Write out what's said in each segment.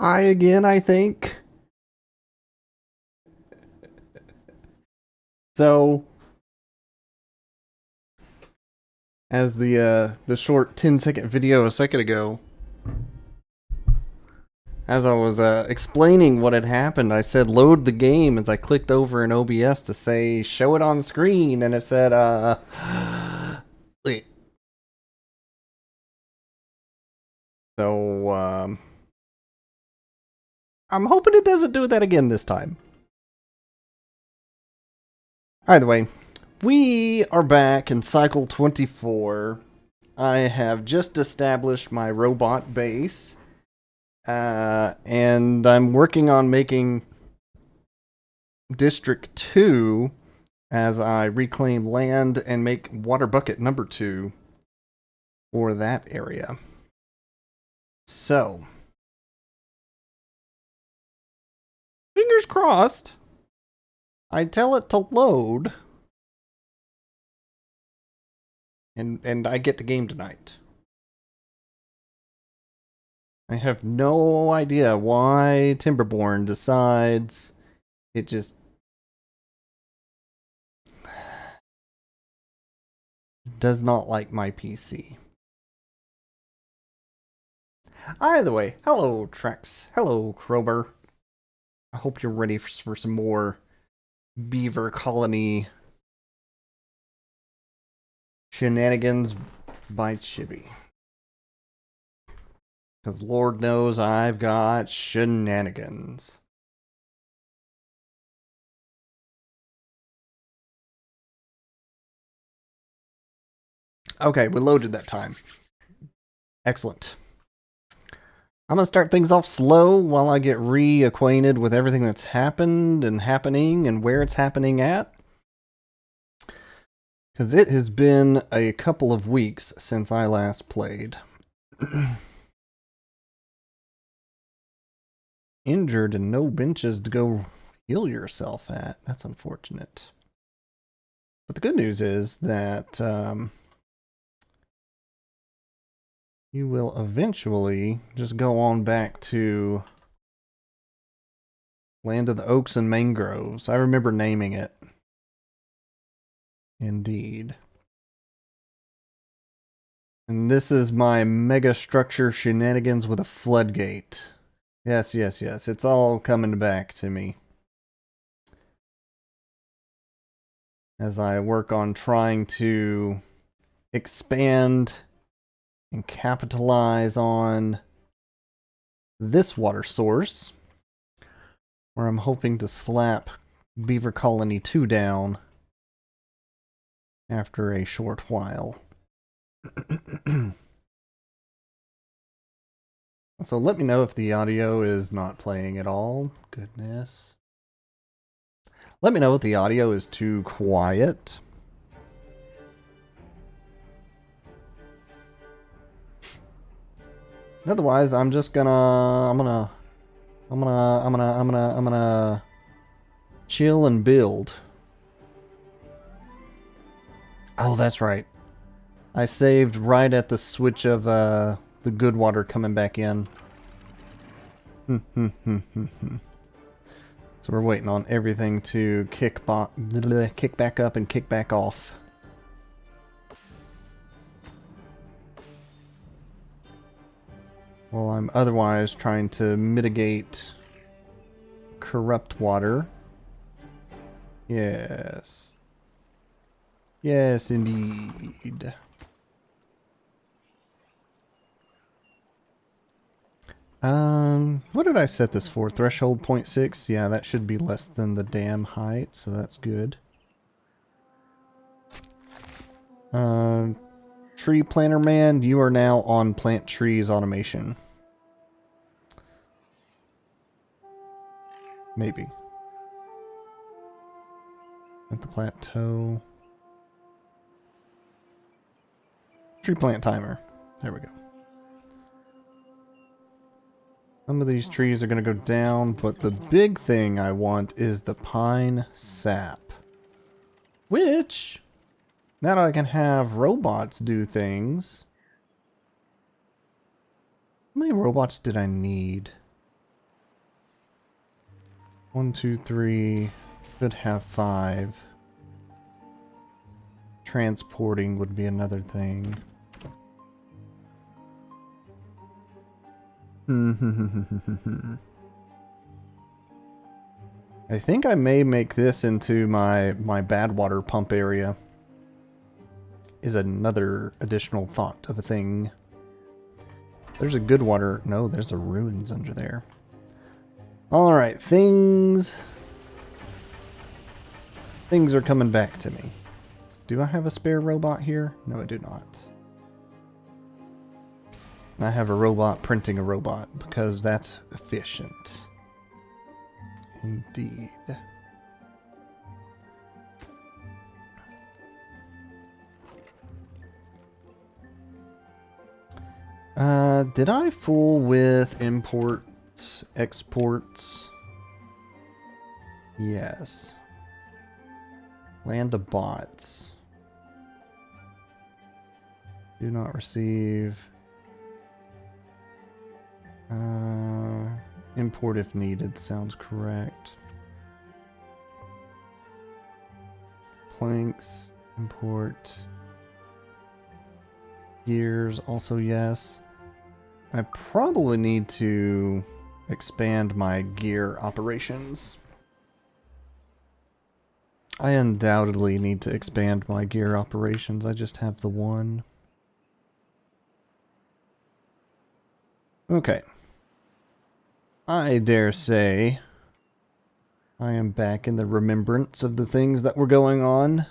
I again, I think. So, as the short 10-second video a second ago, as I was explaining what had happened, I said load the game as I clicked over in OBS to say show it on screen, and it said wait. So I'm hoping it doesn't do that again this time. Either way, we are back in cycle 24. I have just established my robot base. And I'm working on making District 2 as I reclaim land and make water bucket number 2 for that area. So, fingers crossed, I tell it to load, and I get the game tonight. I have no idea why Timberborn decides it just does not like my PC. Either way, hello Trex, hello Krober. I hope you're ready for some more beaver colony shenanigans by Chibi. Because Lord knows I've got shenanigans. Okay, we loaded that time. Excellent. I'm going to start things off slow while I get reacquainted with everything that's happened and happening and where it's happening at. Because it has been a couple of weeks since I last played. Injured and no benches to go heal yourself at. That's unfortunate. But the good news is that you will eventually just go on back to Land of the Oaks and Mangroves. I remember naming it. Indeed. And this is my mega structure shenanigans with a floodgate. Yes, yes, yes. It's all coming back to me. As I work on trying to expand and capitalize on this water source, where I'm hoping to slap Beaver Colony 2 down after a short while. So let me know if the audio is not playing at all. Goodness. Let me know if the audio is too quiet. Otherwise, I'm just gonna chill and build. Oh, that's right. I saved right at the switch of the good water coming back in. So we're waiting on everything to kick back up and kick back off. While I'm otherwise trying to mitigate corrupt water. Yes. Yes, indeed. What did I set this for? Threshold 0.6? Yeah, that should be less than the dam height, so that's good. Tree planter man, you are now on plant trees automation. Maybe. At the plateau. Tree plant timer. There we go. Some of these trees are going to go down, but the big thing I want is the pine sap. Which, now that I can have robots do things... How many robots did I need? 1, 2, 3. Could have 5. Transporting would be another thing. I think I may make this into my bad water pump area. Is another additional thought of a thing. There's a good water. No, there's a ruins under there. Alright, things are coming back to me. Do I have a spare robot here? No, I do not. I have a robot printing a robot because that's efficient. Indeed. Did I fool with imports, exports? Yes. Land of bots. Do not receive. Import if needed sounds correct. Planks, import. Gears, also yes. I probably need to expand my gear operations. I undoubtedly need to expand my gear operations. I just have the one. Okay. I dare say I am back in the remembrance of the things that were going on.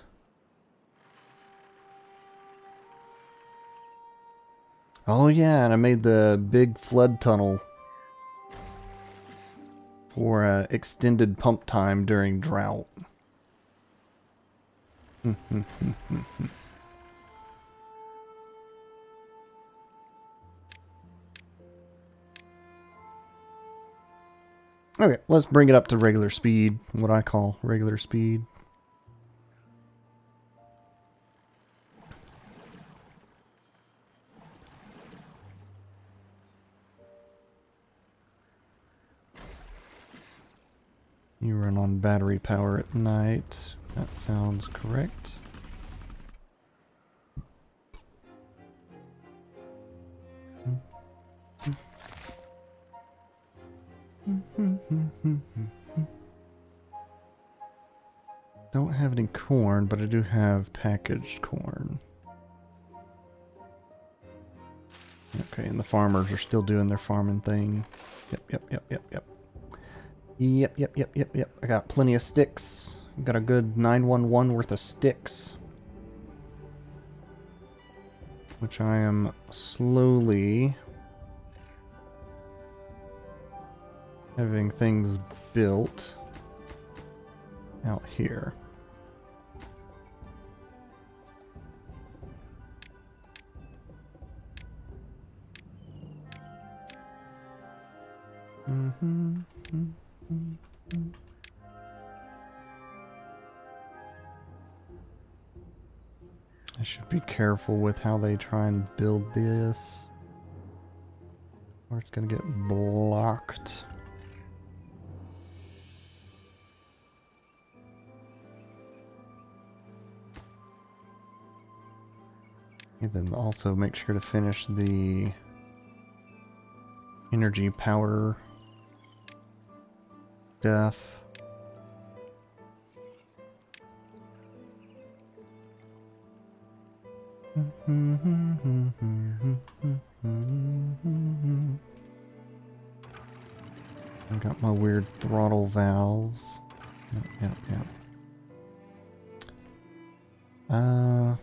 Oh yeah, and I made the big flood tunnel for extended pump time during drought. Okay, let's bring it up to regular speed, what I call regular speed. You run on battery power at night. That sounds correct. Don't have any corn, but I do have packaged corn. Okay, and the farmers are still doing their farming thing. Yep. Yep. I got plenty of sticks. Got a good 911 worth of sticks. Which I am slowly having things built out here. I should be careful with how they try and build this, or it's gonna get blocked. And then also make sure to finish the energy power stuff. I got my weird throttle valves. Yep.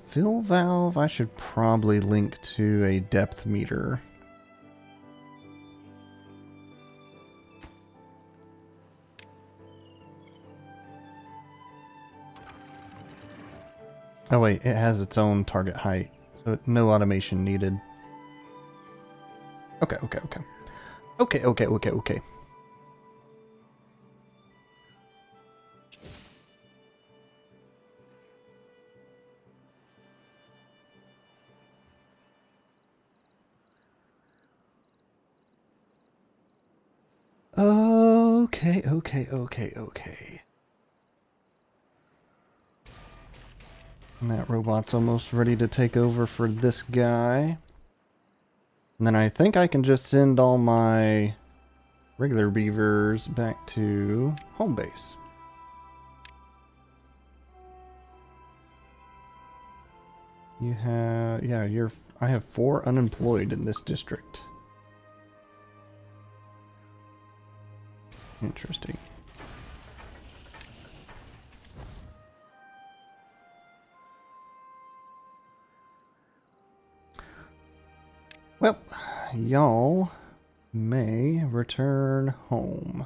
Fill valve, I should probably link to a depth meter. Oh wait, it has its own target height, so no automation needed. Okay. Okay. And that robot's almost ready to take over for this guy. And then I think I can just send all my regular beavers back to home base. You have, yeah, I have 4 unemployed in this district. Interesting. Well, y'all may return home.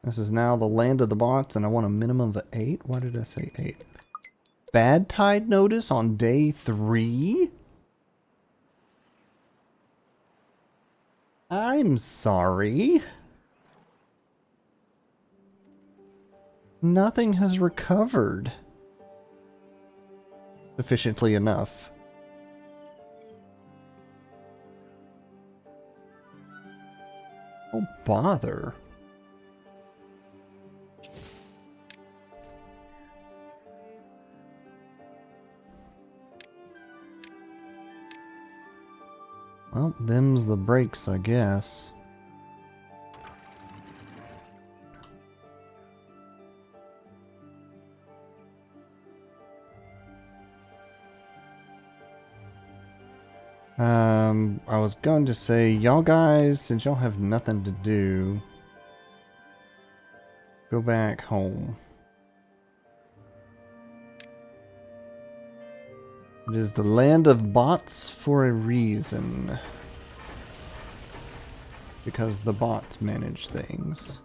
This is now the land of the bots, and I want a minimum of 8. Why did I say 8? Bad tide notice on day 3? I'm sorry. Nothing has recovered sufficiently enough. Oh, bother. Well, them's the breaks, I guess. I was going to say, y'all guys, since y'all have nothing to do, go back home. It is the land of bots for a reason. Because the bots manage things.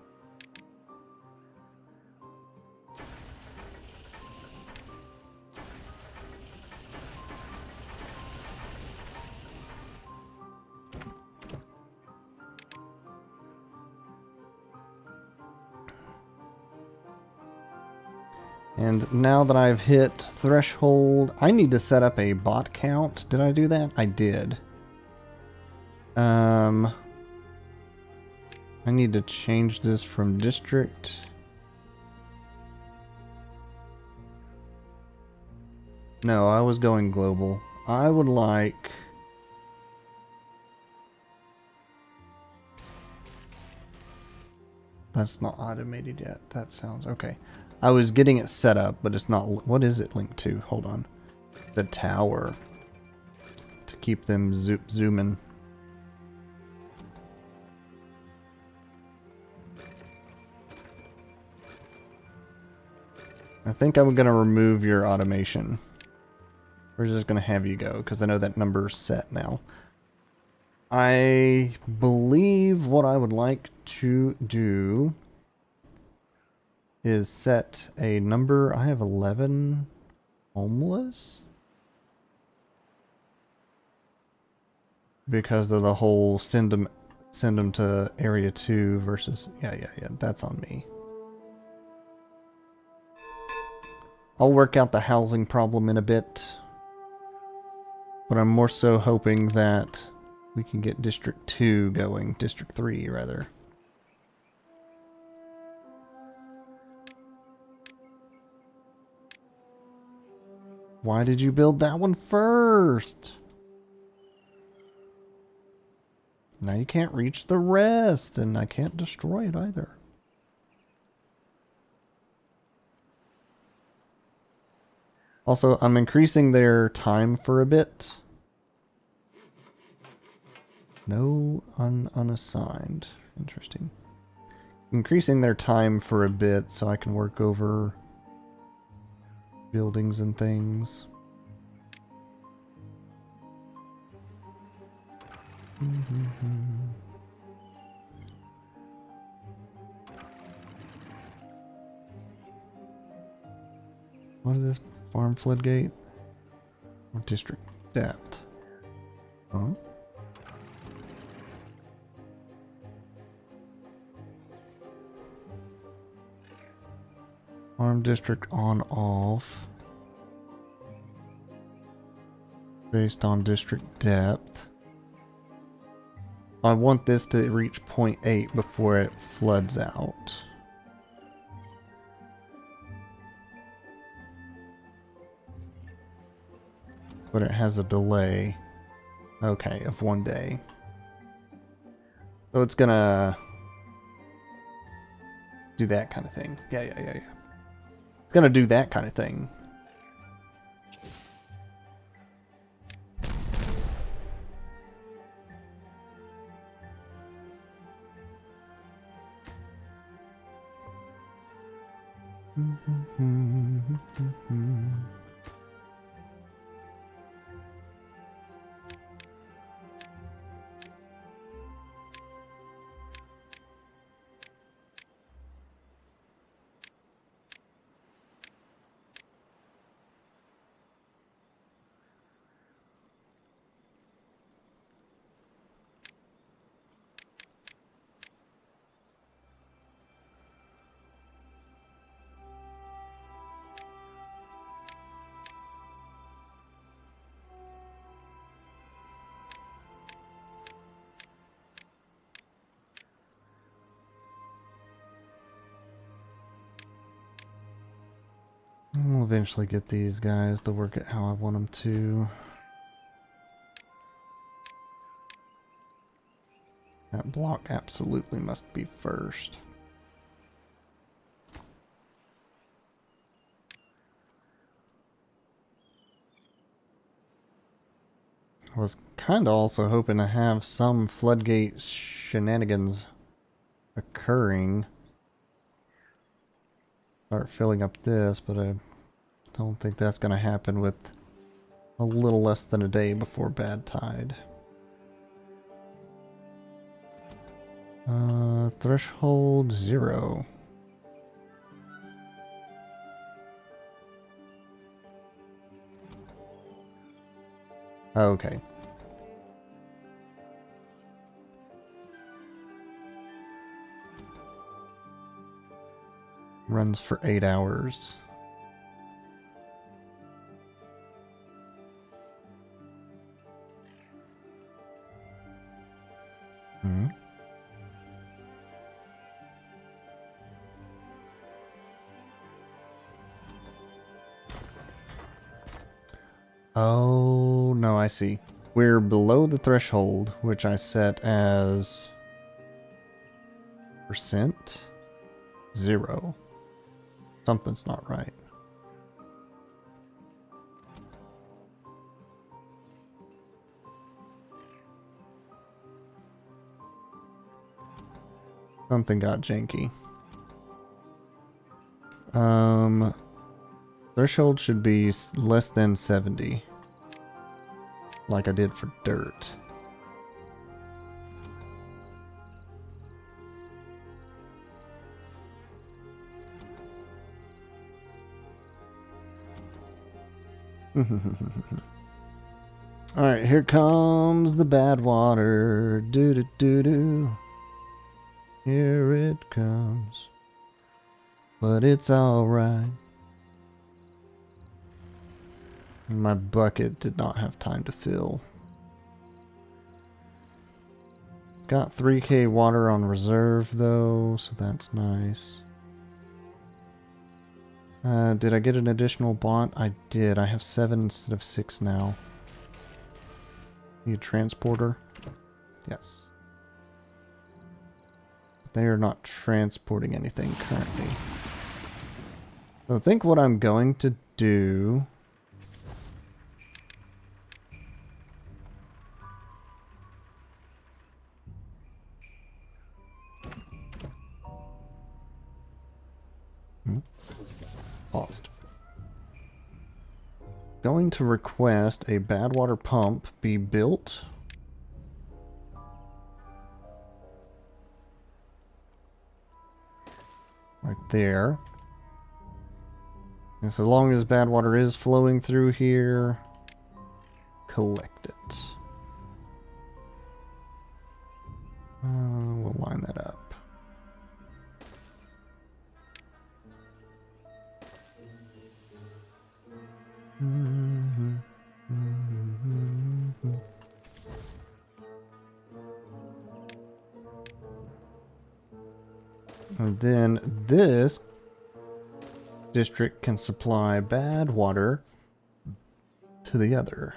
And now that I've hit threshold, I need to set up a bot count. Did I do that? I did. I need to change this from district. No, I was going global. I would like... That's not automated yet. That sounds... Okay. I was getting it set up, but it's not... What is it linked to? Hold on. The tower. To keep them zooming. I think I'm going to remove your automation. We're just going to have you go, because I know that number's set now. I believe what I would like to do is set a number. I have 11 homeless. Because of the whole send them to area 2 versus... Yeah, that's on me. I'll work out the housing problem in a bit. But I'm more so hoping that we can get District 2 going. District 3, rather. Why did you build that one first? Now you can't reach the rest, and I can't destroy it either. Also, I'm increasing their time for a bit. No unassigned. Interesting. Increasing their time for a bit so I can work over buildings and things. What is this? Farm floodgate? Or district depth? Huh? Farm district on off. Based on district depth. I want this to reach 0.8 before it floods out. But it has a delay. Okay, of 1 day. So it's gonna do that kind of thing. Yeah. It's gonna do that kind of thing. We'll eventually get these guys to work it how I want them to. That block absolutely must be first. I was kind of also hoping to have some floodgate shenanigans occurring. Start filling up this, but I don't think that's going to happen with a little less than a day before bad tide. Threshold 0. Okay. Runs for 8 hours. Hmm. Oh, no, I see. We're below the threshold, which I set as percent 0. Something's not right. Something got janky. Threshold should be less than 70. Like I did for dirt. Alright, here comes the bad water. Doo doo doo doo. Here it comes. But it's alright. My bucket did not have time to fill. Got 3k water on reserve though, so that's nice. Did I get an additional bot? I did. I have 7 instead of 6 now. Need a transporter? Yes. They are not transporting anything currently. So I think what I'm going to do... Paused. Going to request a bad water pump be built. Right there. And so long as bad water is flowing through here, collect it. We'll line that up. And then this district can supply bad water to the other.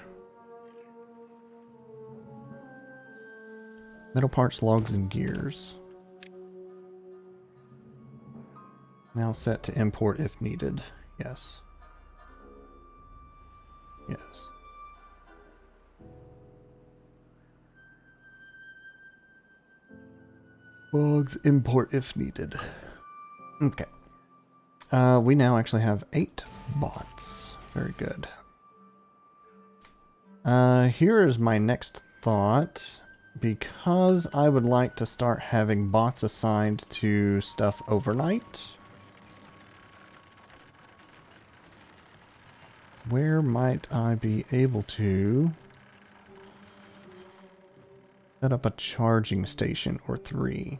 Metal parts, logs, and gears. Now set to import if needed. Yes. Yes. Logs, import if needed. Okay. We now actually have 8 bots. Very good. Here is my next thought. Because I would like to start having bots assigned to stuff overnight. Where might I be able to set up a charging station or 3?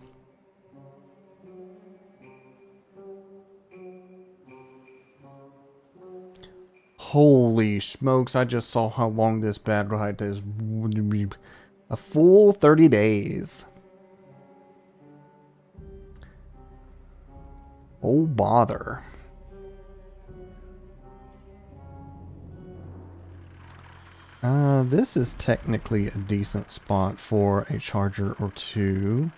Holy smokes, I just saw how long this bad ride is. A full 30 days. Oh, bother. This is technically a decent spot for a charger or 2.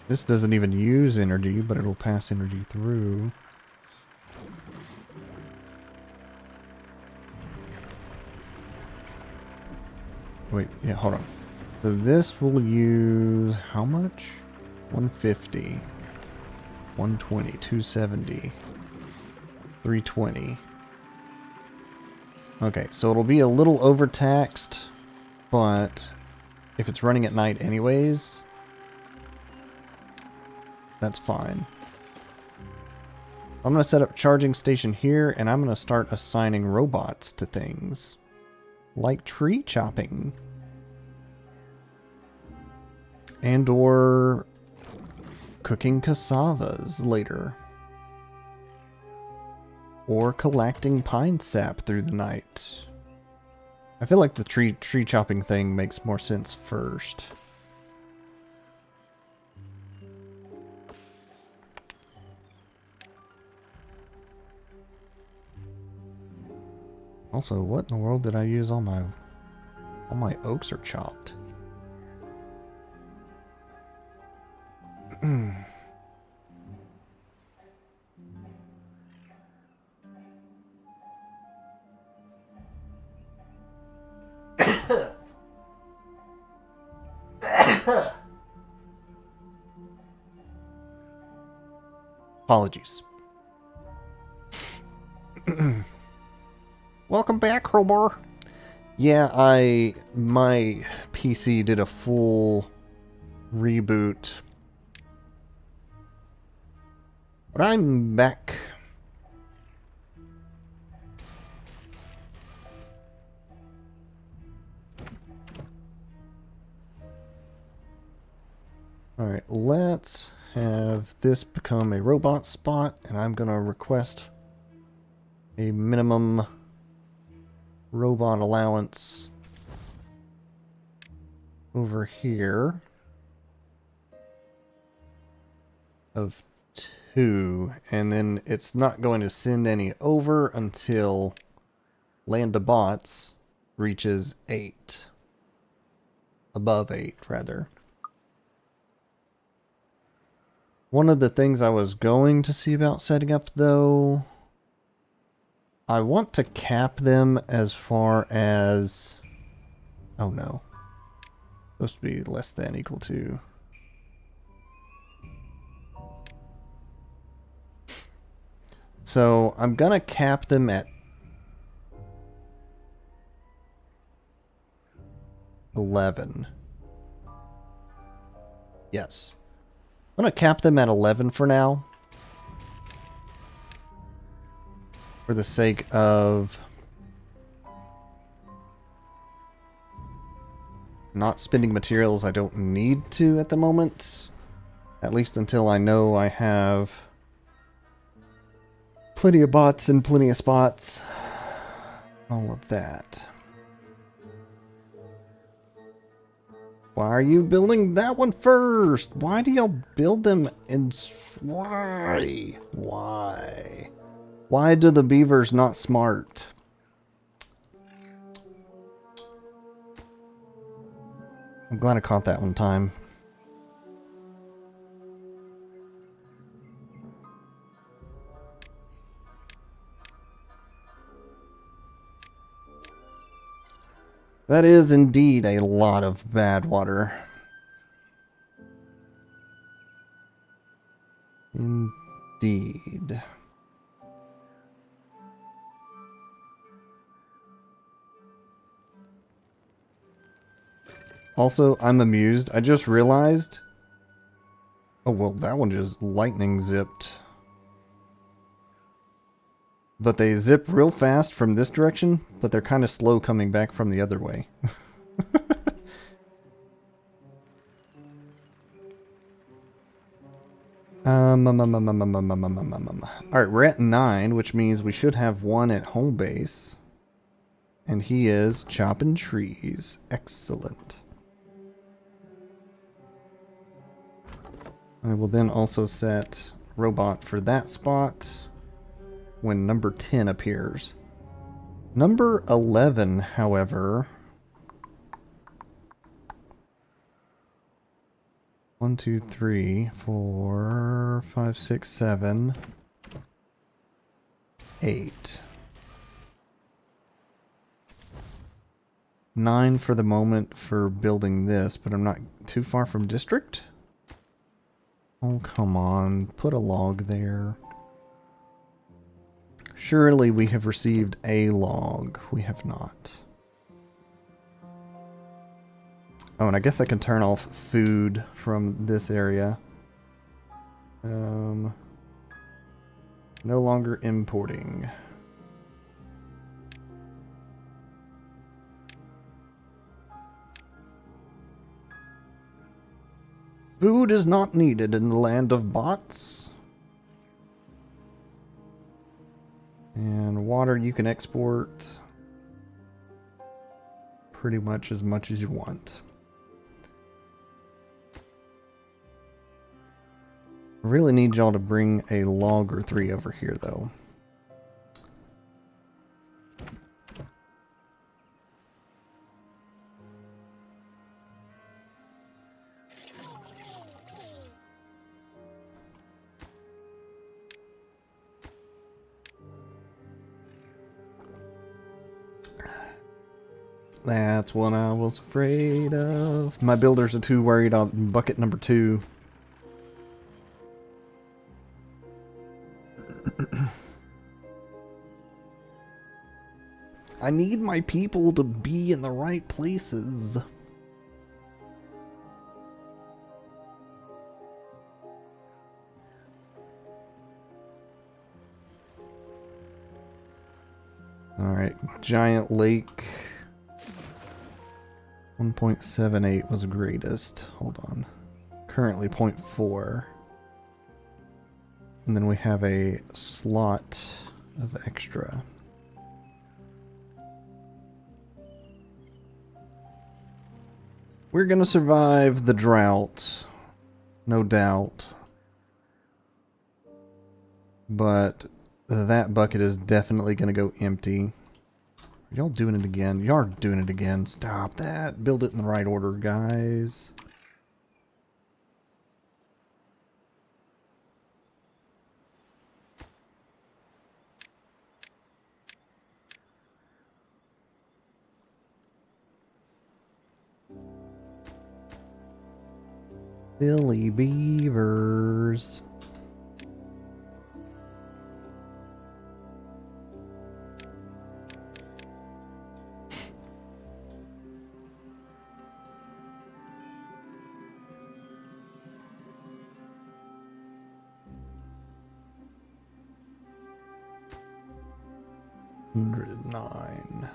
This doesn't even use energy, but it'll pass energy through. Wait, yeah, hold on. So this will use how much? 150, 120, 270, 320. Okay, so it'll be a little overtaxed, but if it's running at night anyways, that's fine. I'm going to set up a charging station here, and I'm going to start assigning robots to things. Like tree chopping. And or cooking cassavas later. Or collecting pine sap through the night. I feel like the tree chopping thing makes more sense first. Also, what in the world did I use all my oaks are chopped? Apologies. Welcome back, Crowbar. Yeah, my PC did a full reboot. But I'm back. Alright, let's have this become a robot spot, and I'm gonna request a minimum robot allowance over here of 2, and then it's not going to send any over until Land of Bots reaches 8. Above 8, rather. One of the things I was going to see about setting up, though, I want to cap them as far as... Oh no. Supposed to be less than equal to... So I'm gonna cap them at 11. Yes. I'm gonna cap them at 11 for now. For the sake of not spending materials I don't need to at the moment. At least until I know I have plenty of bots and plenty of spots. All of that. Why are you building that one first? Why do y'all build them in... Why? Why? Why do the beavers not smart? I'm glad I caught that one time. That is indeed a lot of bad water. Indeed. Also, I'm amused. I just realized... Oh, well, that one just lightning zipped. But they zip real fast from this direction, but they're kind of slow coming back from the other way. Alright, we're at 9, which means we should have one at home base. And he is chopping trees. Excellent. I will then also set robot for that spot when number 10 appears. Number 11, however... 1, 2, 3, 4, 5, 6, 7, 8. 9 for the moment for building this, but I'm not too far from district? Oh, come on. Put a log there. Surely we have received a log. We have not. Oh, and I guess I can turn off food from this area. No longer importing. Food is not needed in the land of bots. And water you can export pretty much as you want. I really need y'all to bring a log or 3 over here, though. That's what I was afraid of. My builders are too worried on bucket number 2. I need my people to be in the right places. Alright, giant lake. 1.78 was greatest. Hold on. Currently 0.4. And then we have a slot of extra. We're gonna survive the drought, no doubt. But that bucket is definitely gonna go empty. Are y'all doing it again? Y'all are doing it again. Stop that. Build it in the right order, guys. Silly beavers. $109.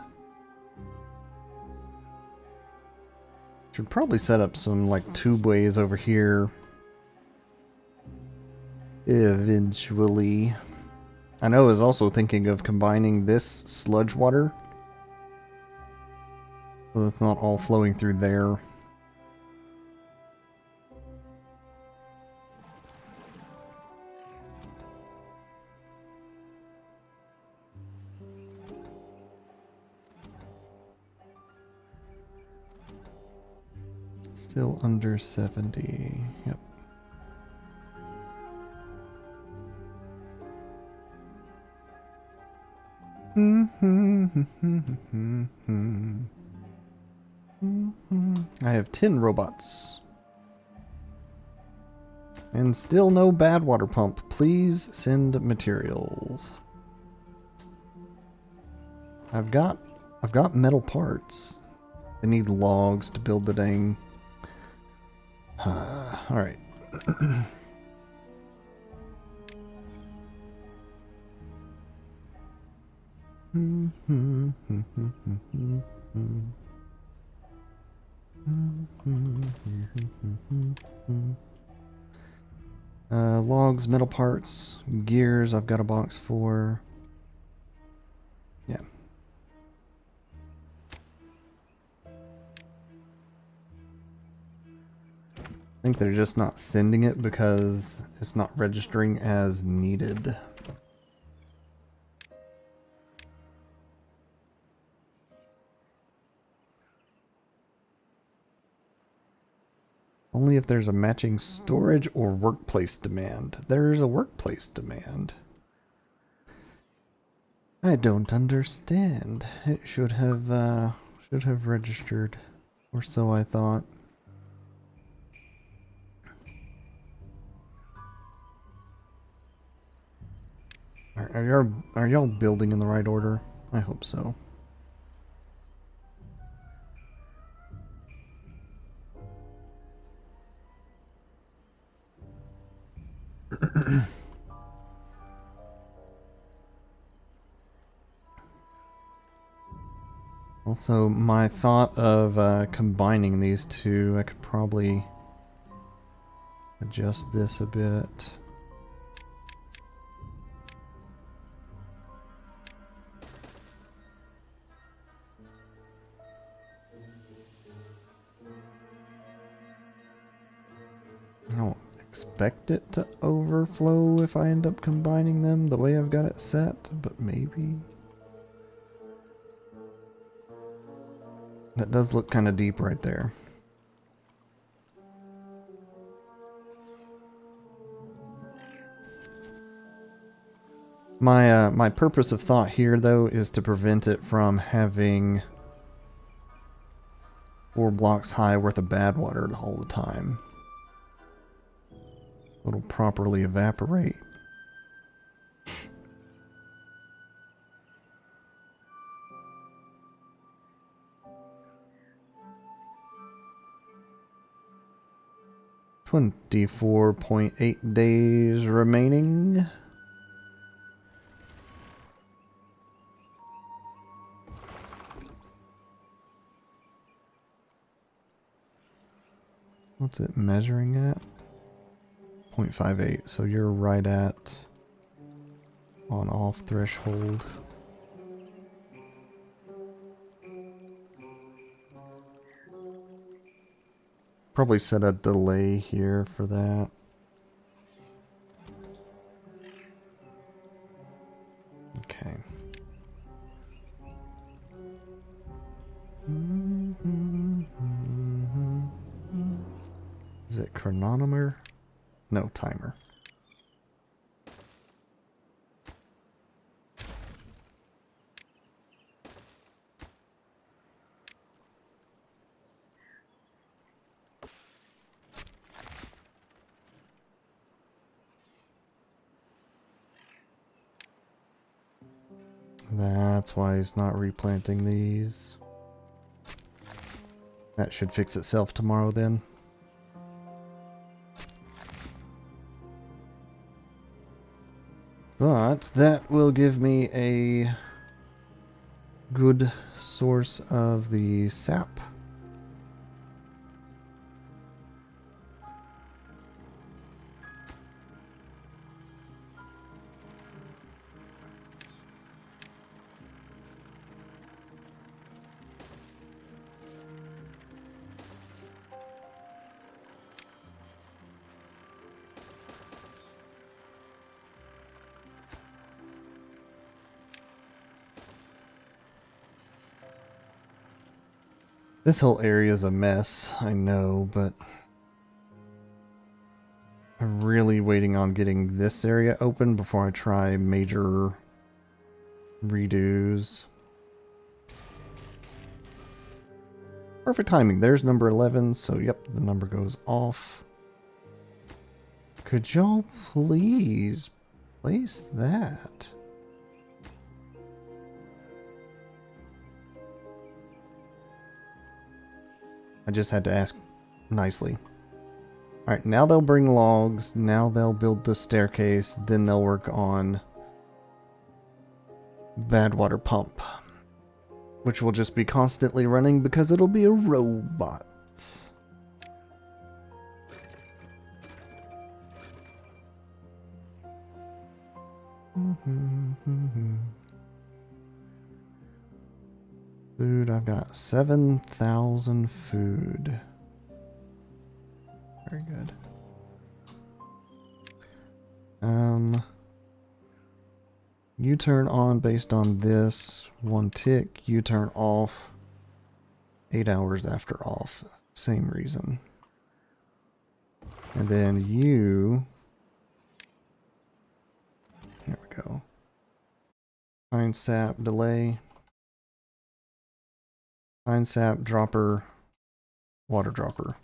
Should probably set up some like tubeways over here eventually. I know I was also thinking of combining this sludge water so it's not all flowing through there. Still under 70. Yep. I have 10 robots. And still no bad water pump. Please send materials. I've got metal parts. I need logs to build the dang. Alright. Logs, metal parts, gears, I've got a box for. Yeah. I think they're just not sending it because it's not registering as needed. Only if there's a matching storage or workplace demand. There's a workplace demand. I don't understand. It should have registered, or so I thought. Are y'all building in the right order? I hope so. Also, my thought of combining these two, I could probably adjust this a bit. I don't expect it to overflow if I end up combining them the way I've got it set, but maybe. That does look kind of deep right there. My purpose of thought here, though, is to prevent it from having 4 blocks high worth of bad water all the time. It'll properly evaporate. $24.8 days remaining. What's it measuring at? 0.58, so you're right at on off threshold. Probably set a delay here for that. Okay. Is it chronometer? No, timer. That's why he's not replanting these. That should fix itself tomorrow then. But that will give me a good source of the sap. This whole area is a mess, I know, but I'm really waiting on getting this area open before I try major redos. Perfect timing. There's number 11, so yep, the number goes off. Could y'all please place that? I just had to ask nicely. Alright, now they'll bring logs, now they'll build the staircase, then they'll work on bad water pump, which will just be constantly running because it'll be a robot. Food, I've got 7,000 food. Very good. You turn on based on this. 1 tick. You turn off 8 hours after off. Same reason. And then you... There we go. Pine sap delay. Pine sap dropper. Water dropper.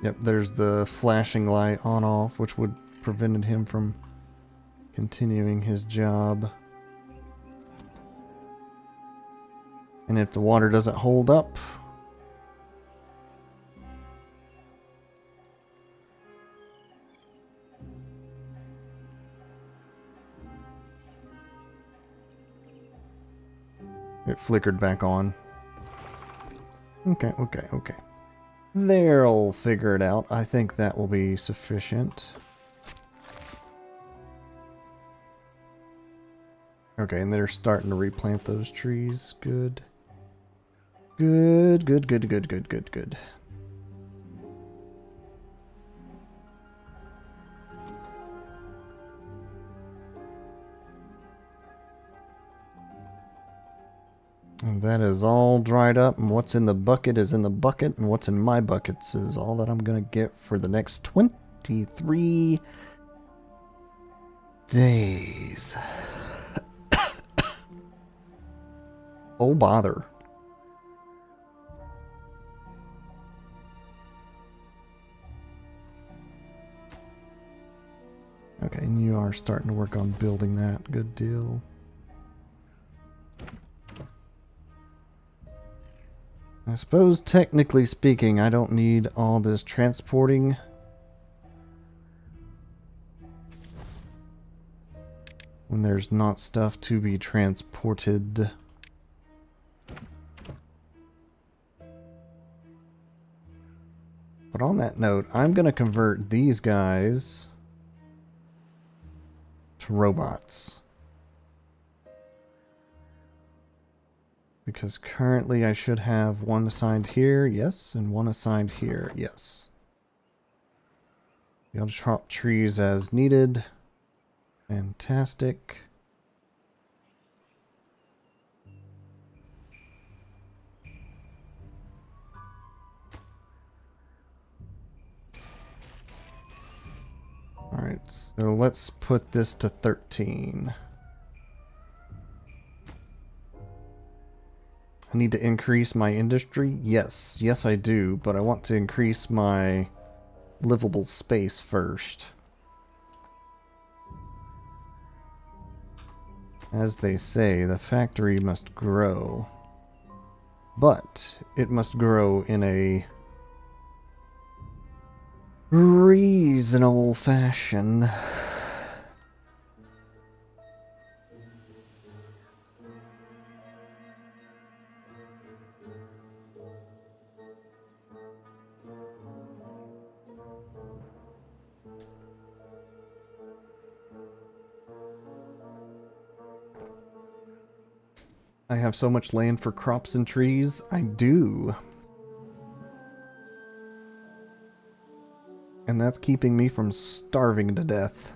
Yep, there's the flashing light on off, which would prevented him from continuing his job. And if the water doesn't hold up, it flickered back on. Okay. They'll figure it out. I think that will be sufficient. Okay, and they're starting to replant those trees. Good. Good. And that is all dried up, and what's in the bucket is in the bucket, and what's in my buckets is all that I'm going to get for the next 23 days. Oh, bother. Okay, and you are starting to work on building that. Good deal. I suppose, technically speaking, I don't need all this transporting. When there's not stuff to be transported. But on that note, I'm going to convert these guys to robots. Because currently I should have one assigned here, yes, and one assigned here, yes. Be able to chop trees as needed. Fantastic. Alright, so let's put this to 13. I need to increase my industry? Yes, I do, but I want to increase my livable space first. As they say, the factory must grow. But it must grow in a reasonable fashion. I have so much land for crops and trees. I do. And that's keeping me from starving to death.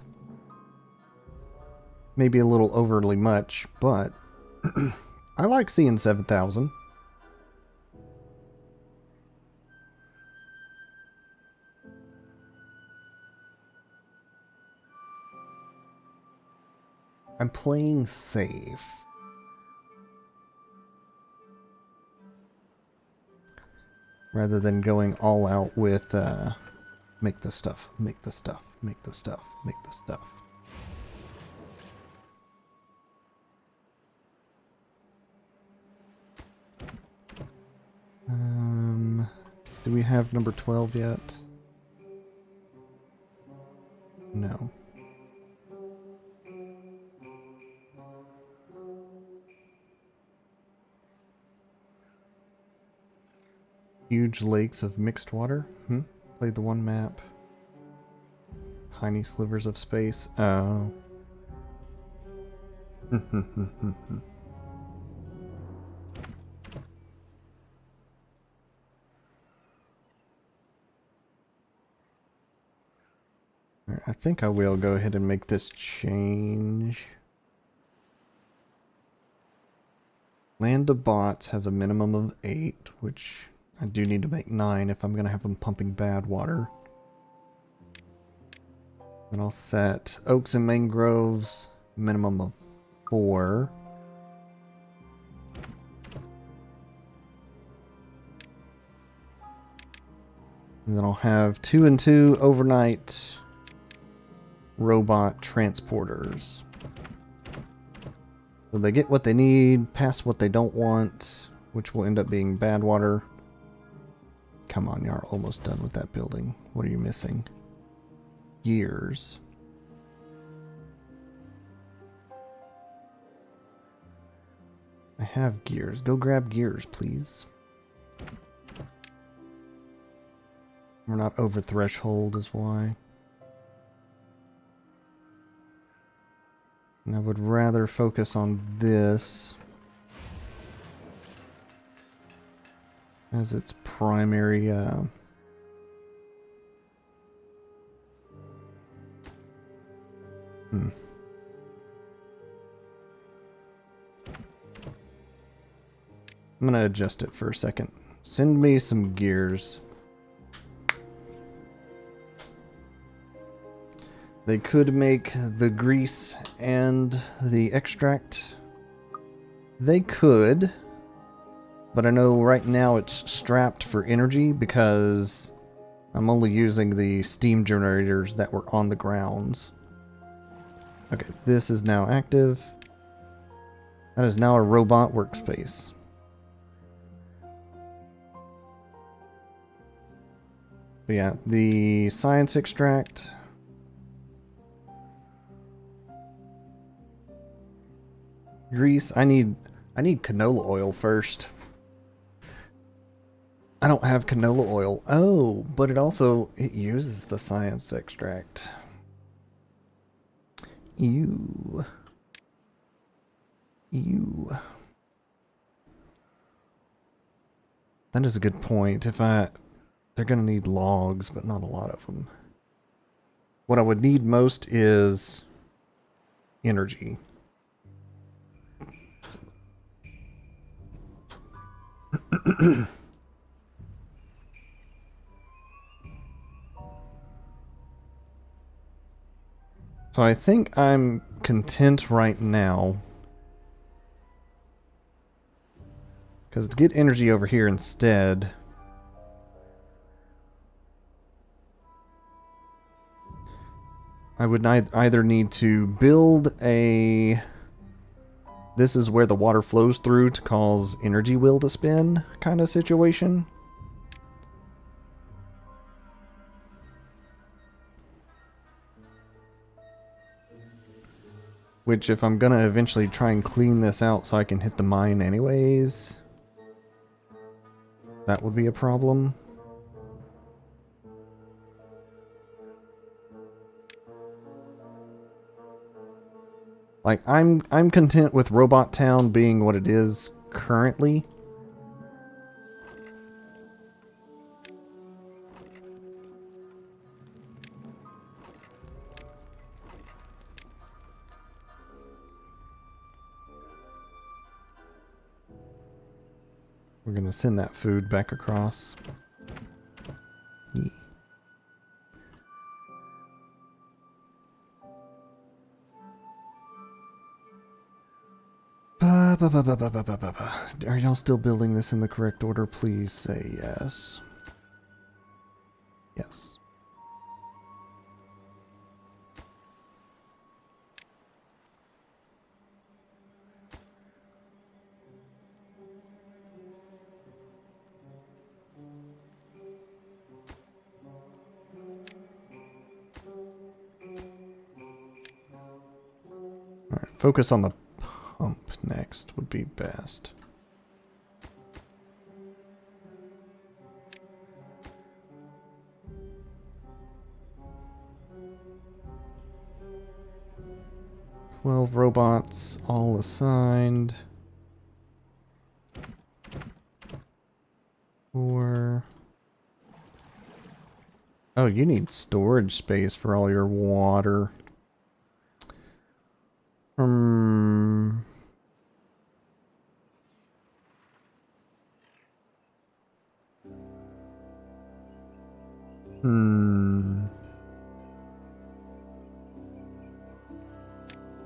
Maybe a little overly much, but I like seeing 7,000. I'm playing safe. Rather than going all out with, make the stuff, make the stuff, make the stuff, make the stuff. Do we have number 12 yet? No. Huge lakes of mixed water? Played the one map. Tiny slivers of space. Oh. I think I will go ahead and make this change. Land to bots has a minimum of 8, which I do need to make 9 if I'm going to have them pumping bad water. Then I'll set oaks and mangroves, minimum of 4. And then I'll have 2 and 2 overnight robot transporters. So they get what they need, pass what they don't want, which will end up being bad water. Come on, you're almost done with that building. What are you missing? Gears. I have gears. Go grab gears, please. We're not over threshold is why. And I would rather focus on this as its primary I'm gonna adjust it for a second. Send me some gears. They could make the grease and the extract. They could. But I know right now it's strapped for energy because I'm only using the steam generators that were on the grounds. Okay, this is now active. That is now a robot workspace. But yeah, the science extract. Grease. I need canola oil first. I don't have canola oil. Oh, but it uses the science extract. Ew. Ew. That is a good point. They're gonna need logs, but not a lot of them. What I would need most is energy. So I think I'm content right now. Because to get energy over here instead, I would either need to build a... This is where the water flows through to cause energy wheel to spin kind of situation. Which, if I'm gonna eventually try and clean this out so I can hit the mine anyways, that would be a problem. Like, I'm content with Robot Town being what it is currently. We're gonna send that food back across. Yeah. Are y'all still building this in the correct order? Please say yes. Yes. Alright, focus on the pump next would be best. Robots all assigned. 4. Oh, you need storage space for all your water. Hmm.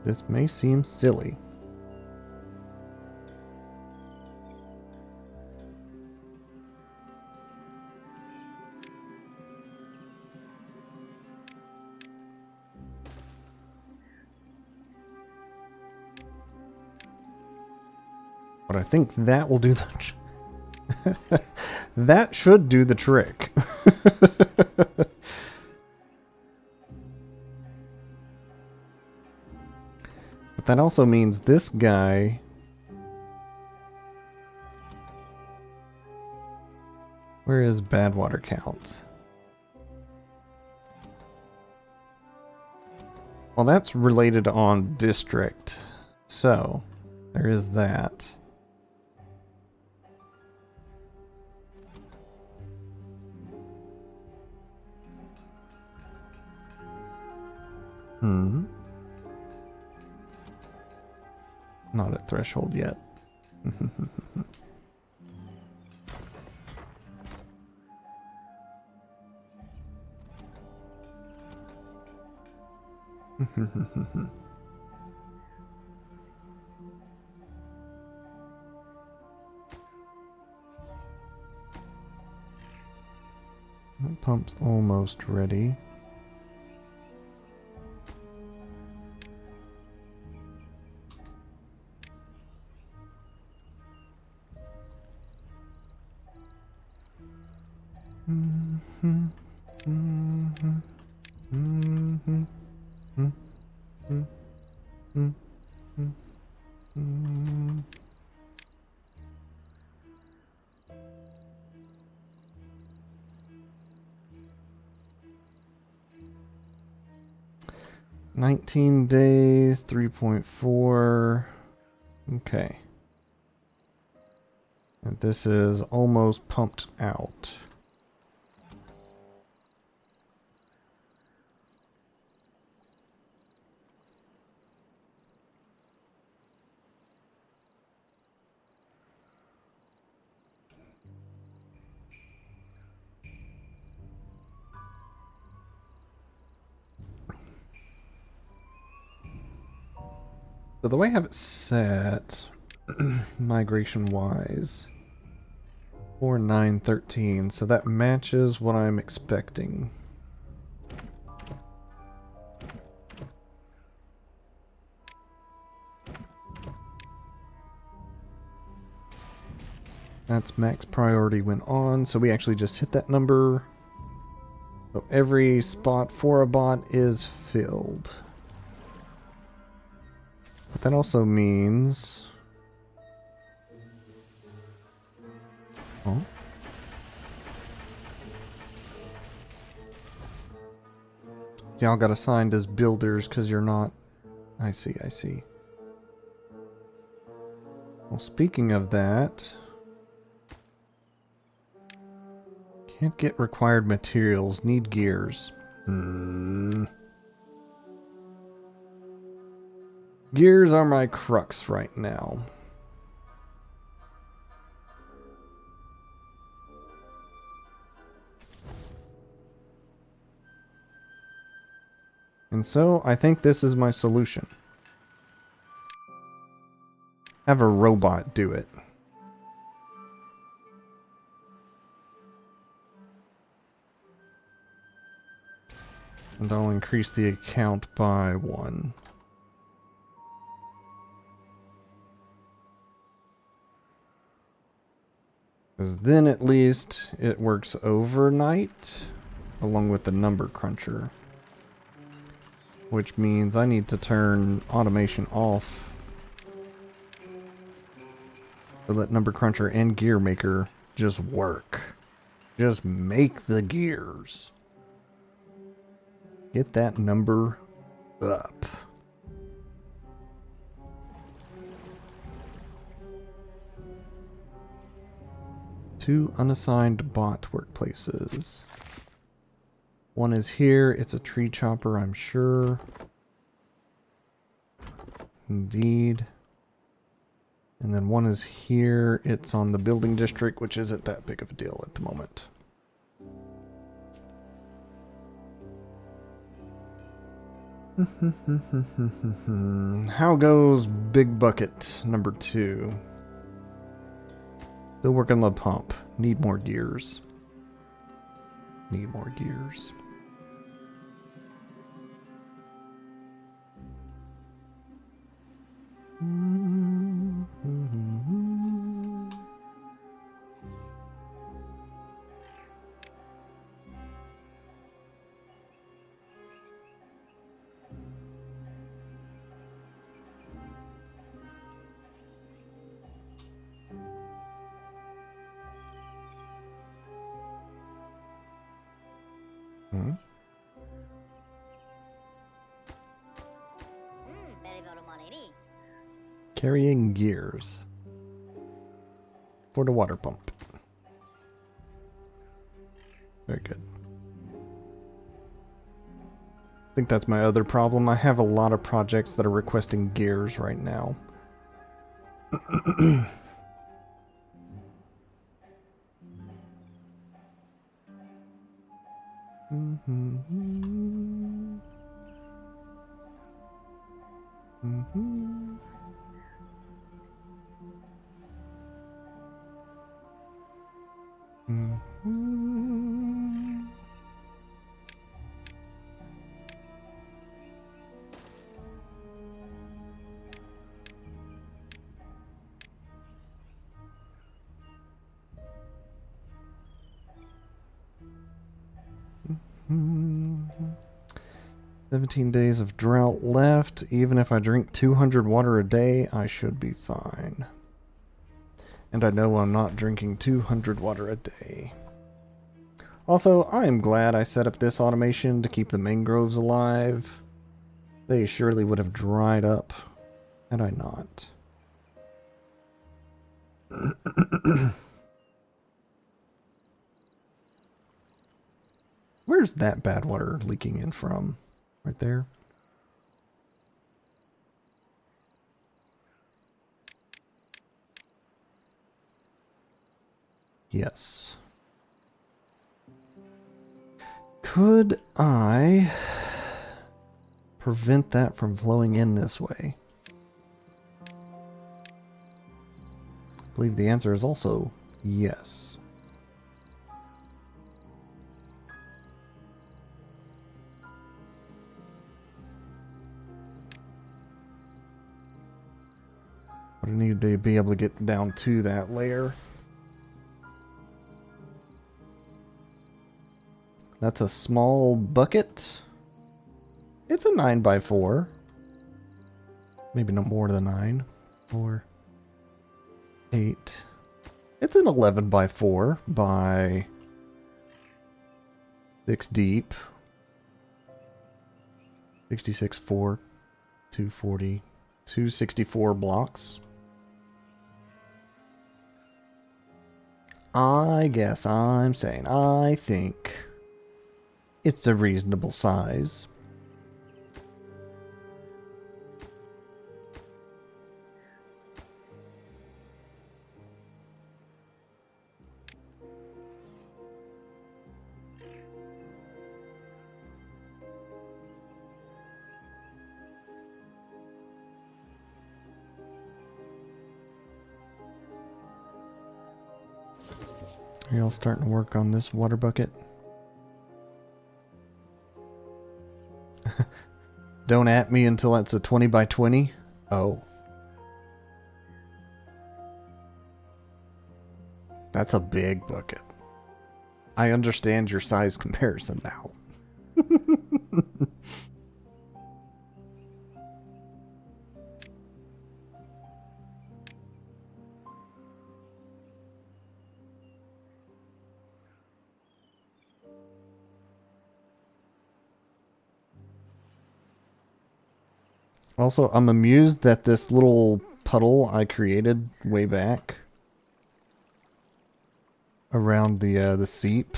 This may seem silly. But I think that will do the... that should do the trick. But that also means this guy... Where is bad water count? Well, that's related on district. So, there is that. Not at threshold yet. That pump's almost ready. $19 days, 3.4. Okay. And this is almost pumped out. So the way I have it set, migration-wise, 4913, so that matches what I'm expecting. That's max priority went on, so we actually just hit that number. So every spot for a bot is filled. But that also means... Oh. Y'all got assigned as builders because you're not... I see, I see. Well, speaking of that, can't get required materials, need gears. Gears are my crux right now. And so, I think this is my solution. Have a robot do it. And I'll increase the account by 1. Because then at least it works overnight, along with the number cruncher. Which means I need to turn automation off to let number cruncher and gear maker just work. Just make the gears. Get that number up. Two unassigned bot workplaces. One is here. It's a tree chopper, I'm sure. Indeed. And then one is here. It's on the building district, which isn't that big of a deal at the moment. How goes Big Bucket number 2? Still working the pump. Need more gears. Need more gears. Carrying gears for the water pump. Very good. I think that's my other problem. I have a lot of projects that are requesting gears right now. Hmm. 17 days of drought left. Even if I drink 200 water a day, I should be fine. And I know I'm not drinking 200 water a day. Also, I am glad I set up this automation to keep the mangroves alive. They surely would have dried up had I not. Where's that bad water leaking in from? Right there? Yes. Could I prevent that from flowing in this way? I believe the answer is also yes. But I need to be able to get down to that layer. That's a small bucket. It's a 9x4. Maybe no more than 9. 4, 8. It's an 11x4 by 6 deep. 66, 4, 240, 264 blocks. I guess I'm saying I think it's a reasonable size. Are y'all starting to work on this water bucket? Don't at me until it's a 20 by 20? Oh. That's a big bucket. I understand your size comparison now. Also, I'm amused that this little puddle I created way back around the seep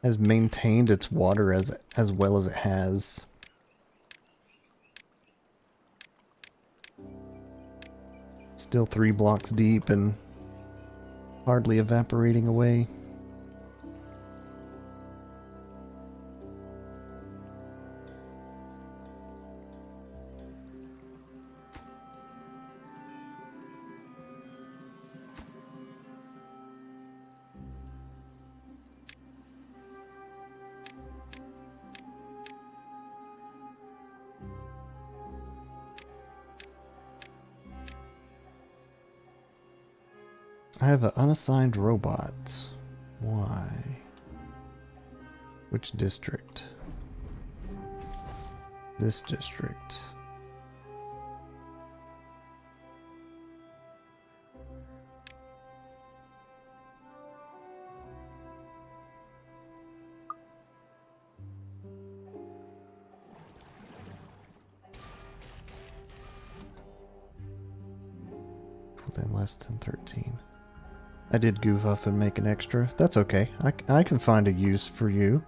has maintained its water as well as it has. Still 3 blocks deep and hardly evaporating away. I have an unassigned robot. Why? Which district? This district. Within less than 13. I did goof up and make an extra. That's okay. I can find a use for you.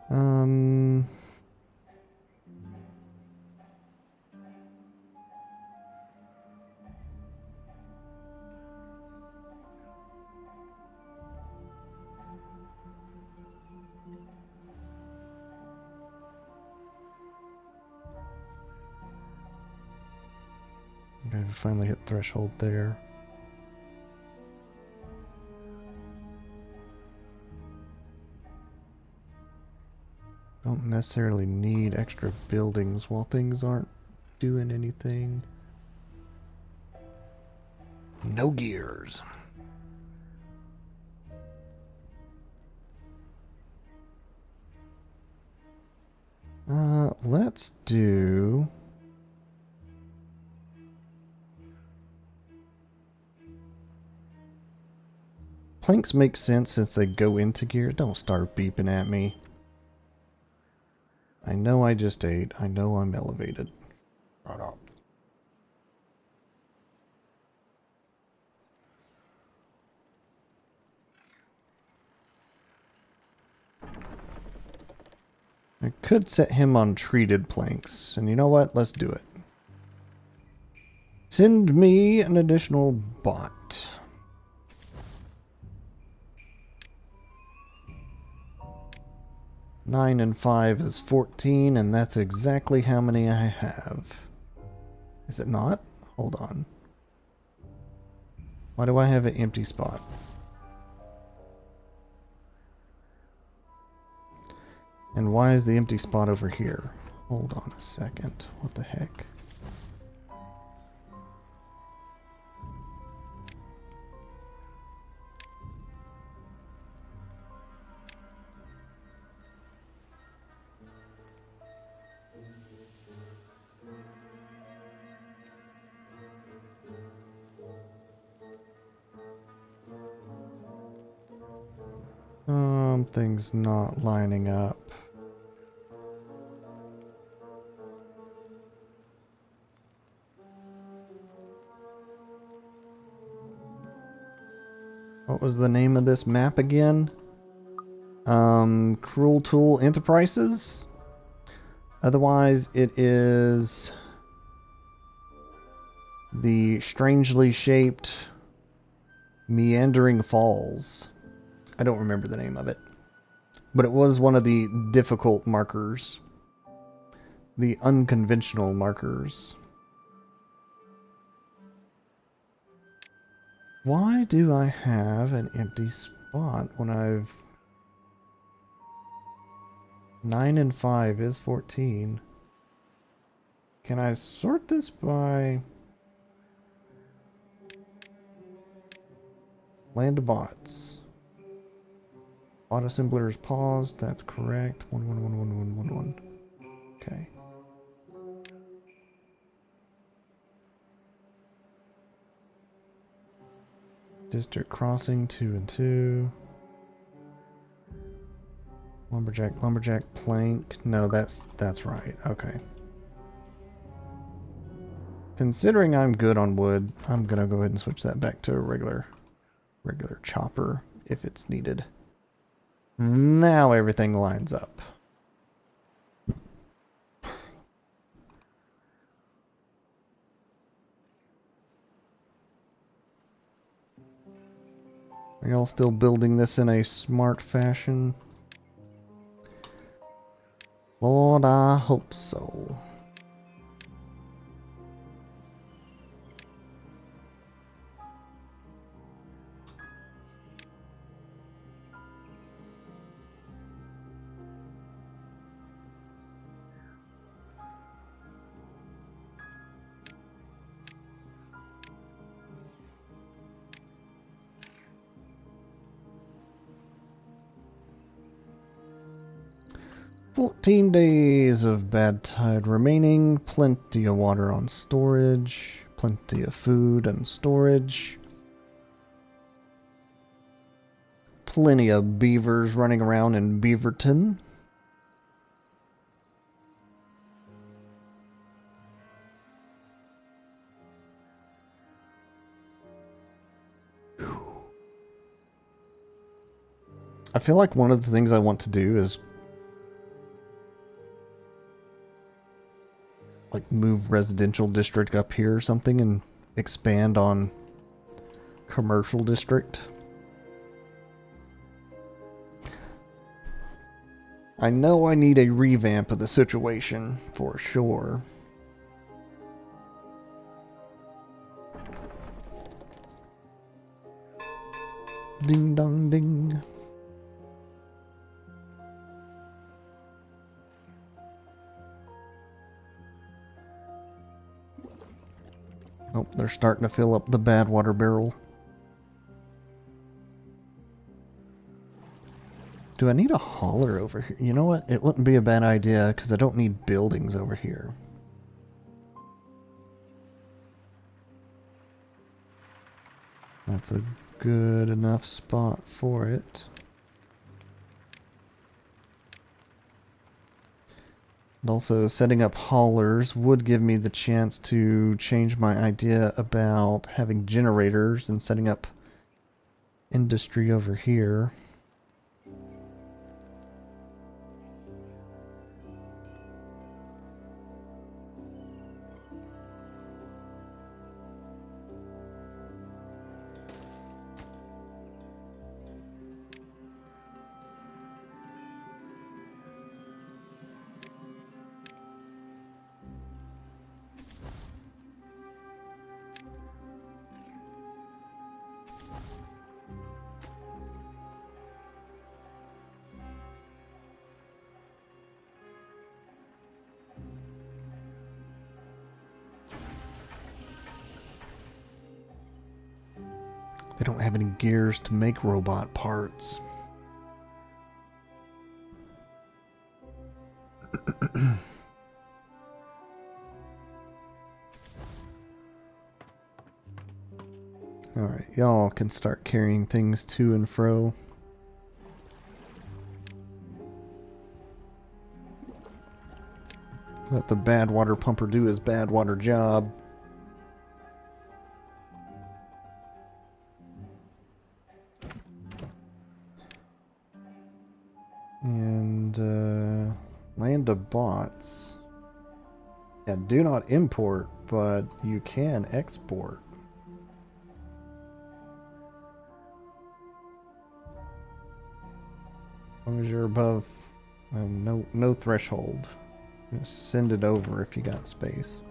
I'm going to finally hit threshold there. Don't necessarily need extra buildings while things aren't doing anything. No gears. Let's do... Planks make sense since they go into gear. Don't start beeping at me. I know I just ate. I know I'm elevated. Shut up. I could set him on treated planks. And you know what? Let's do it. Send me an additional bot. Nine and 5 is 14, and that's exactly how many I have. Is it not? Hold on. Why do I have an empty spot? And why is the empty spot over here? Hold on a second. What the heck? Something's not lining up. What was the name of this map again? Cruel Tool Enterprises? Otherwise, it is the strangely shaped Meandering Falls. I don't remember the name of it. But it was one of the difficult markers. The unconventional markers. Why do I have an empty spot when I've... 9 and 5 is 14. Can I sort this by... Land of bots. Bot assembler is paused. That's correct. 1111111. Okay. District crossing 2 and 2. Lumberjack, plank. No, that's right. Okay. Considering I'm good on wood, I'm gonna go ahead and switch that back to a regular chopper if it's needed. Now everything lines up. Are y'all still building this in a smart fashion? Lord, I hope so. "14 days of bad tide remaining, plenty of water on storage, plenty of food and storage, plenty of beavers running around in Beaverton." I feel like one of the things I want to do is like move residential district up here or something and expand on commercial district. I know I need a revamp of the situation for sure. Ding dong ding. Oh, they're starting to fill up the bad water barrel. Do I need a hauler over here? You know what? It wouldn't be a bad idea because I don't need buildings over here. That's a good enough spot for it. And also, setting up haulers would give me the chance to change my idea about having generators and setting up industry over here. They don't have any gears to make robot parts. Alright, y'all can start carrying things to and fro. Let the bad water pumper do his bad water job. And land of bots. Yeah, do not import, but you can export. As long as you're above no threshold. Just send it over if you got space.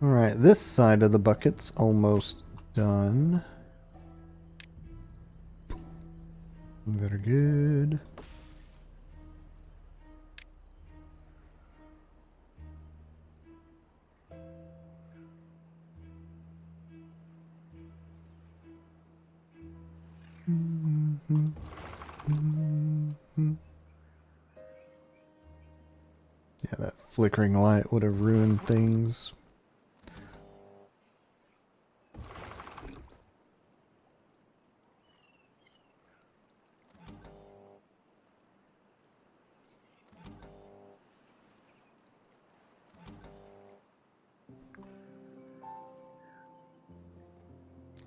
Alright, this side of the bucket's almost done. Very good. Yeah, that flickering light would have ruined things.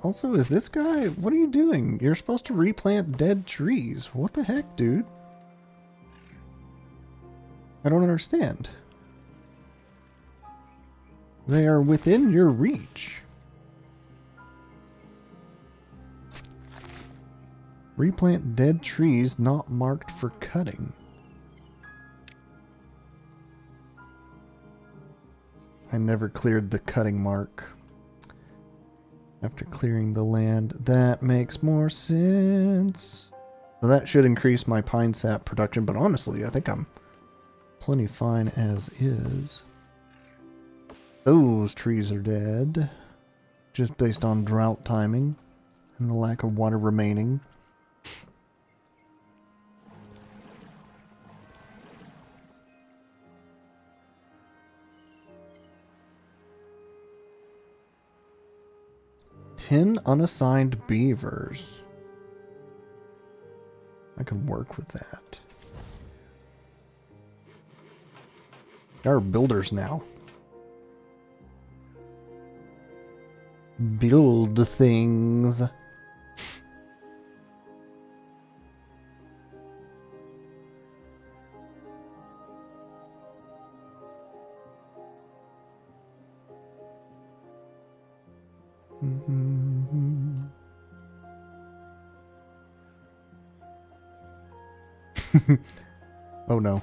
Also, is this guy... What are you doing? You're supposed to replant dead trees. What the heck, dude? I don't understand. They are within your reach. Replant dead trees not marked for cutting. I never cleared the cutting mark. After clearing the land, that makes more sense. So that should increase my pine sap production, but honestly, I think I'm plenty fine as is. Those trees are dead, just based on drought timing and the lack of water remaining. Ten unassigned beavers. I can work with that. There are builders now. Build things. Oh no.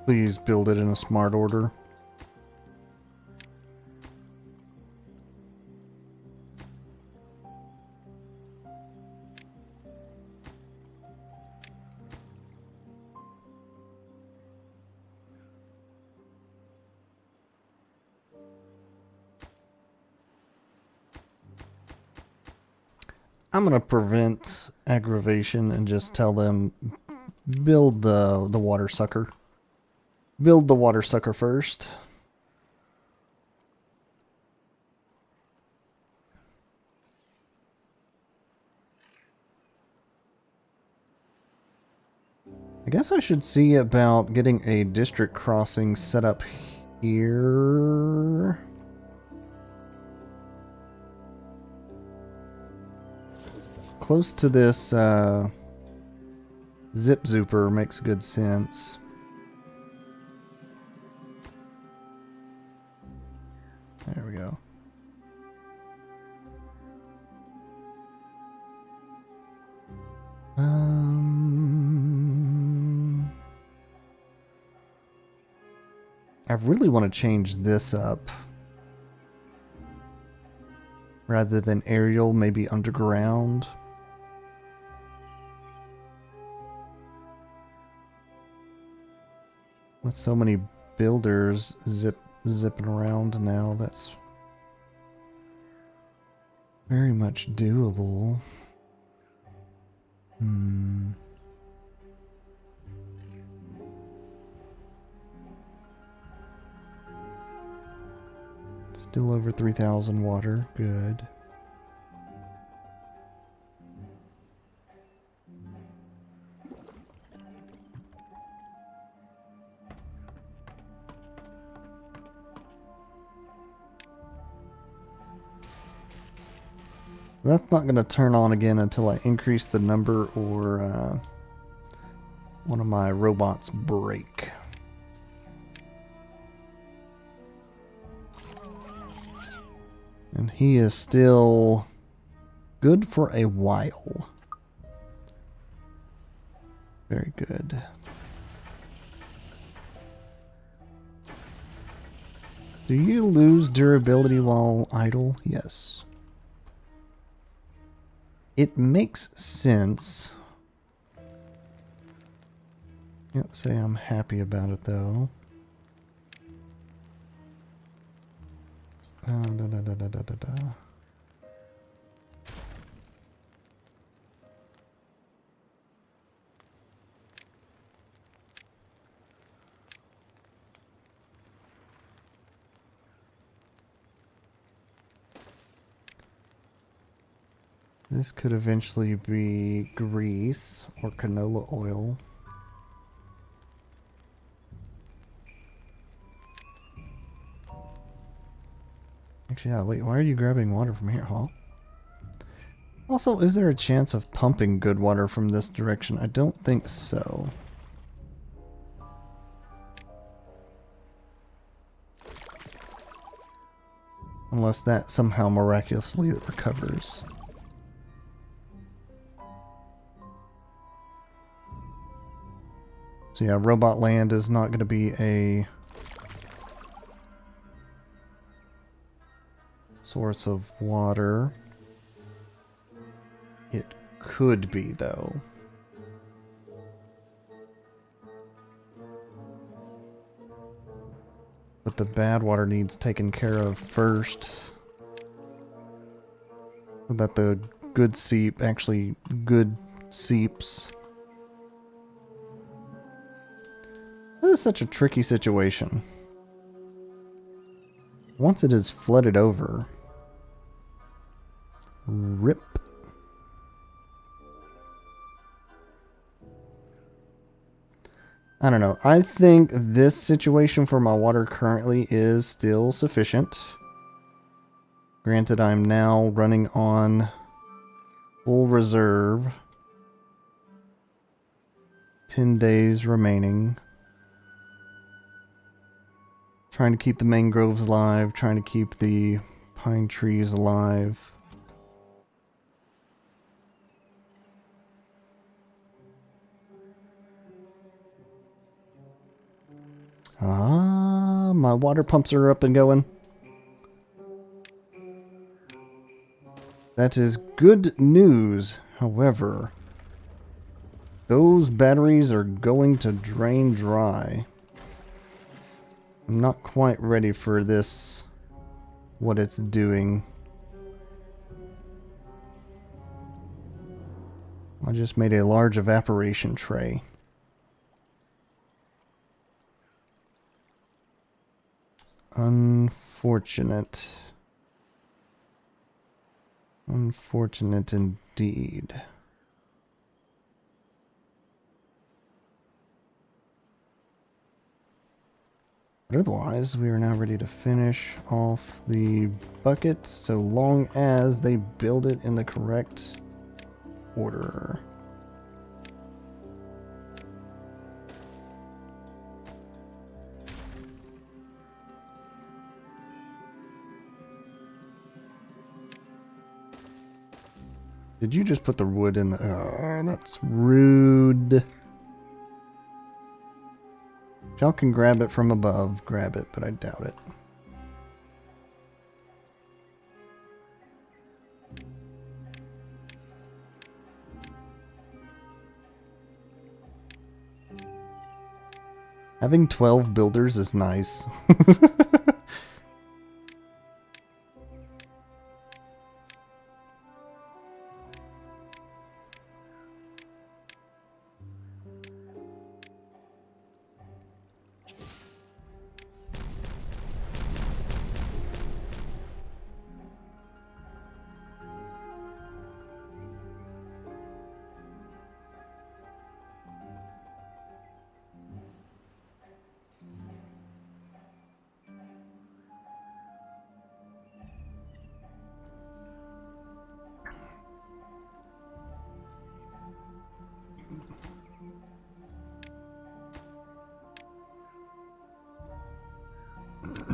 Please build it in a smart order. I'm gonna prevent aggravation and just tell them build the water sucker. Build the water sucker first. I guess I should see about getting a district crossing set up here. Close to this zip zooper makes good sense. There we go. I really want to change this up. Rather than aerial, maybe underground. With so many builders zipping around now, that's very much doable. Still over 3,000 water. Good. That's not going to turn on again until I increase the number or one of my robots break. And he is still good for a while. Very good. Do you lose durability while idle? Yes. It makes sense. Can't say I'm happy about it though. Da, da, da, da, da, da, da. This could eventually be grease or canola oil. Actually, yeah, wait, why are you grabbing water from here, huh? Also, is there a chance of pumping good water from this direction? I don't think so. Unless that somehow miraculously recovers. So yeah, robot land is not going to be a source of water. It could be, though. But the bad water needs taken care of first. So that the good seep actually good seeps. That is such a tricky situation. Once it is flooded over, rip. I don't know. I think this situation for my water currently is still sufficient. Granted, I'm now running on full reserve. 10 days remaining. Trying to keep the mangroves alive, trying to keep the pine trees alive. Ah, my water pumps are up and going. That is good news. However, those batteries are going to drain dry. I'm not quite ready for this, what it's doing. I just made a large evaporation tray. Unfortunate. Unfortunate indeed. But otherwise, we are now ready to finish off the bucket, so long as they build it in the correct order. Did you just put the wood in the... Oh, that's rude. If y'all can grab it from above, grab it, but I doubt it. Having 12 builders is nice.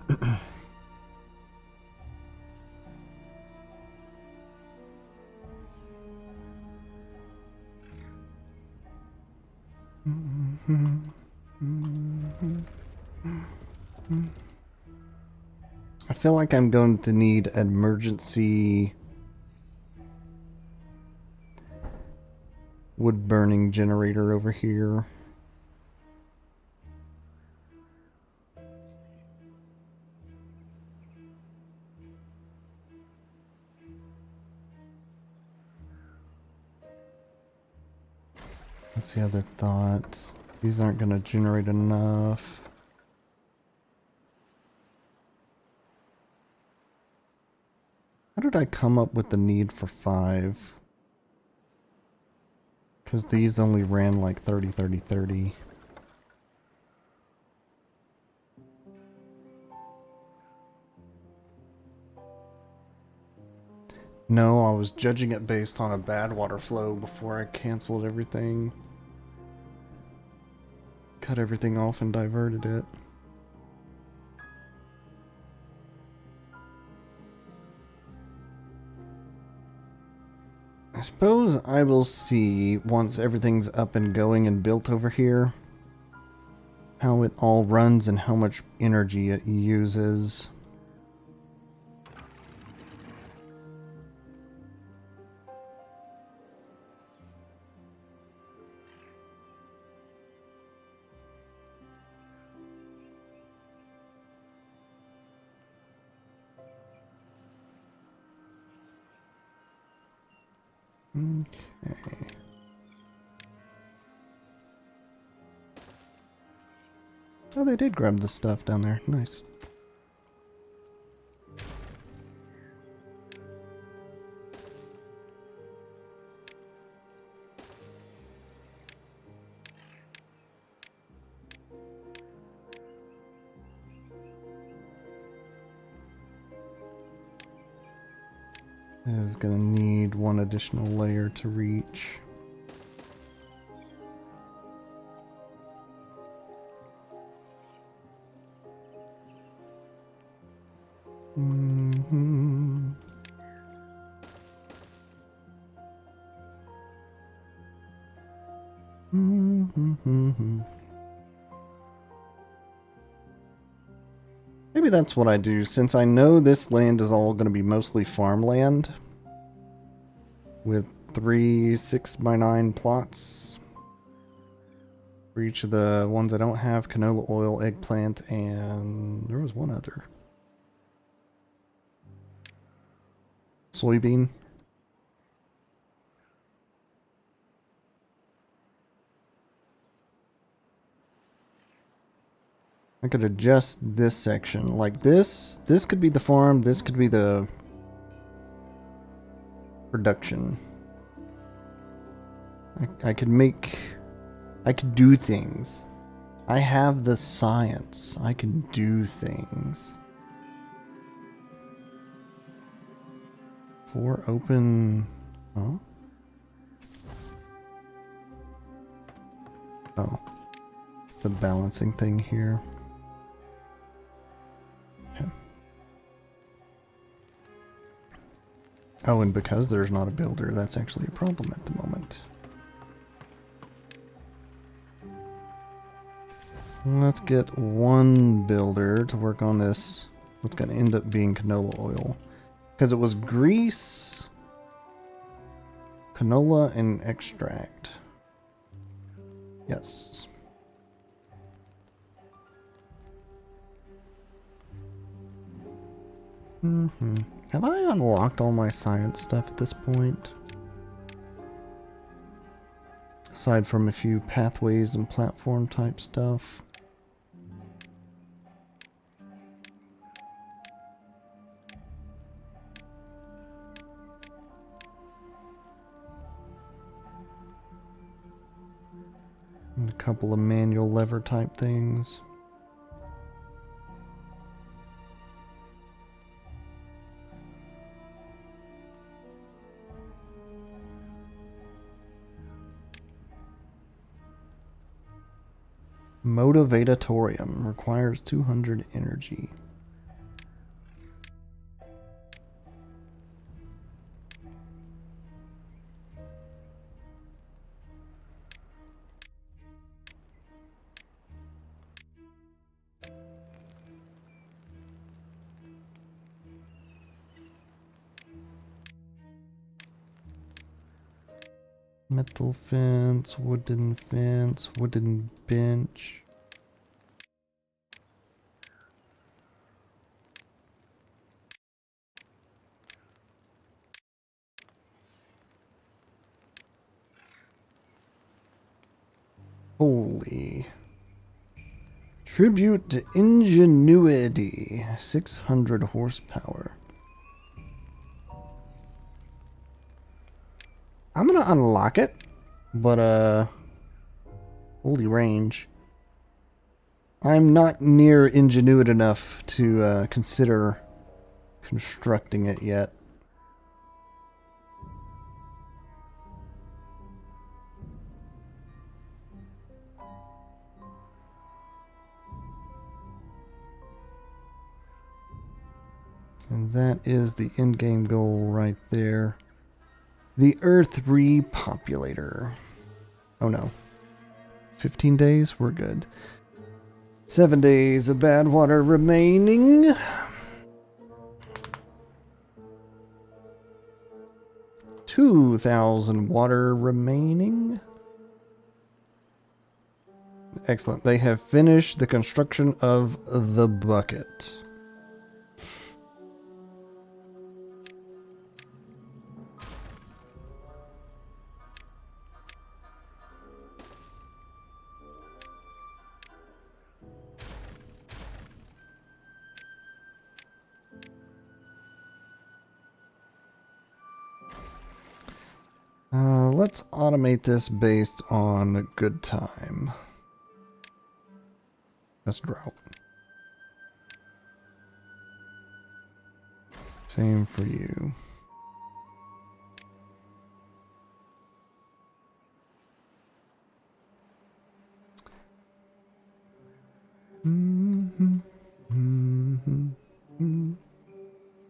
I feel like I'm going to need an emergency wood burning generator over here. That's the other thought. These aren't going to generate enough. How did I come up with the need for 5? Because these only ran like 30, 30, 30. No, I was judging it based on a bad water flow before I canceled everything. Cut everything off and diverted it. I suppose I will see, once everything's up and going and built over here, how it all runs and how much energy it uses. Okay. Oh, they did grab the stuff down there. Nice. Is gonna need one additional layer to reach. Mm-hmm. Mm-hmm. Maybe that's what I do, since I know this land is all going to be mostly farmland with 3 6x9 plots for each of the ones I don't have: canola oil, eggplant, and there was one other. Soybean. I could adjust this section. Like this could be the farm, this could be the production. I could do things. I have the science. I can do things. 4 open... Huh? Oh. It's a balancing thing here. Okay. Oh, and because there's not a builder, that's actually a problem at the moment. Let's get one builder to work on this. What's going to end up being canola oil. Because it was grease, canola, and extract. Yes. Have I unlocked all my science stuff at this point? Aside from a few pathways and platform type stuff. And a couple of manual lever type things. Motivatorium requires 200 energy. Metal fence, wooden bench. Holy. Tribute to ingenuity. 600 horsepower. I'm gonna unlock it, but holy range. I'm not near ingenuity enough to consider constructing it yet. And that is the in-game goal right there. The Earth Repopulator. Oh no. 15 days? We're good. 7 days of bad water remaining. $2,000 water remaining. Excellent. They have finished the construction of the bucket. Let's automate this based on good time. That's drought. Same for you.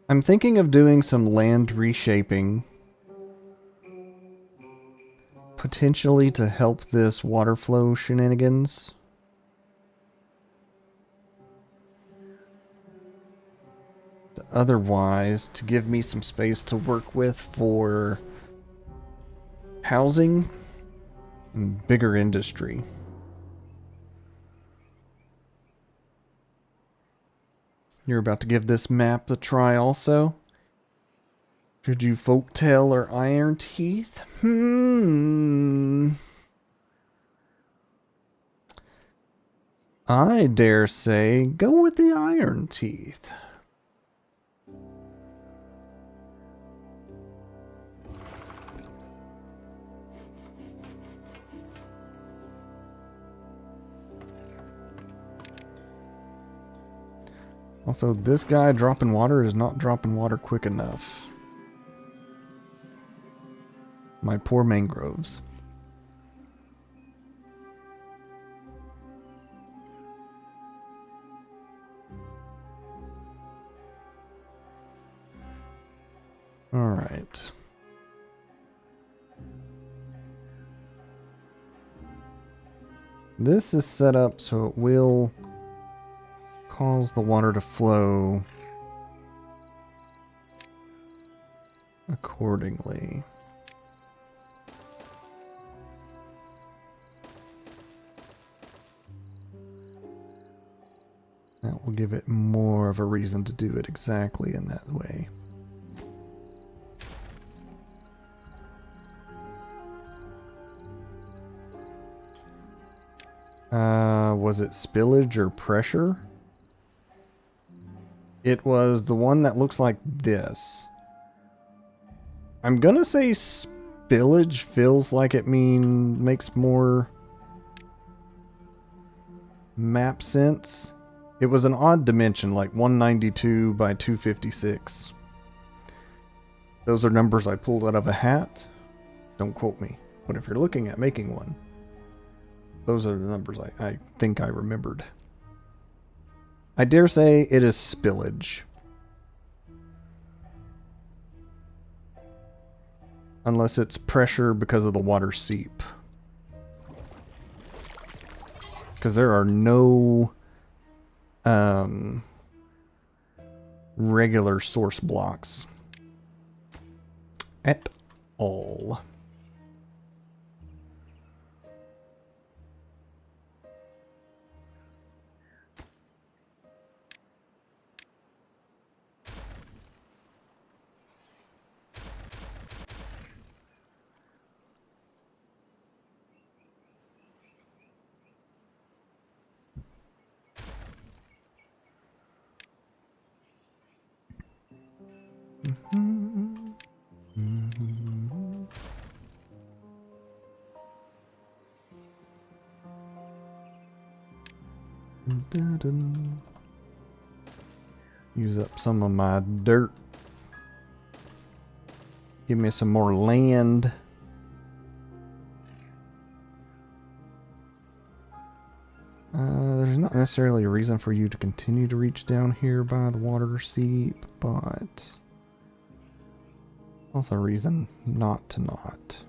I'm thinking of doing some land reshaping. Potentially to help this water flow shenanigans. Otherwise, to give me some space to work with for housing and bigger industry. You're about to give this map a try also? Should you folktale or iron teeth? I dare say go with the iron teeth. Also, this guy dropping water is not dropping water quick enough. My poor mangroves. All right. This is set up so it will cause the water to flow accordingly. That will give it more of a reason to do it exactly in that way. Was it spillage or pressure? It was the one that looks like this. I'm gonna say spillage feels like it makes more map sense. It was an odd dimension, like 192 by 256. Those are numbers I pulled out of a hat. Don't quote me. But if you're looking at making one, those are the numbers I think I remembered. I dare say it is spillage. Unless it's pressure because of the water seep. Because there are no regular source blocks at all. Dun-dun-dun. Use up some of my dirt. Give me some more land. There's not necessarily a reason for you to continue to reach down here by the water seep, but also a reason not to not.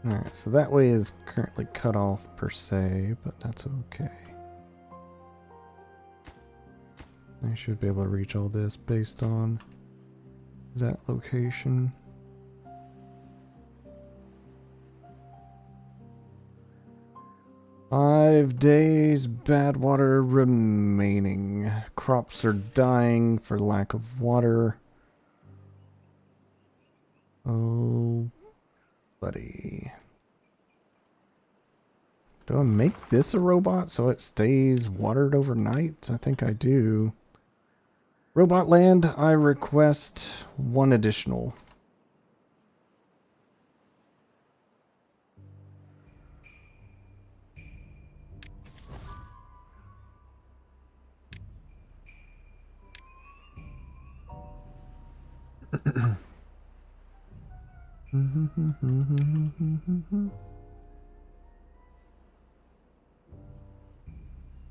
Alright, so that way is currently cut off per se, but that's okay. I should be able to reach all this based on that location. "5 days, bad water remaining. Crops are dying for lack of water." Oh, buddy. Do I make this a robot so it stays watered overnight? I think I do. Robot land, I request 1 additional.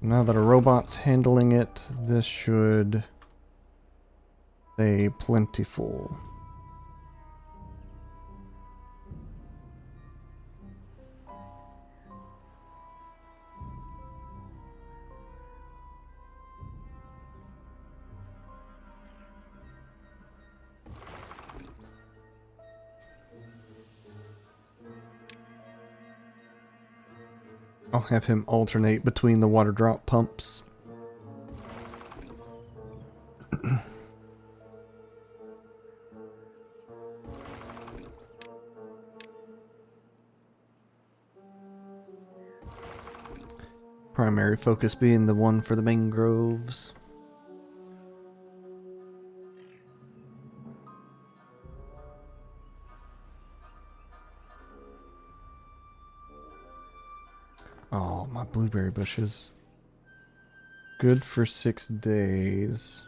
Now that a robot's handling it, this should stay plentiful. I'll have him alternate between the water drop pumps. Primary focus being the one for the mangroves. Oh, my blueberry bushes. Good for 6 days.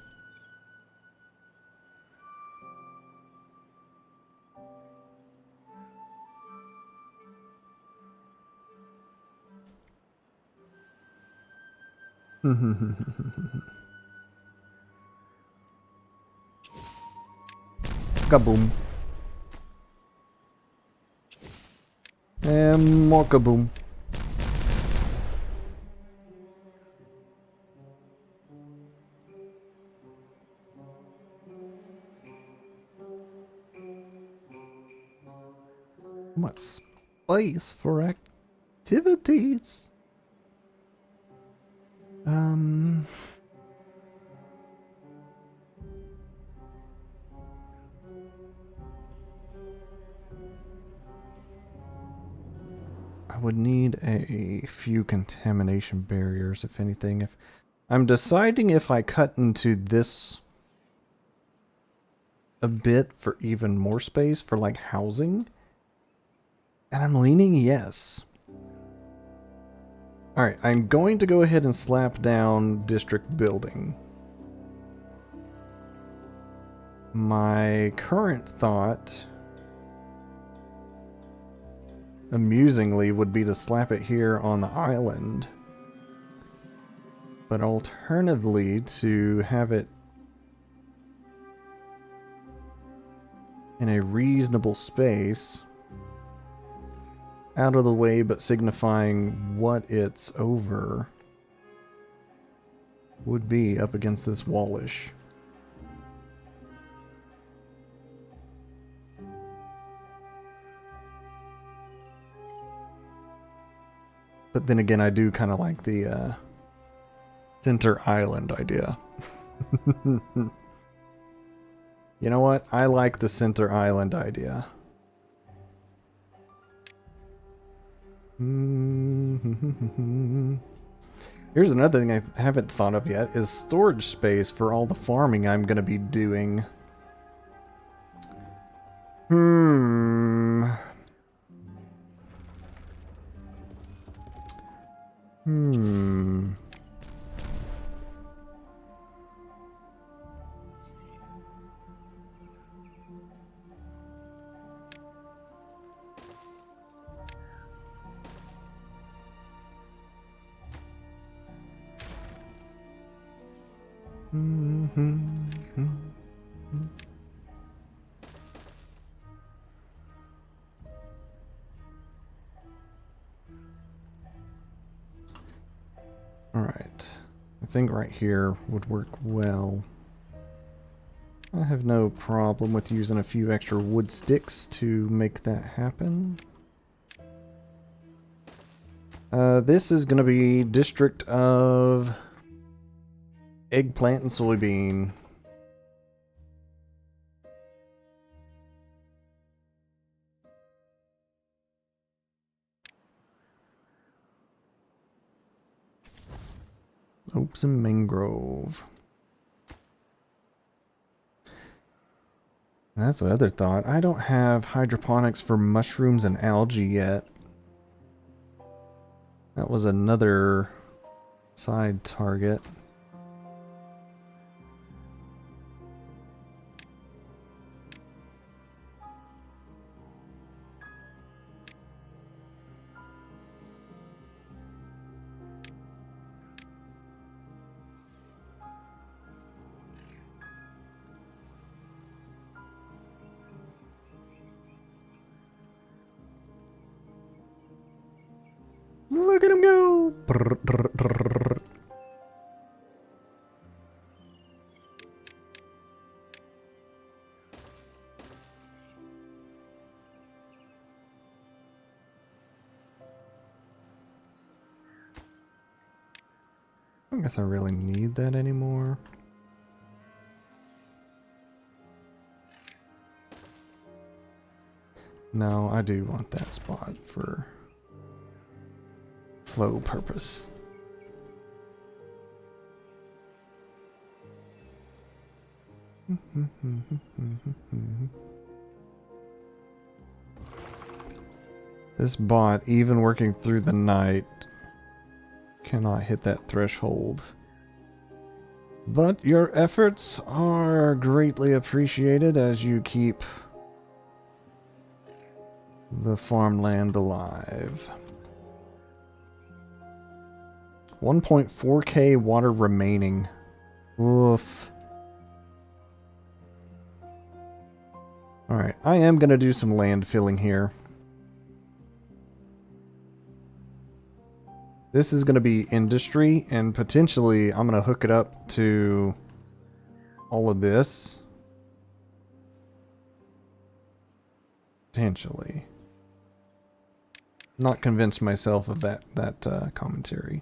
Kaboom. And more kaboom. What space for activities? I would need a few contamination barriers, if anything. If I'm deciding if I cut into this a bit for even more space for like housing, and I'm leaning yes. Alright, I'm going to go ahead and slap down district building. My current thought amusingly would be to slap it here on the island. But alternatively, to have it in a reasonable space, out of the way but signifying what it's over, would be up against this wallish. But then again, I do kind of like the center island idea. You know what? I like the center island idea. Here's another thing I haven't thought of yet, is storage space for all the farming I'm going to be doing. Alright. I think right here would work well. I have no problem with using a few extra wood sticks to make that happen. This is going to be District of Eggplant and Soybean. Oaks and mangrove. That's the other thought. I don't have hydroponics for mushrooms and algae yet. That was another side target. Look at him go! Brr, brr, brr. I guess I really need that anymore. No, I do want that spot for flow purpose. This bot, even working through the night, cannot hit that threshold. But your efforts are greatly appreciated as you keep the farmland alive. 1.4k water remaining. Woof. Alright, I am going to do some land filling here. This is going to be industry, and potentially I'm going to hook it up to all of this. Potentially. Not convinced myself of that commentary.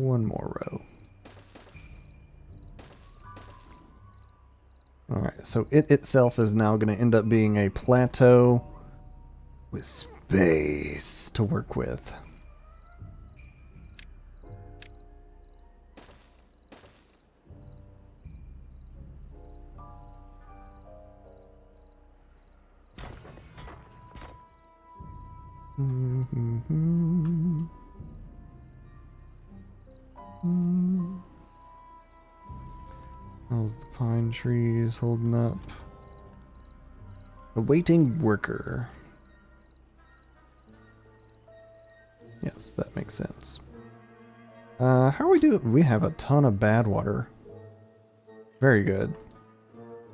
One more row. Alright, so it itself is now going to end up being a plateau with space to work with. Mm-hmm. How's the pine trees holding up? Awaiting worker. Yes, that makes sense. How are we doing? We have a ton of bad water. Very good.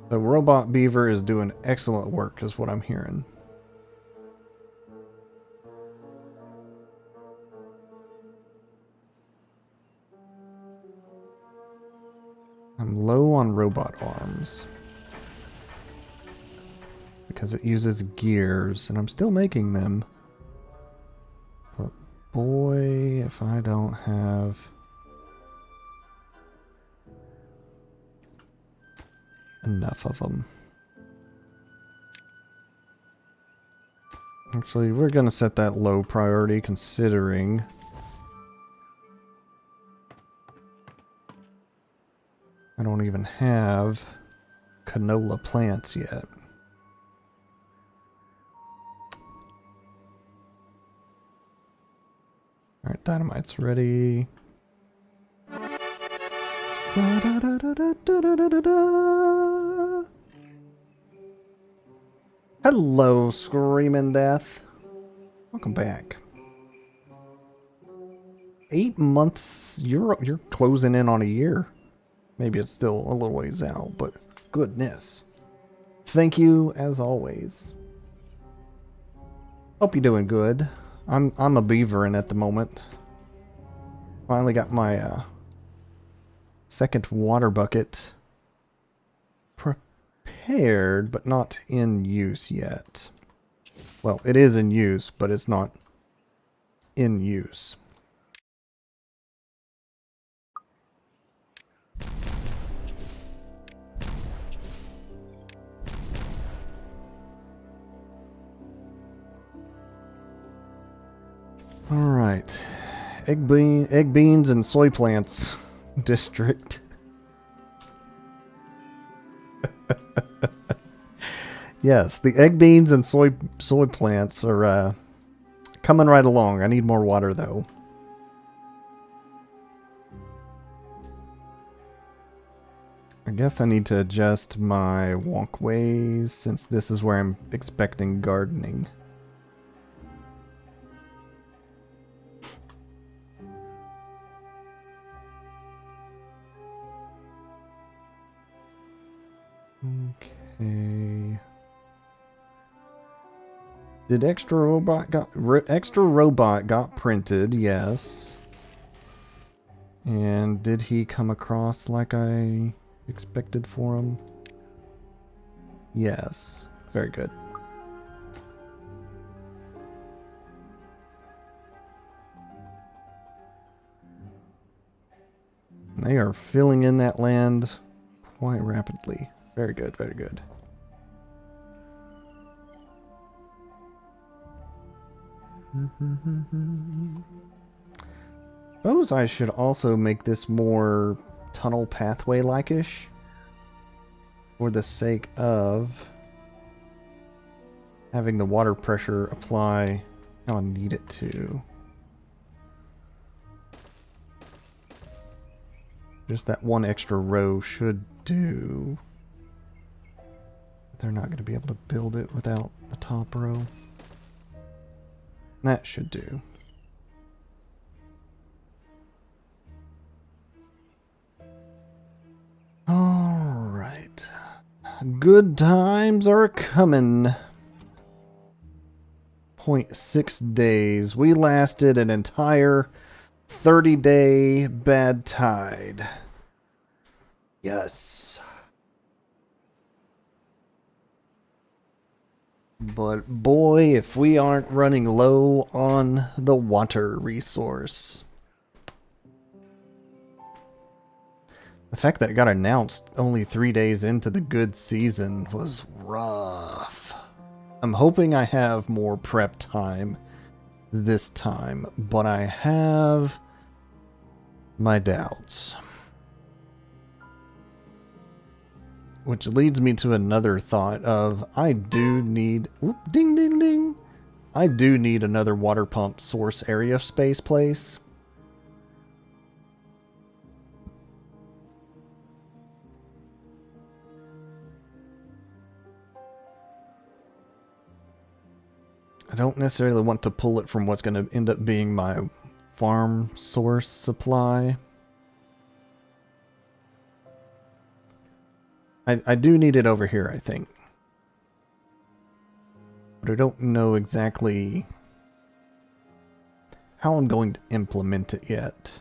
The robot beaver is doing excellent work, is what I'm hearing. I'm low on robot arms. Because it uses gears, and I'm still making them. But boy, if I don't have enough of them. Actually, we're going to set that low priority considering I don't even have canola plants yet. Alright, dynamite's ready. Hello, Screaming Death. Welcome back. 8 months. You're closing in on a year. Maybe it's still a little ways out, but goodness. Thank you as always. Hope you're doing good. I'm a beaverin' at the moment. Finally got my second water bucket prepared, but not in use yet. Well, it is in use, but it's not in use. Alright. Egg beans and soy plants district. Yes, the egg beans and soy plants are coming right along. I need more water though. I guess I need to adjust my walkways since this is where I'm expecting gardening. Okay. Did extra robot got printed? Yes. And did he come across like I expected for him? Yes. Very good. They are filling in that land quite rapidly. Very good, very good. Suppose I should also make this more tunnel pathway like-ish for the sake of having the water pressure apply how I need it to. Just that one extra row should do. They're not going to be able to build it without a top row. That should do. Alright. Good times are coming. 0.6 days. We lasted an entire 30-day bad tide. Yes. But boy, if we aren't running low on the water resource. The fact that it got announced only 3 days into the good season was rough. I'm hoping I have more prep time this time, but I have my doubts. Which leads me to another thought of I do need... Whoop, ding, ding, ding. I do need another water pump source area space place. I don't necessarily want to pull it from what's going to end up being my farm source supply. I do need it over here, I think. But I don't know exactly how I'm going to implement it yet.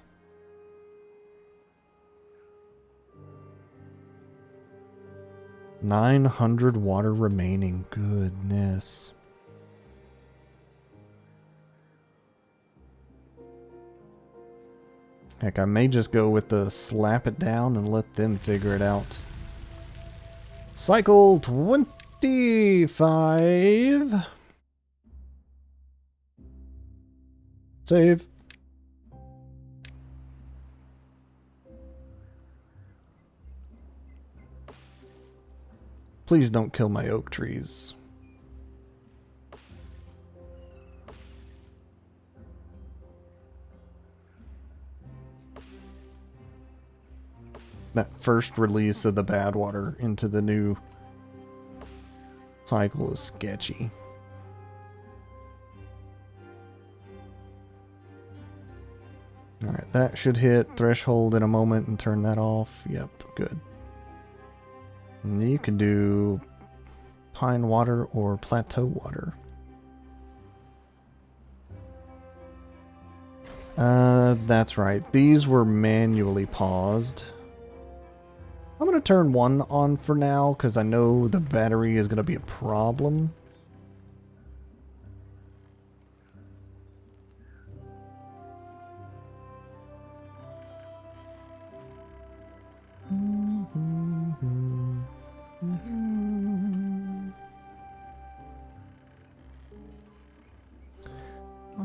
$900 water remaining. Goodness. Heck, I may just go with the slap it down and let them figure it out. Cycle 25. Save. Please don't kill my oak trees. That first release of the bad water into the new cycle is sketchy. Alright, that should hit threshold in a moment and turn that off. Yep, good. And you can do pine water or plateau water. That's right. These were manually paused. I'm going to turn one on for now because I know the battery is going to be a problem.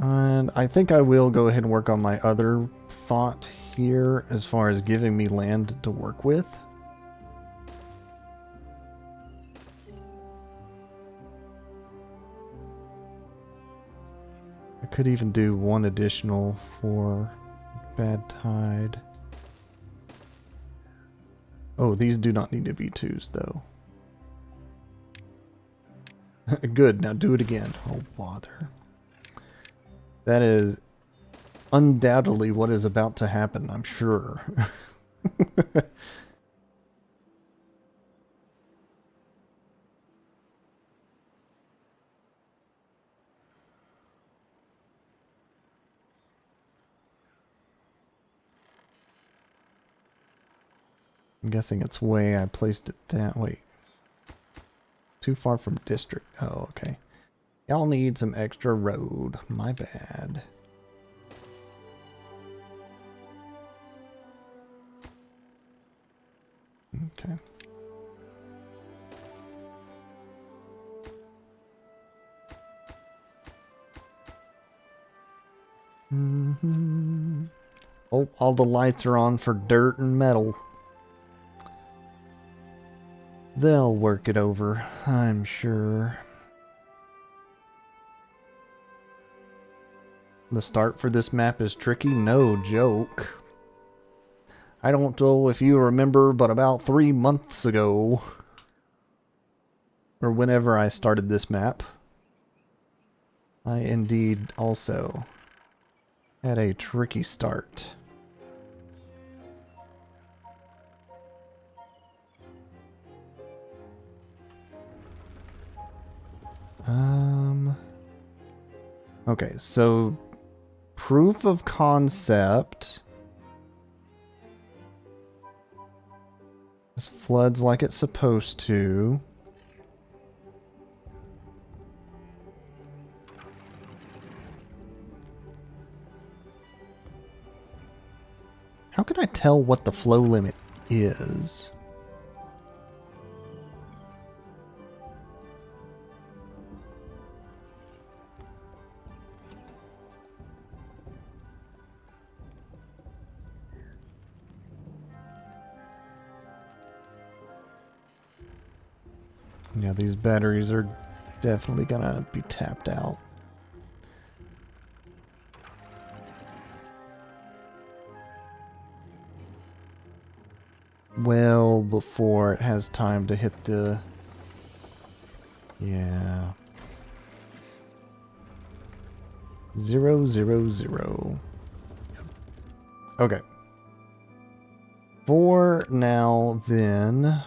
And I think I will go ahead and work on my other thought here as far as giving me land to work with. I could even do one additional for bad tide. Oh, these do not need to be twos though. Good, now do it again. Oh, bother. That is undoubtedly what is about to happen, I'm sure. I'm guessing it's way I placed it down. Wait. Too far from district. Oh, okay. Y'all need some extra road. My bad. Okay. Oh, all the lights are on for dirt and metal. They'll work it over, I'm sure. The start for this map is tricky, no joke. I don't know if you remember, but about 3 months ago, or whenever I started this map, I indeed also had a tricky start. Okay, so proof of concept. This floods like it's supposed to. How can I tell what the flow limit is? Yeah, these batteries are definitely gonna be tapped out. well before it has time to hit the... Yeah. 0, 0, 0. Okay. For now, then,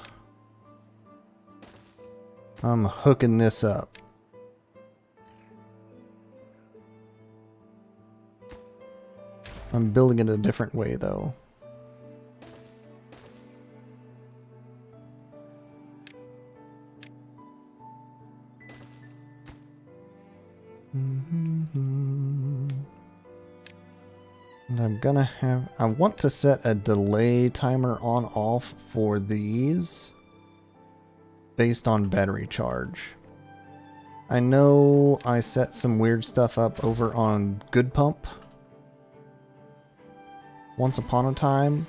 I'm hooking this up. I'm building it a different way, though. And I'm gonna have... I want to set a delay timer on off for these based on battery charge. I know I set some weird stuff up over on Good Pump once upon a time,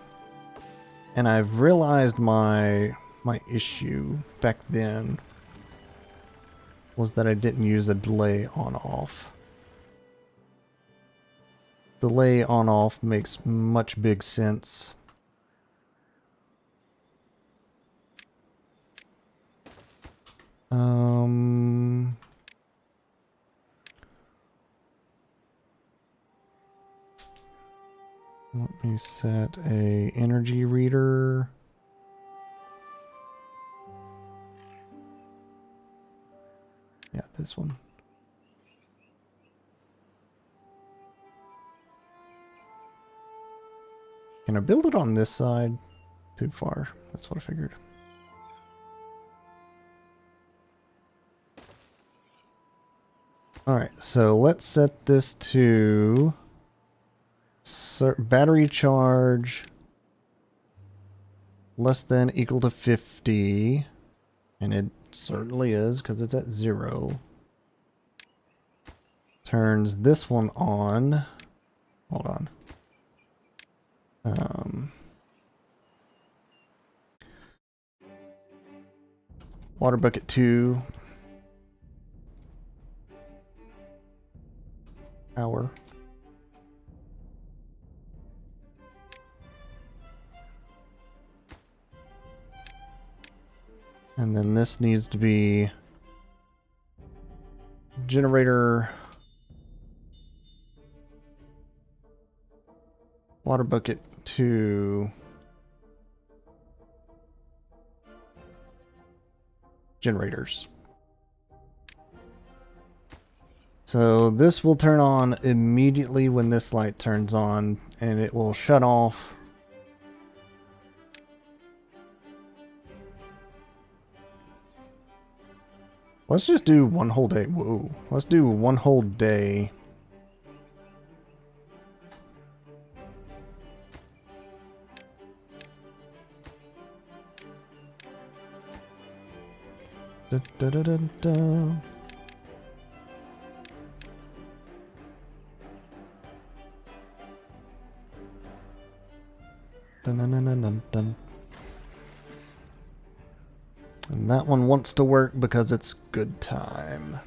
and I've realized my issue back then was that I didn't use a delay on off. Delay on off makes much big sense. Let me set a energy reader. Yeah, this one. Can I build it on this side? Too far. That's what I figured. Alright, so let's set this to battery charge less than equal to 50. And it certainly is because it's at 0. Turns this one on. Hold on. Water bucket 2. Power. And then this needs to be generator, water bucket 2, generators. So this will turn on immediately when this light turns on, and it will shut off. Let's just do one whole day. Whoa. Let's do one whole day. Da, da, da, da, da. Dun, dun, dun, dun, dun, dun. And that one wants to work because it's good time.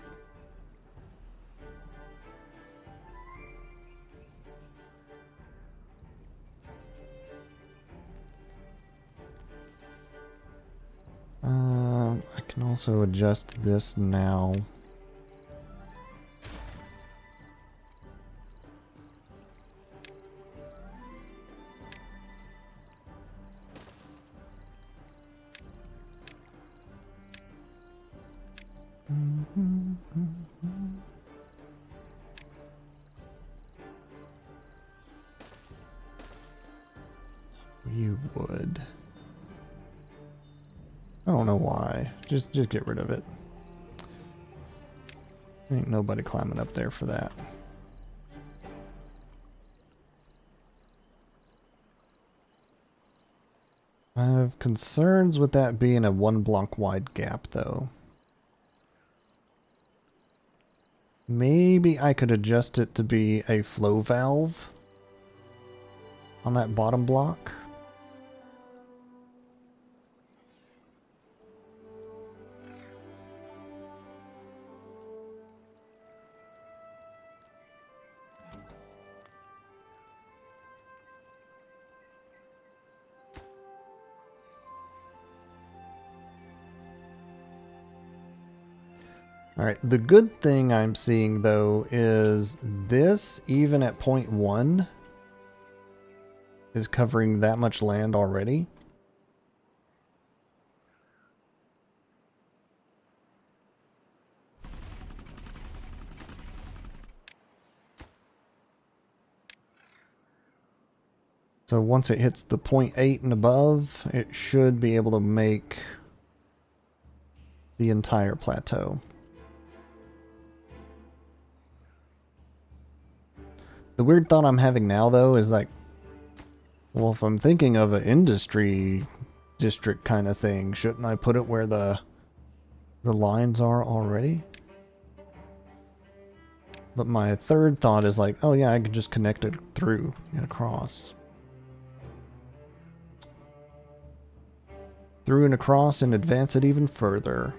I can also adjust this now. You would. I don't know why. Just get rid of it. Ain't nobody climbing up there for that. I have concerns with that being a 1 block wide gap, though. Maybe I could adjust it to be a flow valve on that bottom block. Alright, the good thing I'm seeing though is this, even at point 1, is covering that much land already. So once it hits the 0.8 and above, it should be able to make the entire plateau. The weird thought I'm having now, though, is like, well, if I'm thinking of an industry district kind of thing, shouldn't I put it where the lines are already? But my third thought is like, oh yeah, I could just connect it through and across. Through and across and advance it even further.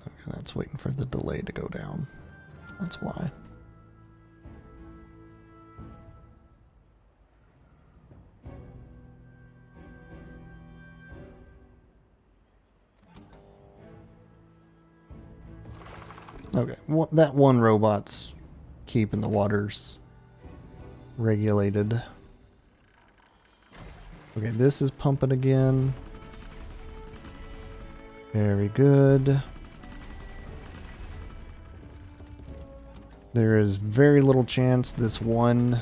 Okay, that's waiting for the delay to go down. That's why. Okay, well, that one robot's keeping the waters regulated. Okay, this is pumping again. Very good. There is very little chance this one...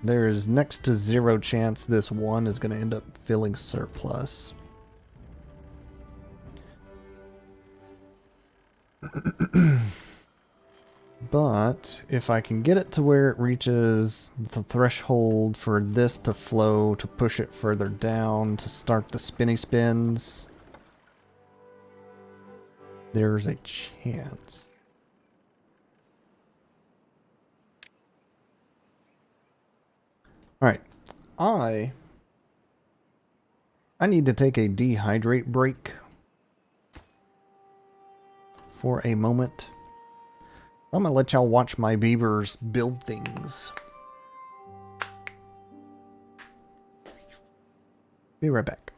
There is next to zero chance this one is going to end up filling surplus. But if I can get it to where it reaches the threshold for this to flow, to push it further down, to start the spinny spins, there's a chance. Alright, I need to take a dehydrate break for a moment. I'm gonna let y'all watch my beavers build things. Be right back.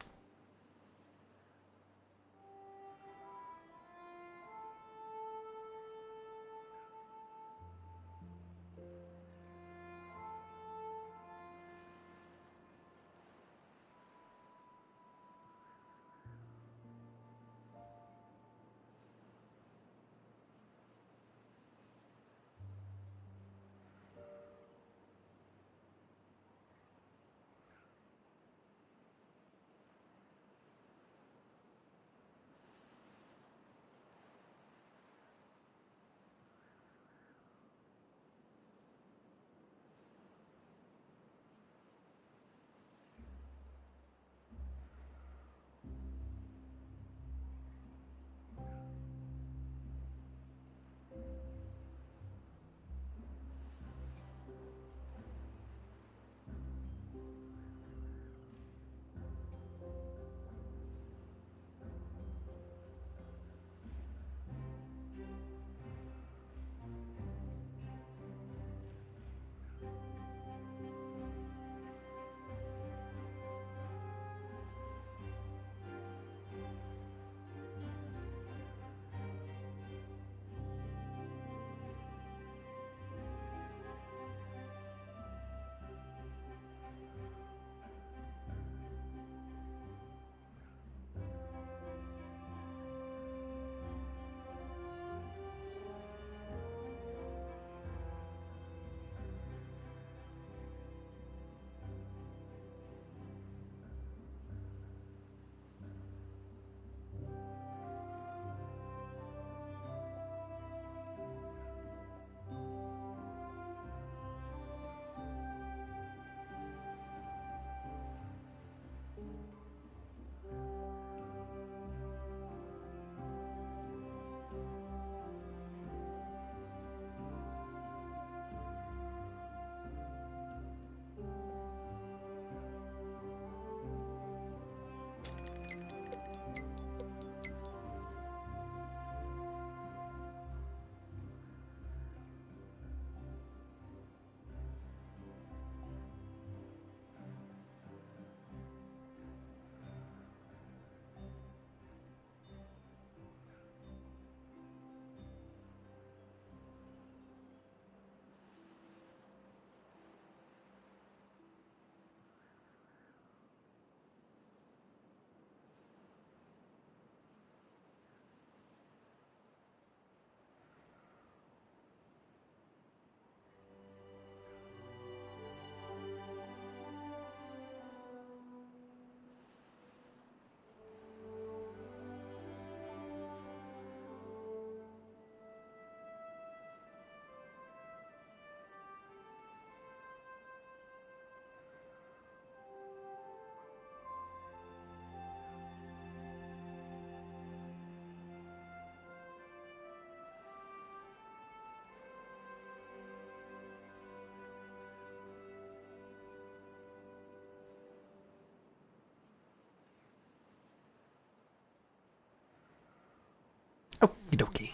Okie dokie.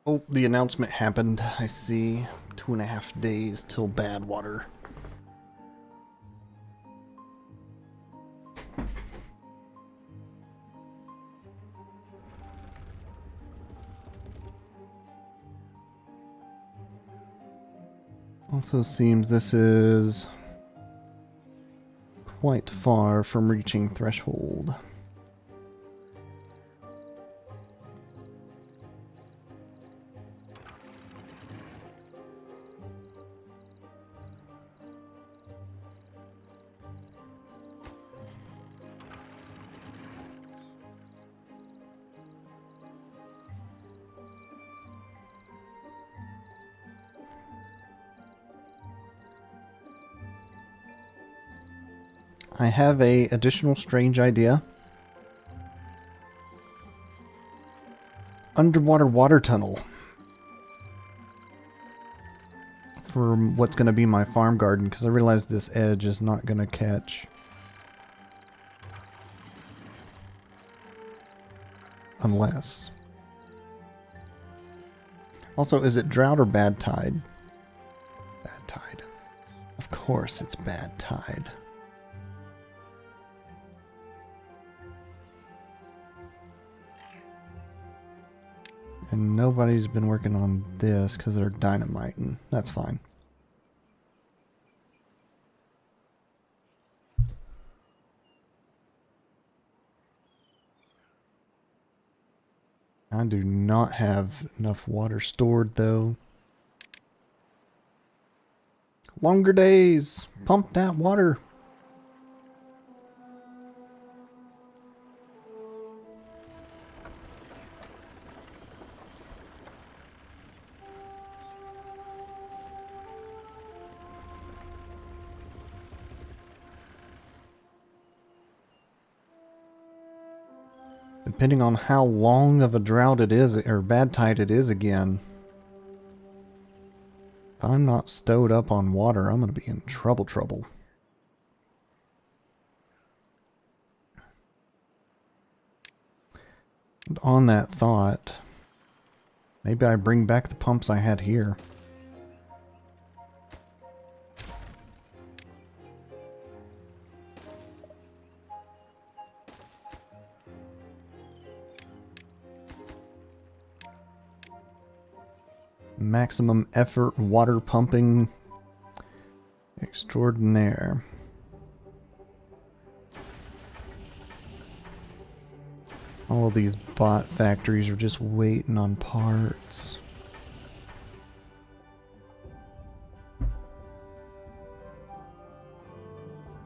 Oh, the announcement happened. I see 2.5 days till bad water. Also seems this is quite far from reaching threshold. I have a additional strange idea. Underwater water tunnel. For what's going to be my farm garden, because I realize this edge is not going to catch. Unless. Also, is it drought or bad tide? Bad tide. Of course it's bad tide. And nobody's been working on this because they're dynamiting. That's fine. I do not have enough water stored, though. Longer days! Pump that water! Depending on how long of a drought it is, or bad tide it is again. If I'm not stowed up on water, I'm going to be in trouble. And on that thought, maybe I bring back the pumps I had here. Maximum effort water pumping extraordinaire. All of these bot factories are just waiting on parts.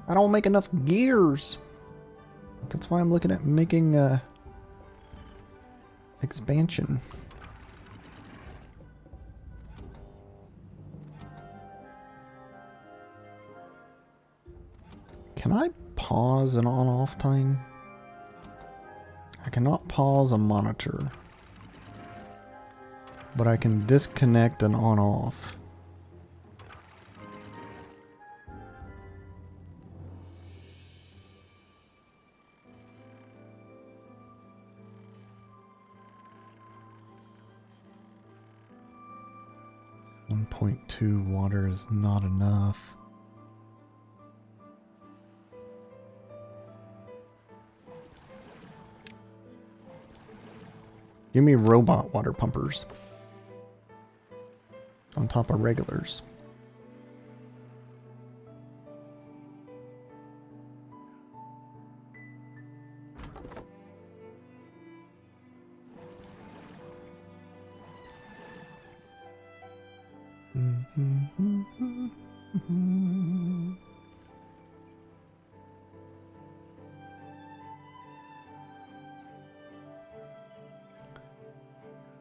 I don't make enough gears. That's why I'm looking at making expansion. Can I pause an on-off time? I cannot pause a monitor, but I can disconnect an on-off. .2 water is not enough. Give me robot water pumpers on top of regulars.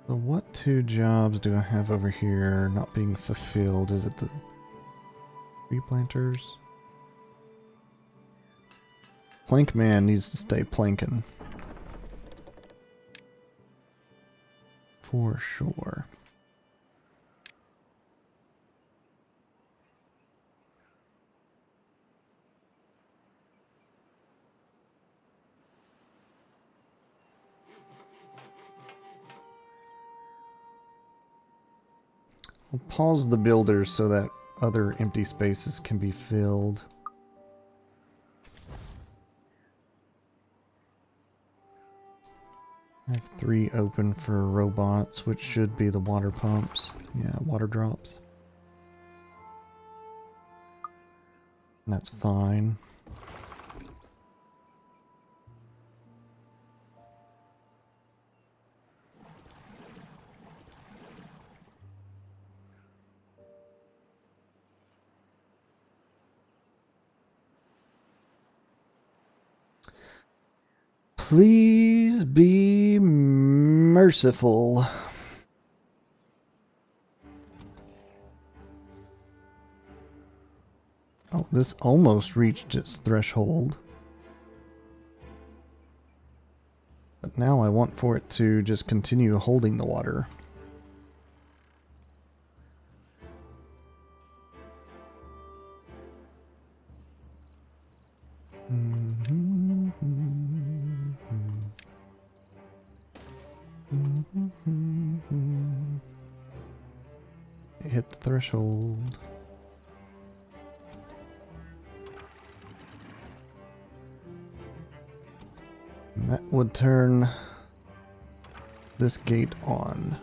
So what 2 jobs do I have over here not being fulfilled? Is it the tree planters? Plank man needs to stay planking. For sure. I'll pause the builders so that other empty spaces can be filled. I have 3 open for robots, which should be the water pumps. Yeah, water drops. That's fine. Please be merciful. Oh, this almost reached its threshold. But now I want for it to just continue holding the water. It hit the threshold. And that would turn this gate on.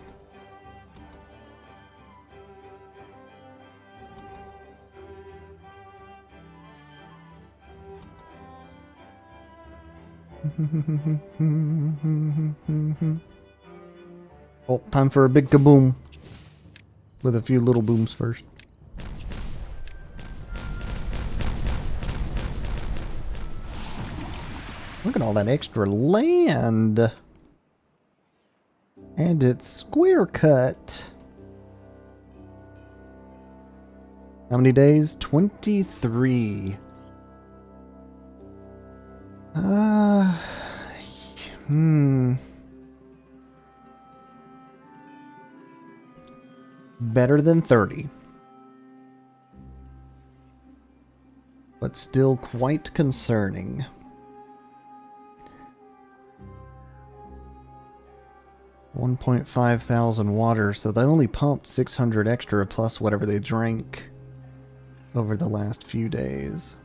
Oh, time for a big kaboom. With a few little booms first. Look at all that extra land. And it's square cut. How many days? 23. Better than 30. But still quite concerning. $1,500 water, so they only pumped 600 extra plus whatever they drank over the last few days.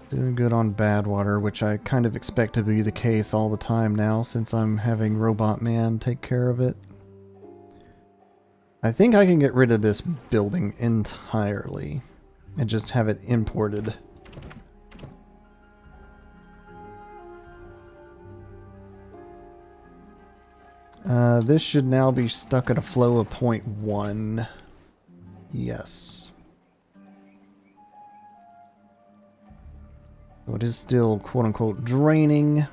Doing good on bad water, which I kind of expect to be the case all the time now since I'm having Robot Man take care of it. I think I can get rid of this building entirely and just have it imported. This should now be stuck at a flow of 0.1. Yes. So it is still quote-unquote draining.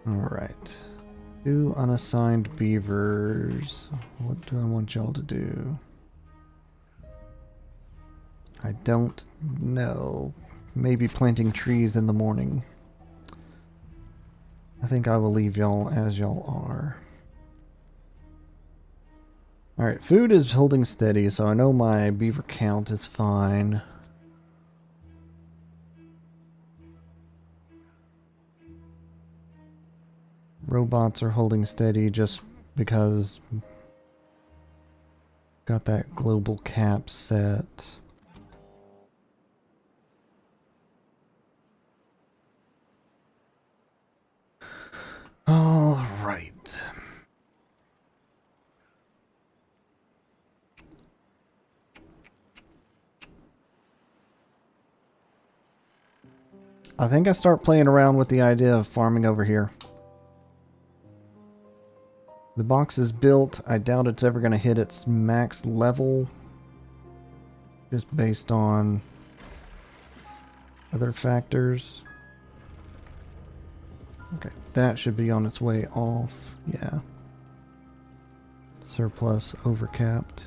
Alright. 2 unassigned beavers. What do I want y'all to do? I don't know. Maybe planting trees in the morning. I think I will leave y'all as y'all are. Alright, food is holding steady, so I know my beaver count is fine. Robots are holding steady just because got that global cap set. All right. I think I start playing around with the idea of farming over here. The box is built. I doubt it's ever going to hit its max level. Just based on other factors. Okay, that should be on its way off. Yeah. Surplus overcapped.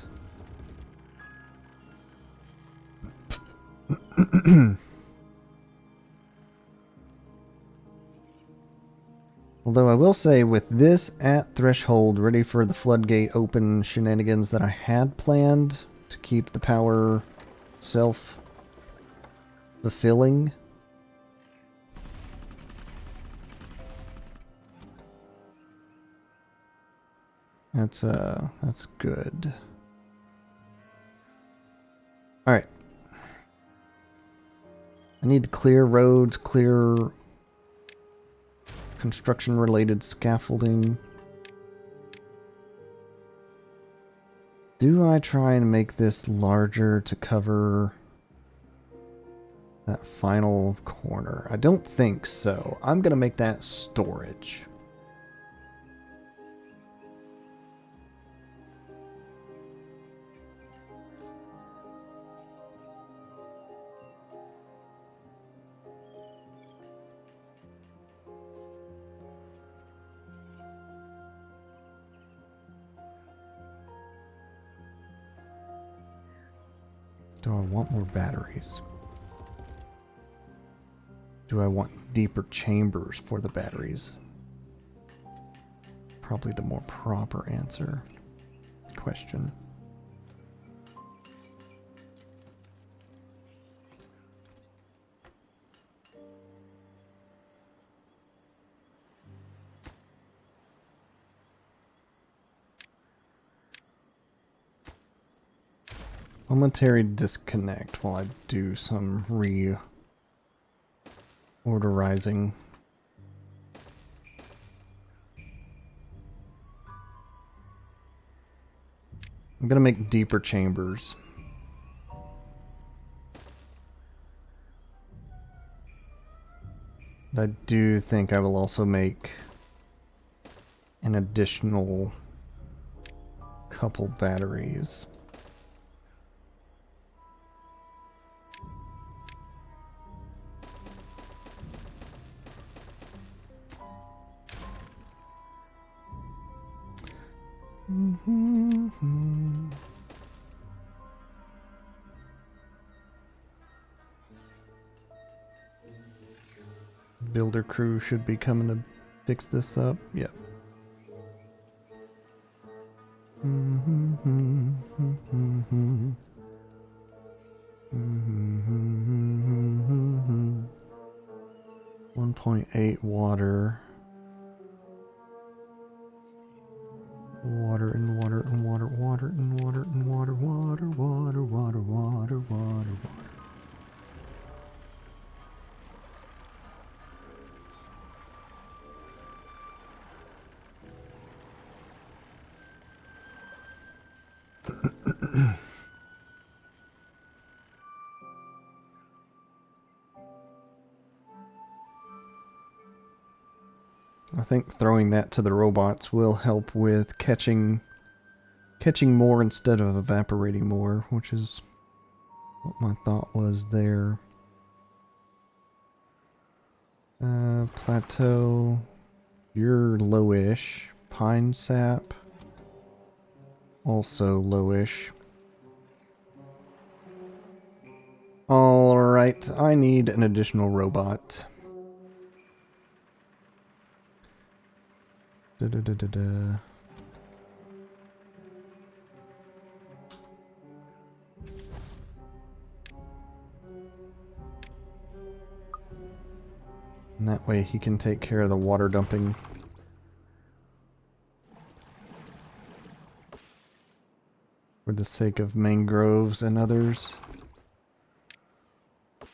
Although I will say, with this at threshold, ready for the floodgate open shenanigans that I had planned to keep the power self-fulfilling. That's good. Alright. I need to clear roads, clear construction-related scaffolding. Do I try and make this larger to cover that final corner? I don't think so. I'm going to make that storage. Do I want more batteries? Do I want deeper chambers for the batteries? Probably the more proper answer. Question. Momentary disconnect while I do some reorderizing. I'm gonna make deeper chambers. I do think I will also make an additional couple batteries. Builder crew should be coming to fix this up. Yep. 1.8 water. Water and water and water, water and water and water, water, water, water, water, water, water. I think throwing that to the robots will help with catching more instead of evaporating more, which is what my thought was there. Plateau, you're lowish. Pine sap, also lowish. Alright, I need an additional robot. And that way he can take care of the water dumping. For the sake of mangroves and others. I'm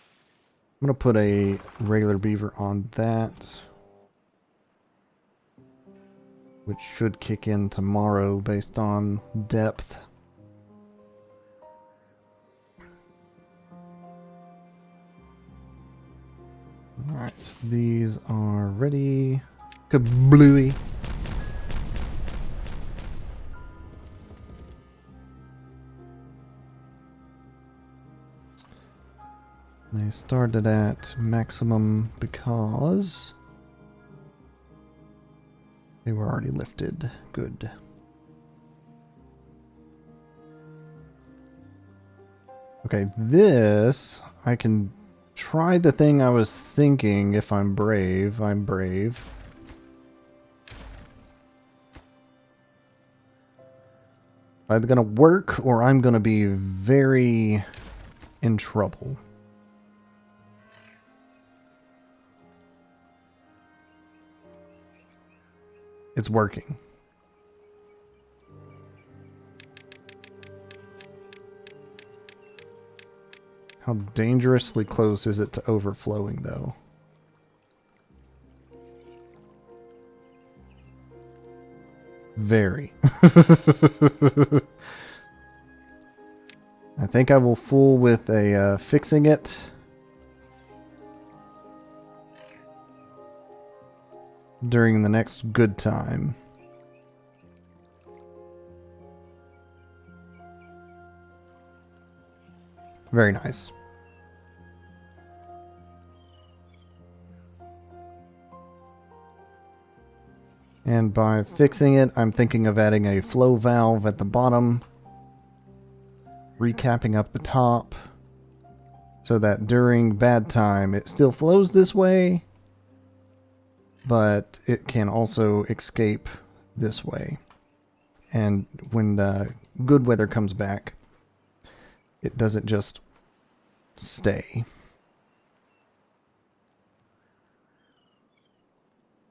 gonna put a regular beaver on that, which should kick in tomorrow based on depth. Alright, these are ready. Kablooey. They started at maximum because they were already lifted. Good. Okay, this, I can try the thing I was thinking if I'm brave. I'm brave. either going to work or I'm going to be very in trouble. It's working. How dangerously close is it to overflowing, though? Very. I think I will fool with a fixing it during the next good time. Very nice. And by fixing it, I'm thinking of adding a flow valve at the bottom, recapping up the top, so that during bad time it still flows this way, but it can also escape this way. And when the good weather comes back, it doesn't just stay.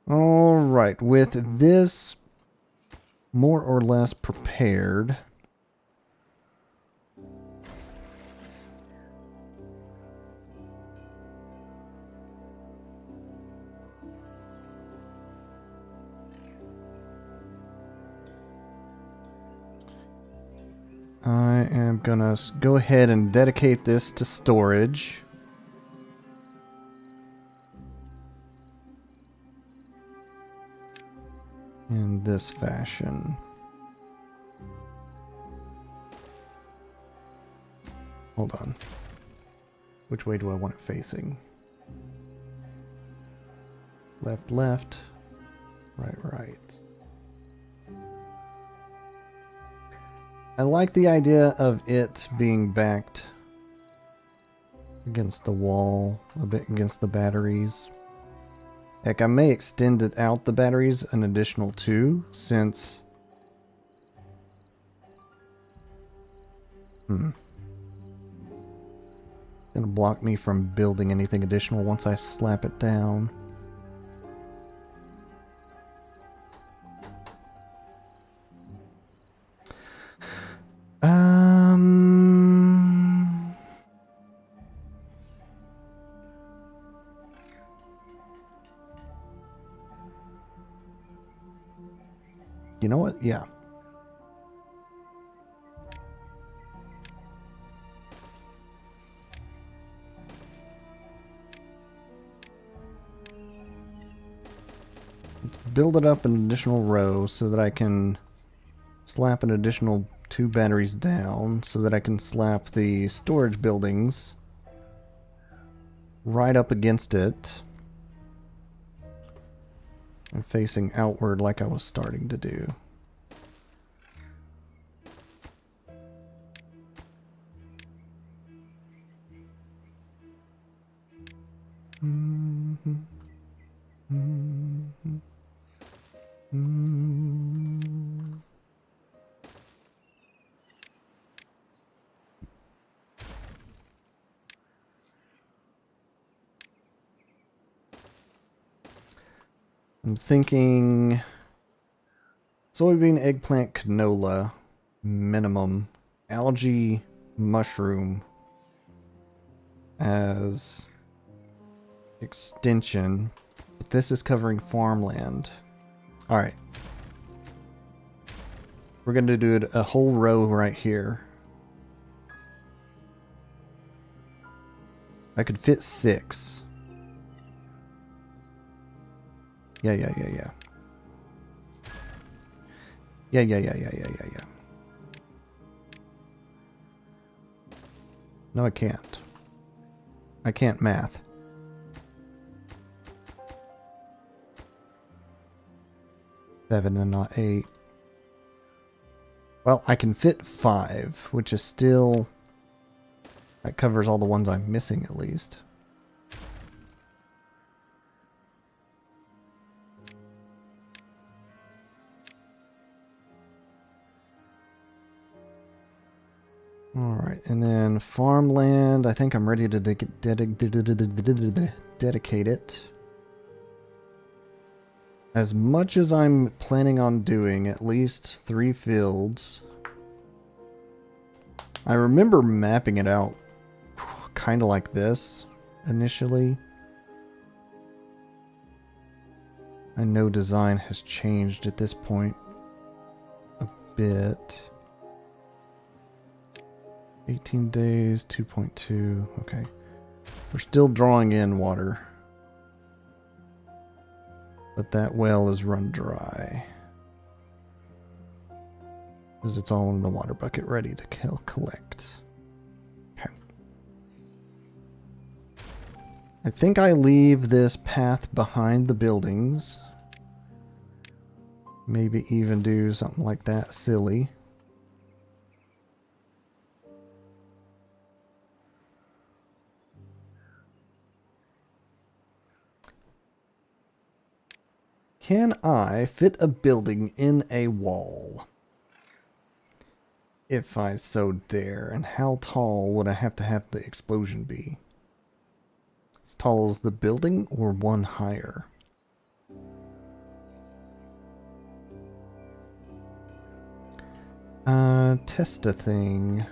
Alright, with this more or less prepared, I am gonna go ahead and dedicate this to storage. In this fashion. Hold on. Which way do I want it facing? Left, left. Right, right. I like the idea of it being backed against the wall, a bit against the batteries. Heck, I may extend it out the batteries an additional 2, since... Gonna block me from building anything additional once I slap it down. You know what? Yeah. Let's build it up an additional row so that I can slap an additional 2 batteries down so that I can slap the storage buildings right up against it and facing outward like I was starting to do. I'm thinking soybean, eggplant, canola, minimum, algae, mushroom as extension, but this is covering farmland. Alright. We're going to do a whole row right here. I could fit 6. Yeah. Yeah. No, I can't. I can't math. Seven and not 8. Well, I can fit 5, which is still... That covers all the ones I'm missing, at least. Alright, and then farmland. I think I'm ready to dedicate it. As much as I'm planning on doing, at least 3 fields. I remember mapping it out kind of like this initially. I know design has changed at this point a bit. 18 days, 2.2. Okay. We're still drawing in water. But that well is run dry. Because it's all in the water bucket ready to collect. Okay. I think I leave this path behind the buildings. Maybe even do something like that silly. Can I fit a building in a wall? If I so dare. And how tall would I have the explosion be? As tall as the building or one higher? Test a thing.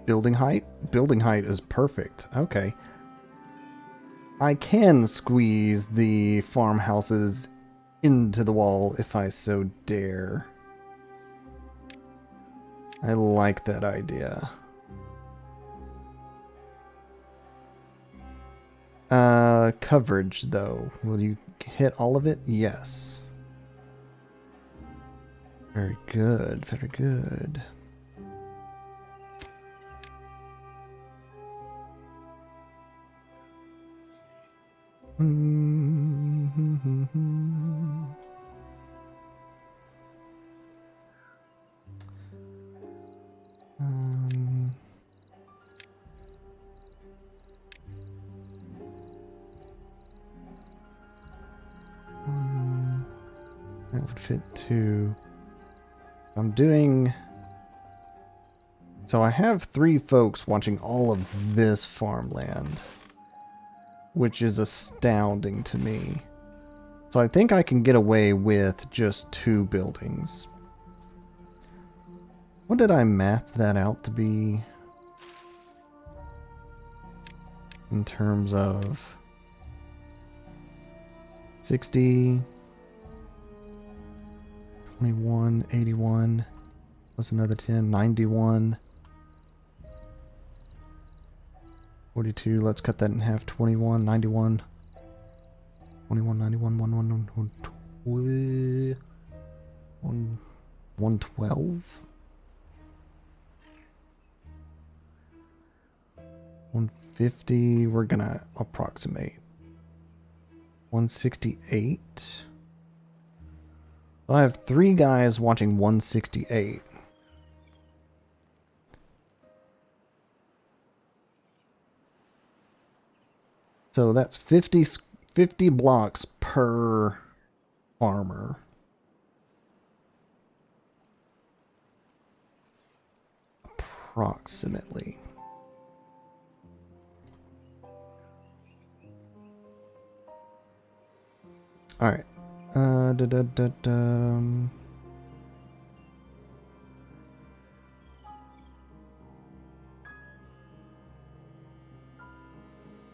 Building height? Building height is perfect. Okay. I can squeeze the farmhouses into the wall if I so dare. I like that idea. Coverage though. Will you hit all of it? Yes. Very good, very good. That would fit too. I'm doing... So I have 3 folks watching all of this farmland, which is astounding to me. So I think I can get away with just 2 buildings. What did I math that out to be? In terms of 60, 21, 81, plus another 10, 91, 42, let's cut that in half, 21, 91, 21, 91, 112, 150, we're gonna approximate. 168. I have 3 guys watching 168. So that's 50 blocks per farmer. Approximately. Alright.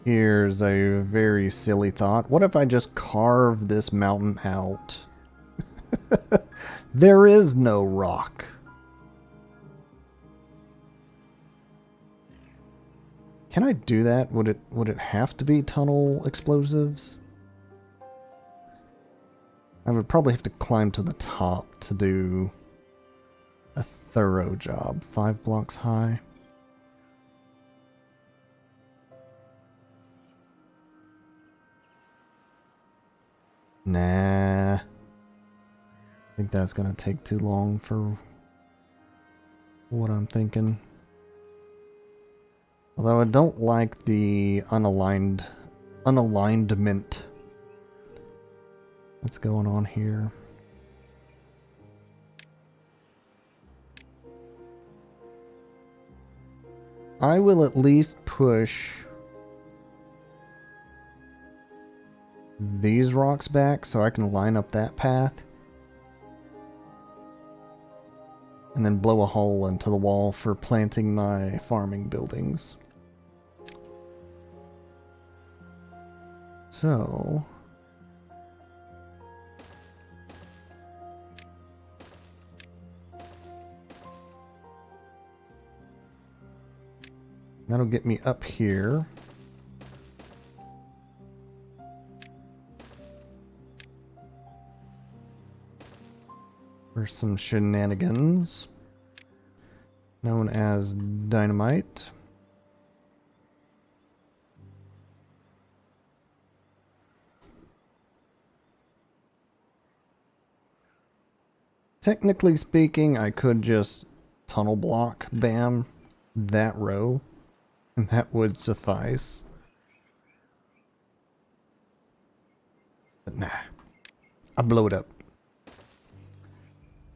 Here's a very silly thought. What if I just carve this mountain out? There is no rock. Can I do that? Would it have to be tunnel explosives? I would probably have to climb to the top to do a thorough job. 5 blocks high. Nah. I think that's gonna take too long for what I'm thinking. Although I don't like the unalignment that's going on here. I will at least push these rocks back so I can line up that path. And then blow a hole into the wall for planting my farming buildings. So... that'll get me up here. For some shenanigans known as dynamite. Technically speaking, I could just tunnel block, bam, that row, and that would suffice. But nah, I blow it up.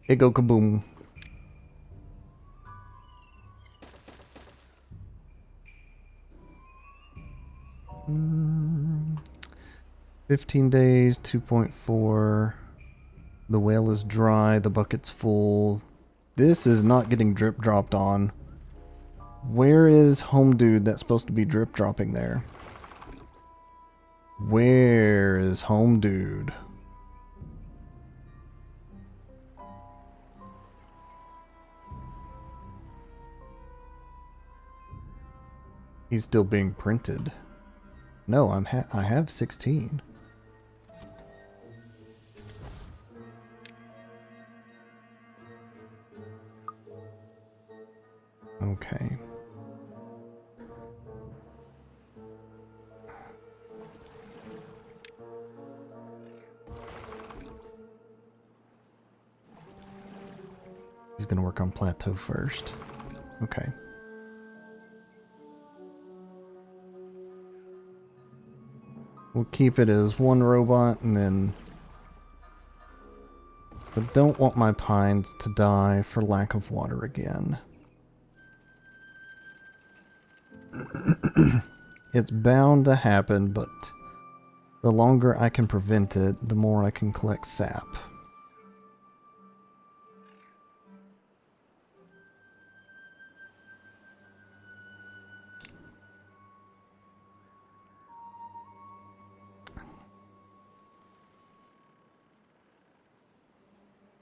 It go kaboom. Mm, 15 days, 2.4. The well is dry, the bucket's full. This is not getting drip dropped on. Where is Home Dude that's supposed to be drip dropping there? Where is Home Dude? He's still being printed. No, I have 16. Okay. He's gonna work on plateau first. Okay. We'll keep it as one robot and then... I don't want my pines to die for lack of water again. It's bound to happen, but the longer I can prevent it, the more I can collect sap.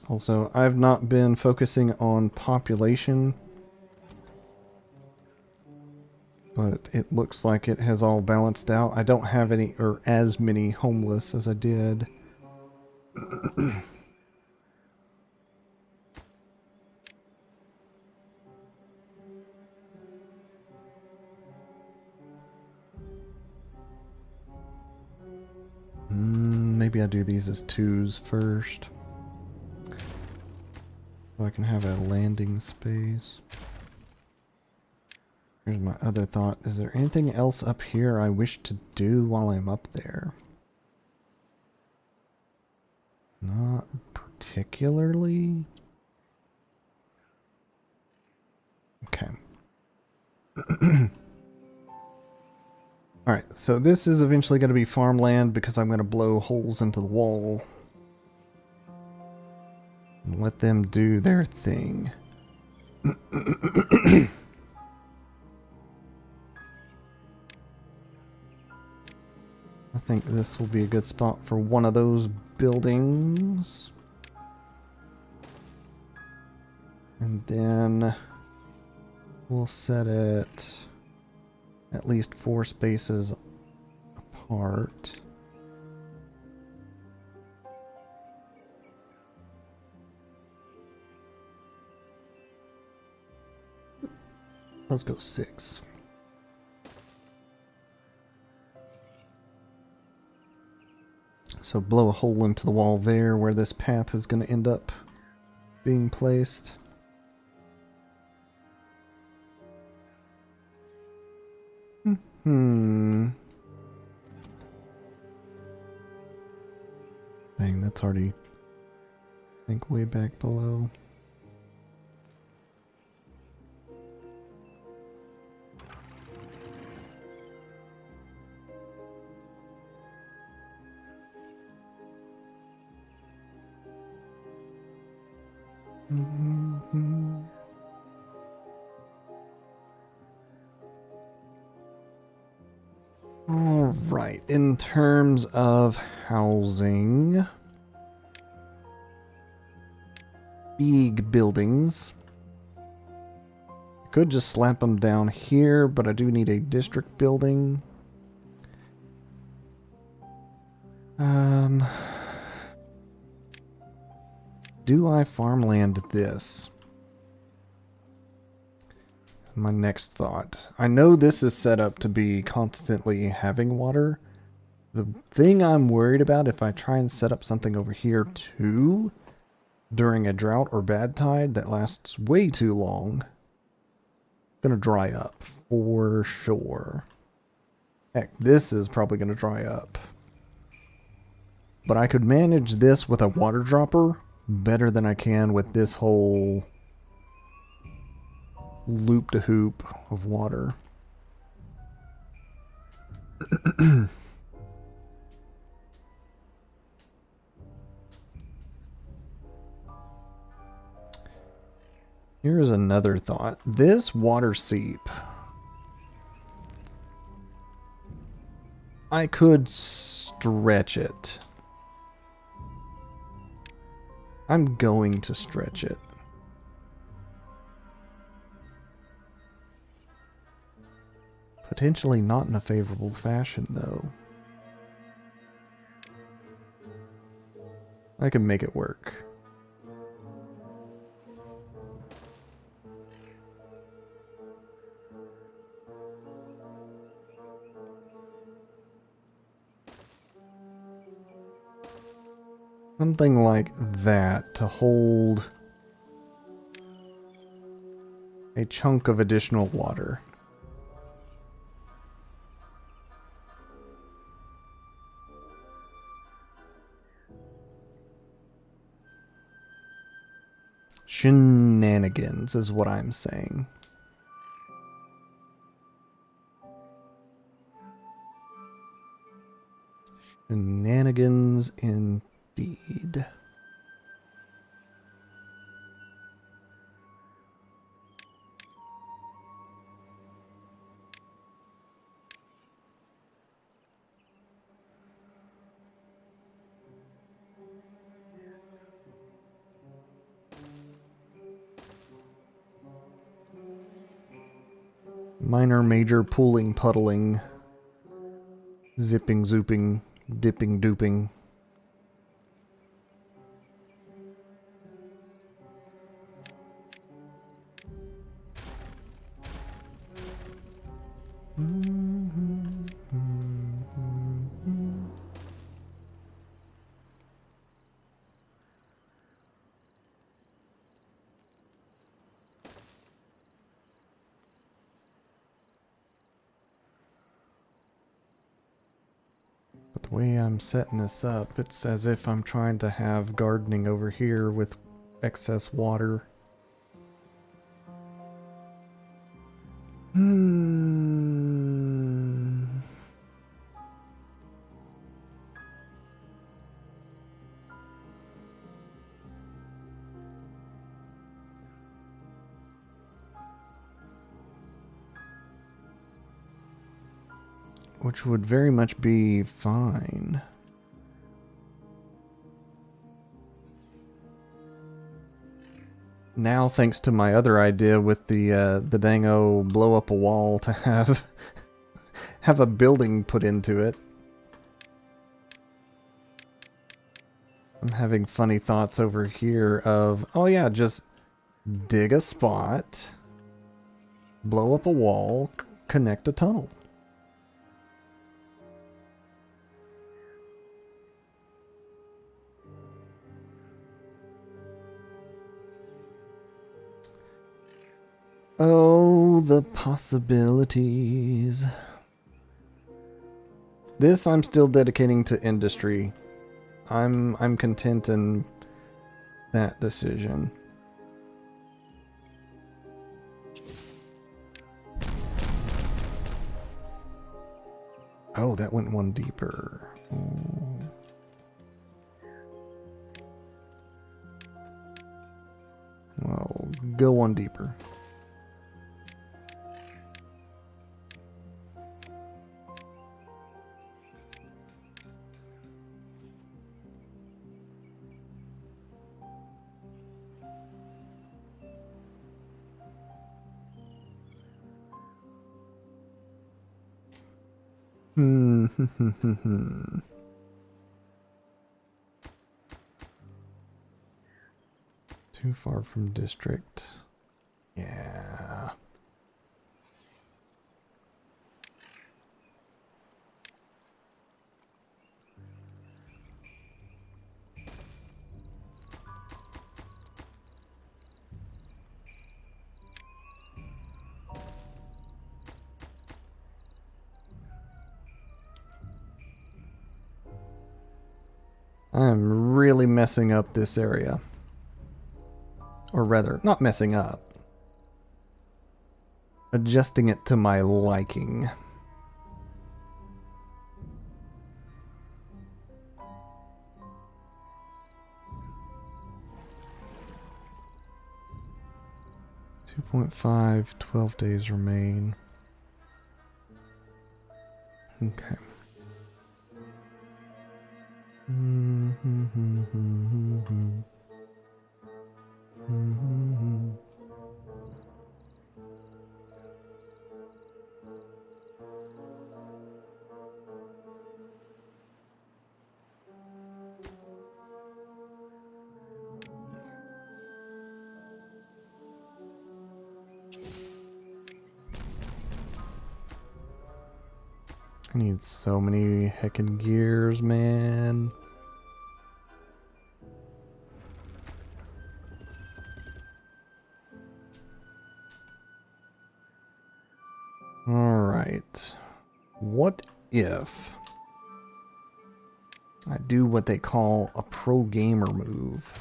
Also, I've not been focusing on population, but it looks like it has all balanced out. I don't have any, or as many homeless as I did. Maybe I do these as 2s first. So I can have a landing space. Here's my other thought. Is there anything else up here I wish to do while I'm up there? Not particularly. Okay. Alright, so this is eventually going to be farmland because I'm going to blow holes into the wall. And let them do their thing. I think this will be a good spot for one of those buildings. And then we'll set it at least 4 spaces apart. Let's go 6. So blow a hole into the wall there where this path is going to end up being placed. Dang, that's already, I think, way back below. All right, in terms of housing, big buildings. I could just slap them down here, but I do need a district building. Do I farmland this? My next thought. I know this is set up to be constantly having water. The thing I'm worried about if I try and set up something over here too, during a drought or bad tide that lasts way too long, it's gonna dry up for sure. Heck, this is probably gonna dry up. But I could manage this with a water dropper better than I can with this whole loop-de-hoop of water. Here's another thought. This water seep, I could stretch it. I'm going to stretch it. Potentially not in a favorable fashion, though. I can make it work. Something like that to hold a chunk of additional water. Shenanigans is what I'm saying. Shenanigans indeed. Minor, major, pooling, puddling, zipping, zooping, dipping, duping. But the way I'm setting this up, it's as if I'm trying to have gardening over here with excess water. Which would very much be fine. Now, thanks to my other idea with the dango blow up a wall to have have a building put into it, I'm having funny thoughts over here of, oh yeah, just dig a spot, blow up a wall, connect a tunnel. Oh, the possibilities. This I'm still dedicating to industry. I'm content in that decision. Oh, that went one deeper. Oh. go one deeper. Too far from district. Yeah. I'm really messing up this area. Or rather, not messing up. Adjusting it to my liking. .5, 12 days remain. Okay. I need so many heckin' gears, man. Alright. What if I do what they call a pro gamer move?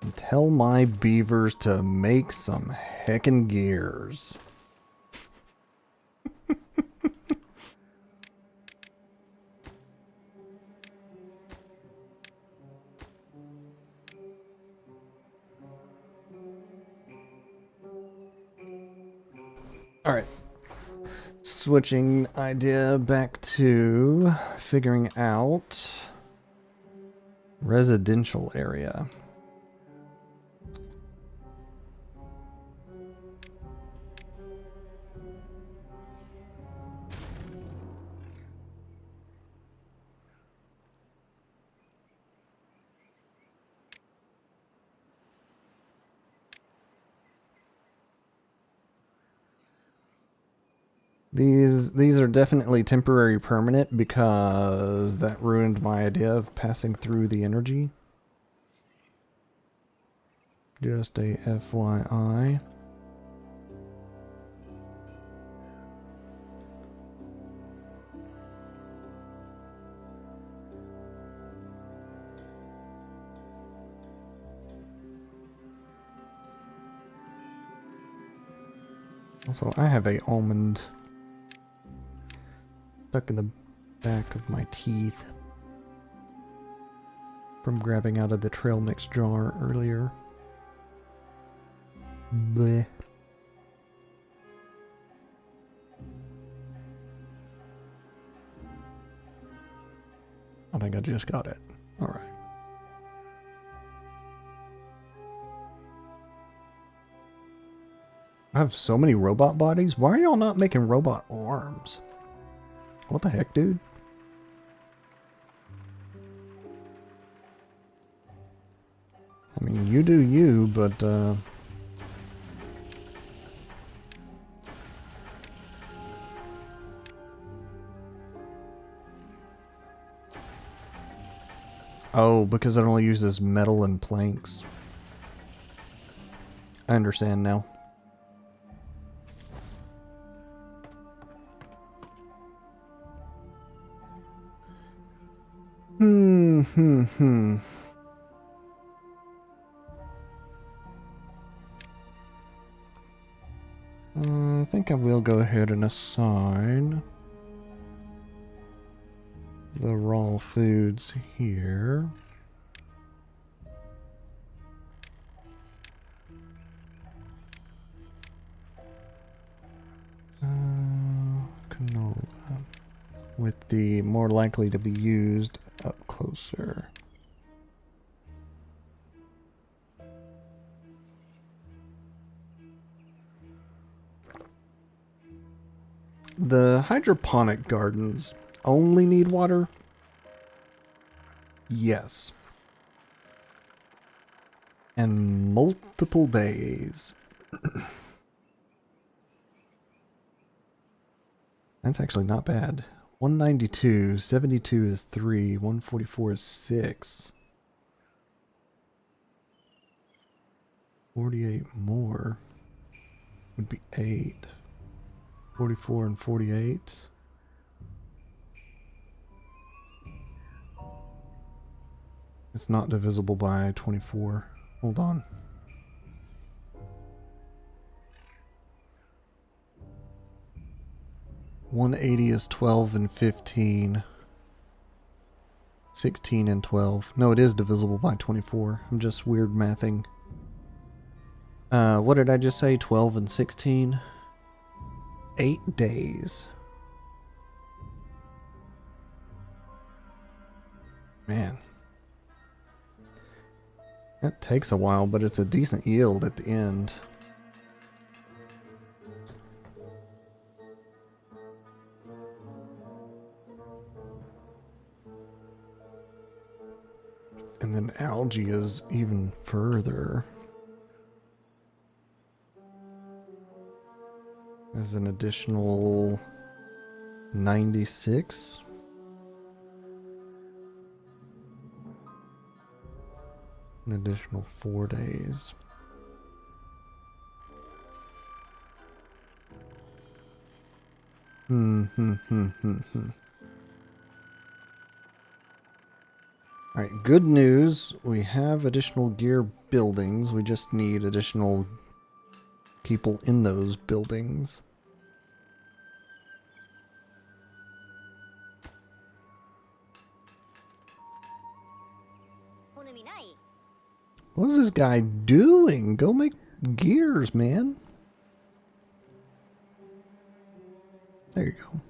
And tell my beavers to make some heckin' gears. Alright. Switching idea back to figuring out residential area. These are definitely temporary permanent because that ruined my idea of passing through the energy. Just a FYI. Also, I have a almond stuck in the back of my teeth from grabbing out of the trail mix jar earlier. Bleh. I think I just got it. Alright. I have so many robot bodies. Why are y'all not making robot arms? What the heck, dude? I mean, you do you, but, oh, because it only uses metal and planks. I understand now. I think I will go ahead and assign the raw foods here. canola. With the more likely to be used up closer. The hydroponic gardens only need water? Yes. And multiple days. That's actually not bad. 192, 72 is 3, 144 is 6. 48 more would be 8. 44 and 48. It's not divisible by 24. Hold on. $180 is 12 and 15. 16 and 12. No, it is divisible by 24. I'm just weird mathing. What did I just say? 12 and 16? 8 days. Man. That takes a while, but it's a decent yield at the end. And then algae is even further. There's an additional 96. An additional 4 days. Alright, good news. We have additional gear buildings. We just need additional people in those buildings. What is this guy doing? Go make gears, man. There you go.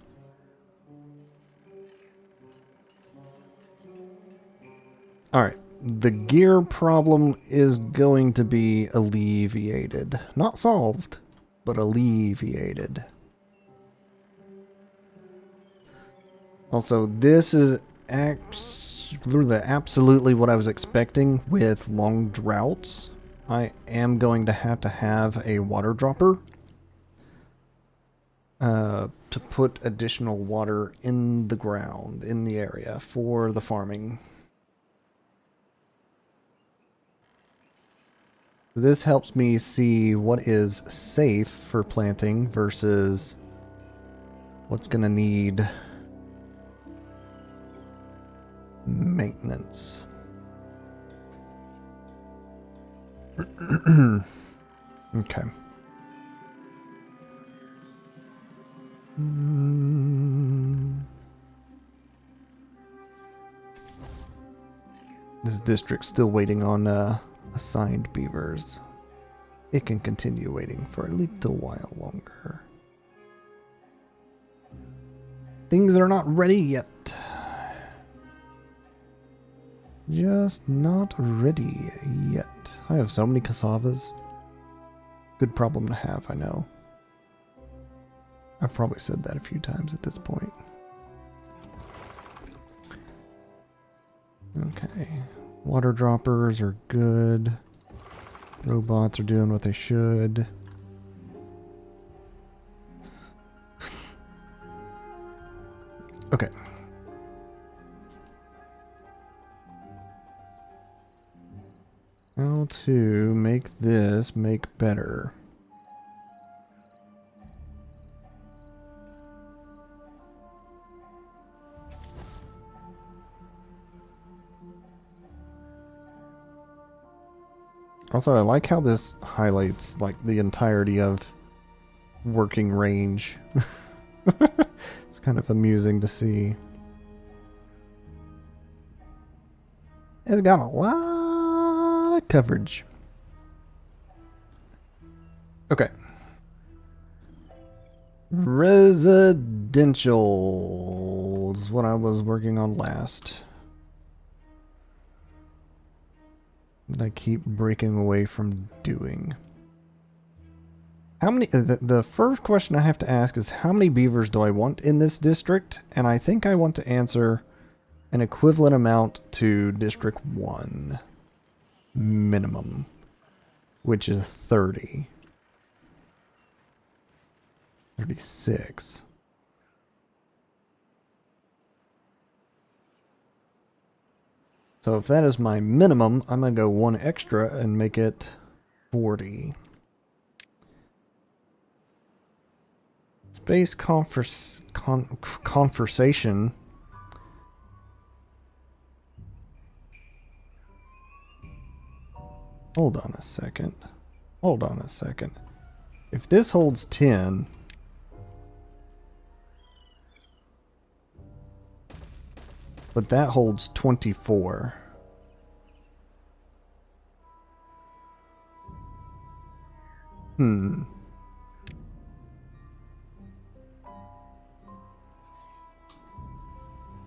Alright, the gear problem is going to be alleviated. Not solved, but alleviated. Also, this is absolutely what I was expecting with long droughts. I am going to have a water dropper to put additional water in the ground, in the area for the farming. This helps me see what is safe for planting versus what's going to need maintenance. Okay. This district's still waiting on assigned beavers. It can continue waiting for a little while longer. Things are not ready yet. Just not ready yet. I have so many cassavas. Good problem to have, I know. I've probably said that a few times at this point. Okay. Water droppers are good. Robots are doing what they should. Okay. How to make this make better. Also, I like how this highlights like the entirety of working range. It's kind of amusing to see. It's got a lot of coverage. Okay. Residential is what I was working on last. That I keep breaking away from doing. How many? The first question I have to ask is how many beavers do I want in this district? And I think I want to answer an equivalent amount to District 1 minimum, which is 30. 36. So if that is my minimum, I'm going to go one extra and make it 40. Space conversation. Hold on a second. Hold on a second. If this holds 10... but that holds 24.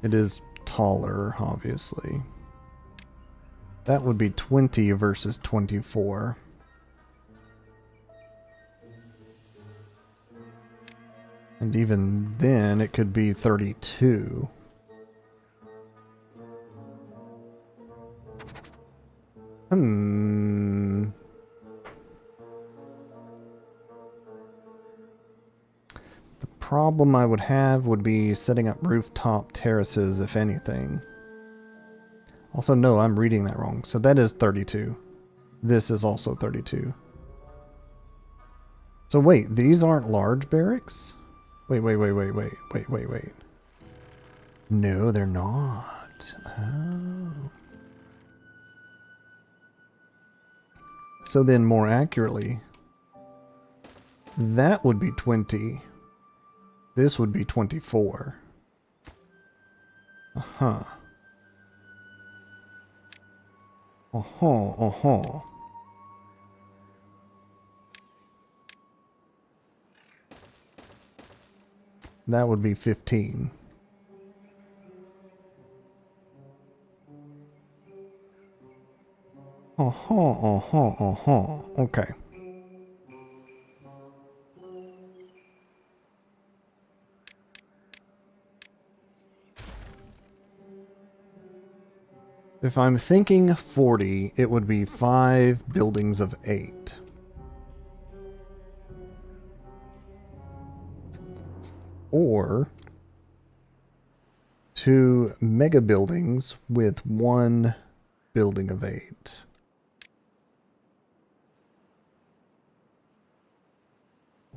It is taller, obviously. That would be 20 versus 24. And even then, it could be 32. The problem I would have would be setting up rooftop terraces, if anything. Also, no, I'm reading that wrong. So that is 32. This is also 32. So wait, these aren't large barracks? Wait. No, they're not. Oh. So then, more accurately, that would be 20. This would be 24. Uh-huh. That would be 15. Okay. If I'm thinking 40, it would be 5 buildings of 8. Or 2 mega buildings with 1 building of 8.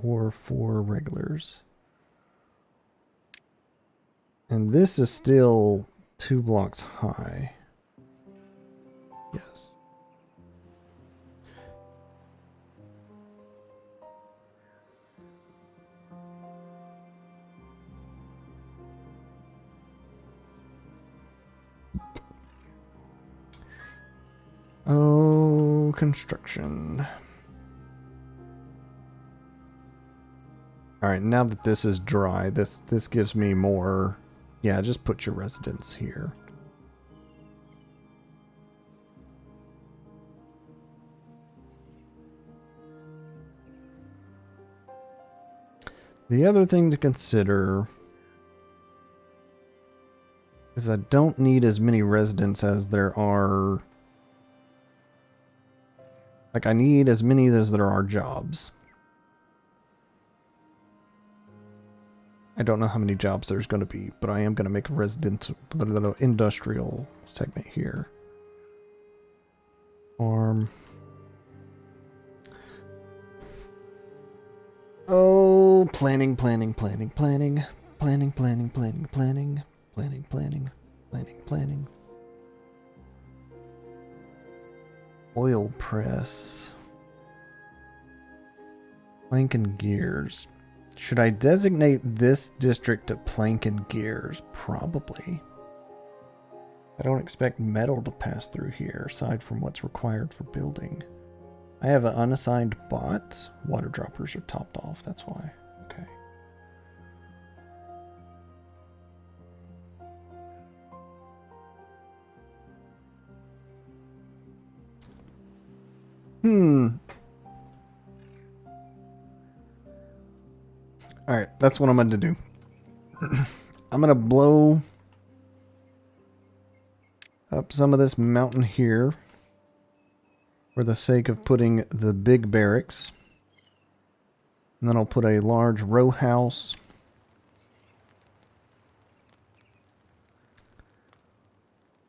Or 4 regulars. And this is still 2 blocks high. Yes. Oh, construction. Alright, now that this is dry, this gives me more... Yeah, just put your residence here. The other thing to consider is I don't need as many residents as there are... Like, I need as many as there are jobs. I don't know how many jobs there's going to be, but I am going to make a little industrial segment here. Farm. Oh, planning. Oil press. Plank and gears. Should I designate this district to plank and gears? Probably. I don't expect metal to pass through here, aside from what's required for building. I have an unassigned bot. Water droppers are topped off, that's why. Okay. Alright, that's what I'm going to do. I'm going to blow up some of this mountain here for the sake of putting the big barracks. And then I'll put a large row house.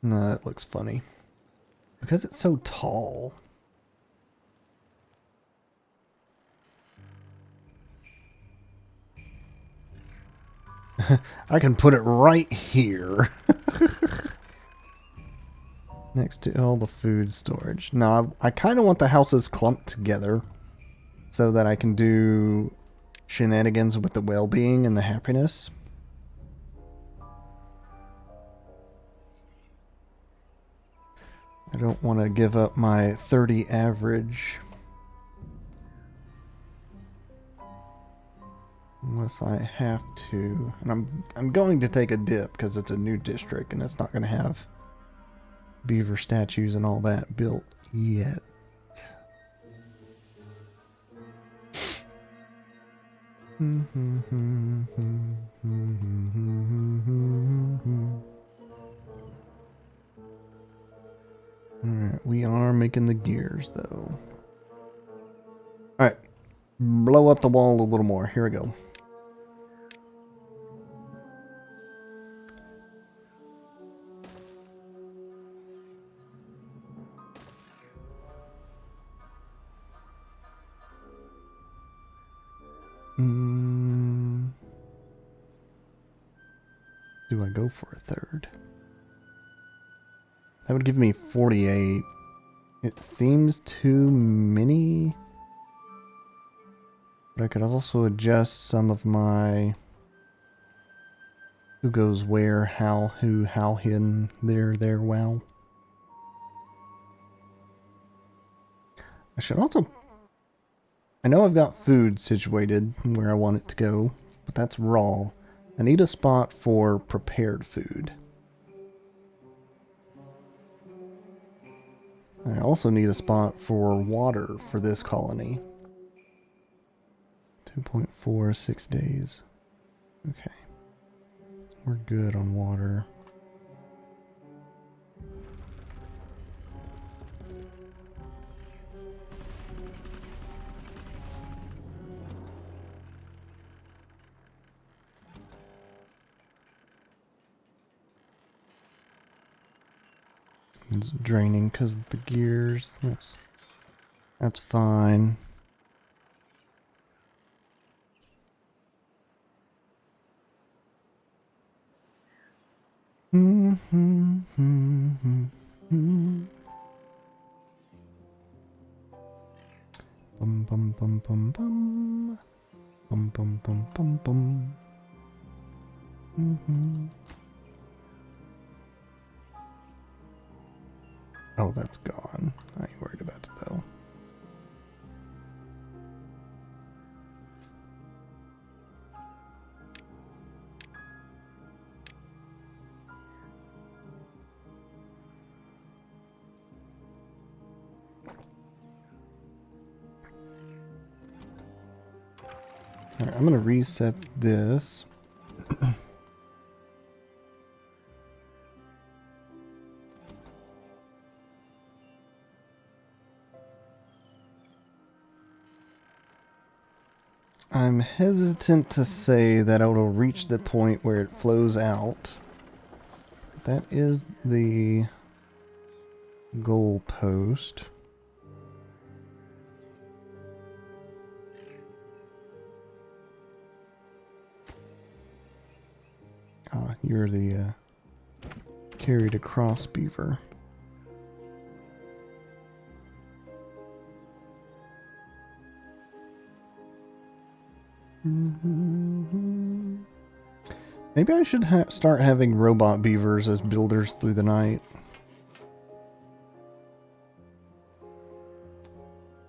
No, that looks funny. Because it's so tall. I can put it right here. Next to all the food storage. Now, I kind of want the houses clumped together so that I can do shenanigans with the well-being and the happiness. I don't want to give up my 30 average. Unless I have to. And I'm going to take a dip because it's a new district and it's not going to have beaver statues and all that built yet. Alright, we are making the gears though. Alright, blow up the wall a little more. Here we go. Do I go for a third? That would give me 48. It seems too many. But I could also adjust some of my who goes where, how, who, how, hidden, there, wow. I should also... I know I've got food situated where I want it to go, but that's raw. I need a spot for prepared food. I also need a spot for water for this colony. 2.46 days. Okay. We're good on water. It's draining because of the gears. That's fine. Bum bum bum bum bum. Bum bum bum bum bum. Oh, that's gone. I ain't worried about it though. Alright, I'm gonna reset this. I'm hesitant to say that it'll reach the point where it flows out. That is the goal post. Ah, you're the carried across beaver. Maybe I should start having robot beavers as builders through the night.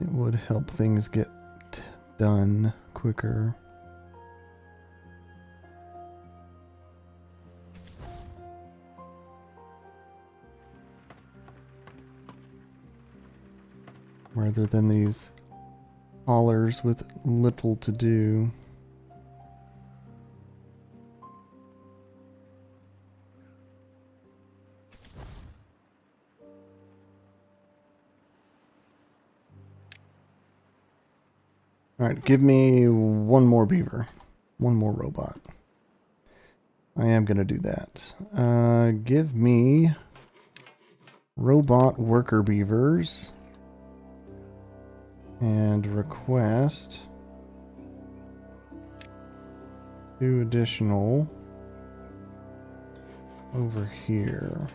It would help things get done quicker. Rather than these haulers with little to do. Alright, give me one more beaver. One more robot. I am going to do that. Give me robot worker beavers. And request 2 additional over here.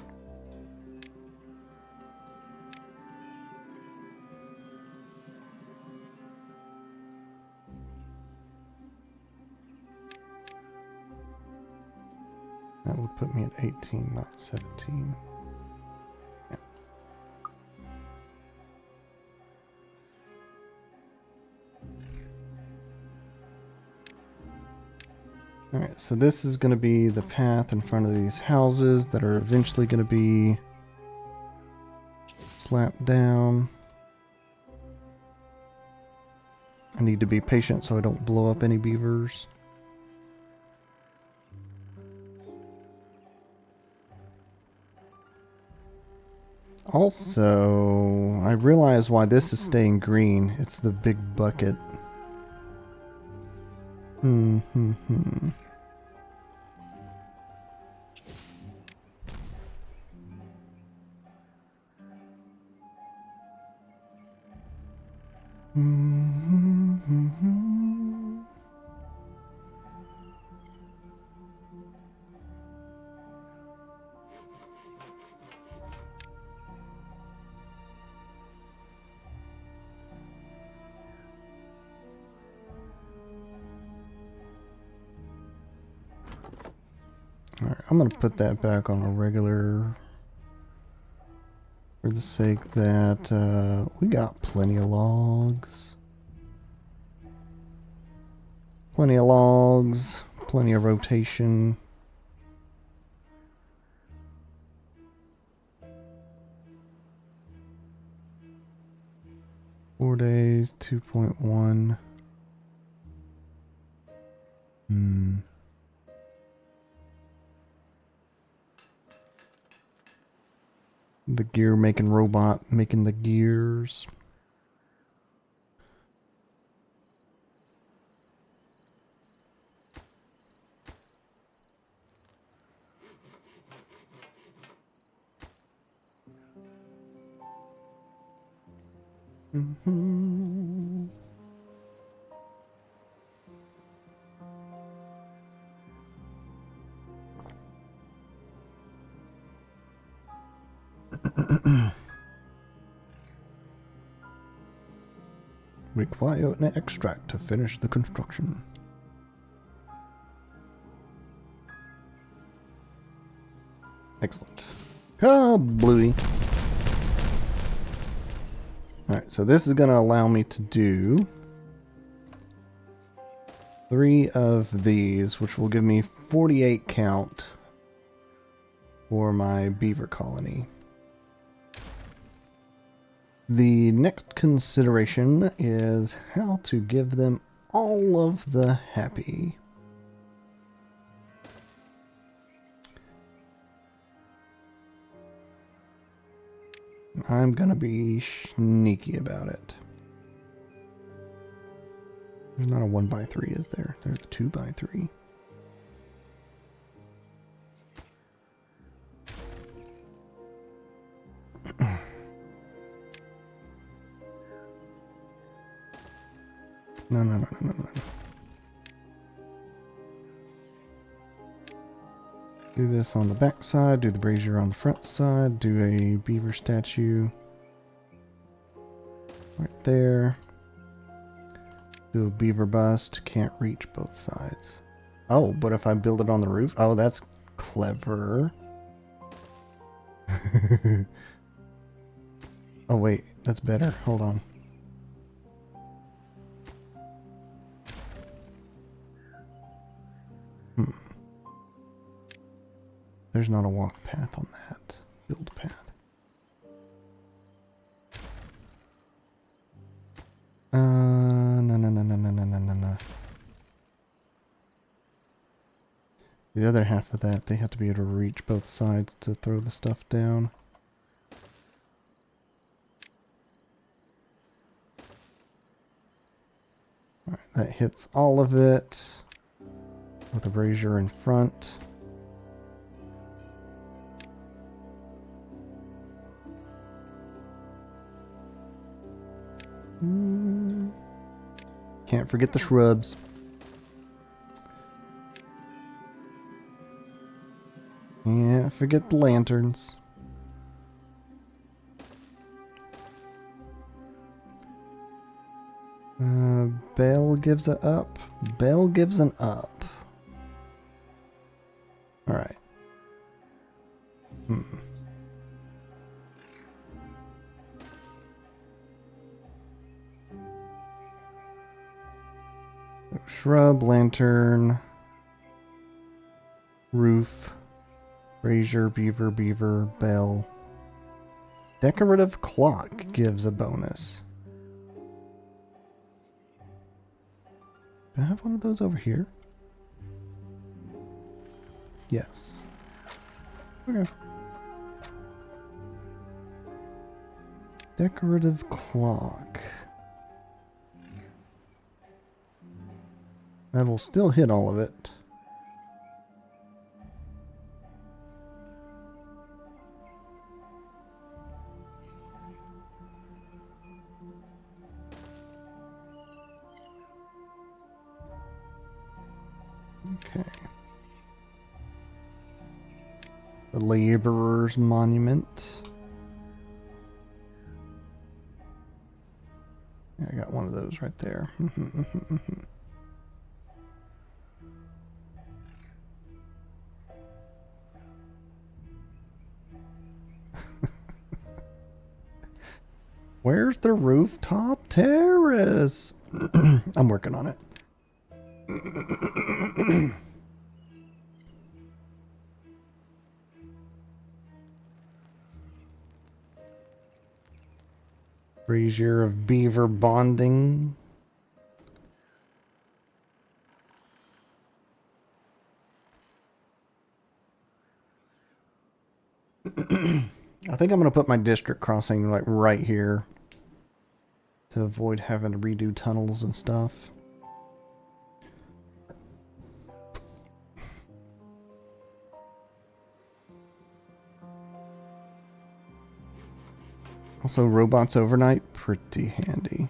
That would put me at 18, not 17. Yeah. Alright, so this is going to be the path in front of these houses that are eventually going to be slapped down. I need to be patient so I don't blow up any beavers. Also, I realize why this is staying green. It's the big bucket. Alright, I'm going to put that back on a regular for the sake that we got plenty of logs. Plenty of logs, plenty of rotation. Four days, 2.1. The gear making robot making the gears. Require an extract to finish the construction. Excellent. Kablooey. Alright, so this is going to allow me to do 3 of these, which will give me 48 count for my beaver colony. The next consideration is how to give them all of the happy. I'm gonna be sneaky about it. There's not a 1x3, is there? There's a 2x3. No. Do this on the back side, do the brazier on the front side, do a beaver statue right there. Do a beaver bust, can't reach both sides. Oh, but if I build it on the roof? Oh, that's clever. Oh wait, that's better. Hold on. There's not a walk path on that. Build path. No. The other half of that, they have to be able to reach both sides to throw the stuff down. That hits all of it with a brazier in front. Can't forget the shrubs. Can't forget the lanterns. Bell gives a up. Bell gives an up. Alright. Shrub, lantern, roof, brazier, beaver, bell. Decorative clock gives a bonus. Do I have one of those over here? Yes. Okay. Decorative clock. That will still hit all of it. Okay. The Laborer's Monument. Yeah, I got one of those right there. Where's the rooftop terrace? I'm working on it. Brazier of beaver bonding. I think I'm going to put my district crossing like right here to avoid having to redo tunnels and stuff. Also, robots overnight, pretty handy.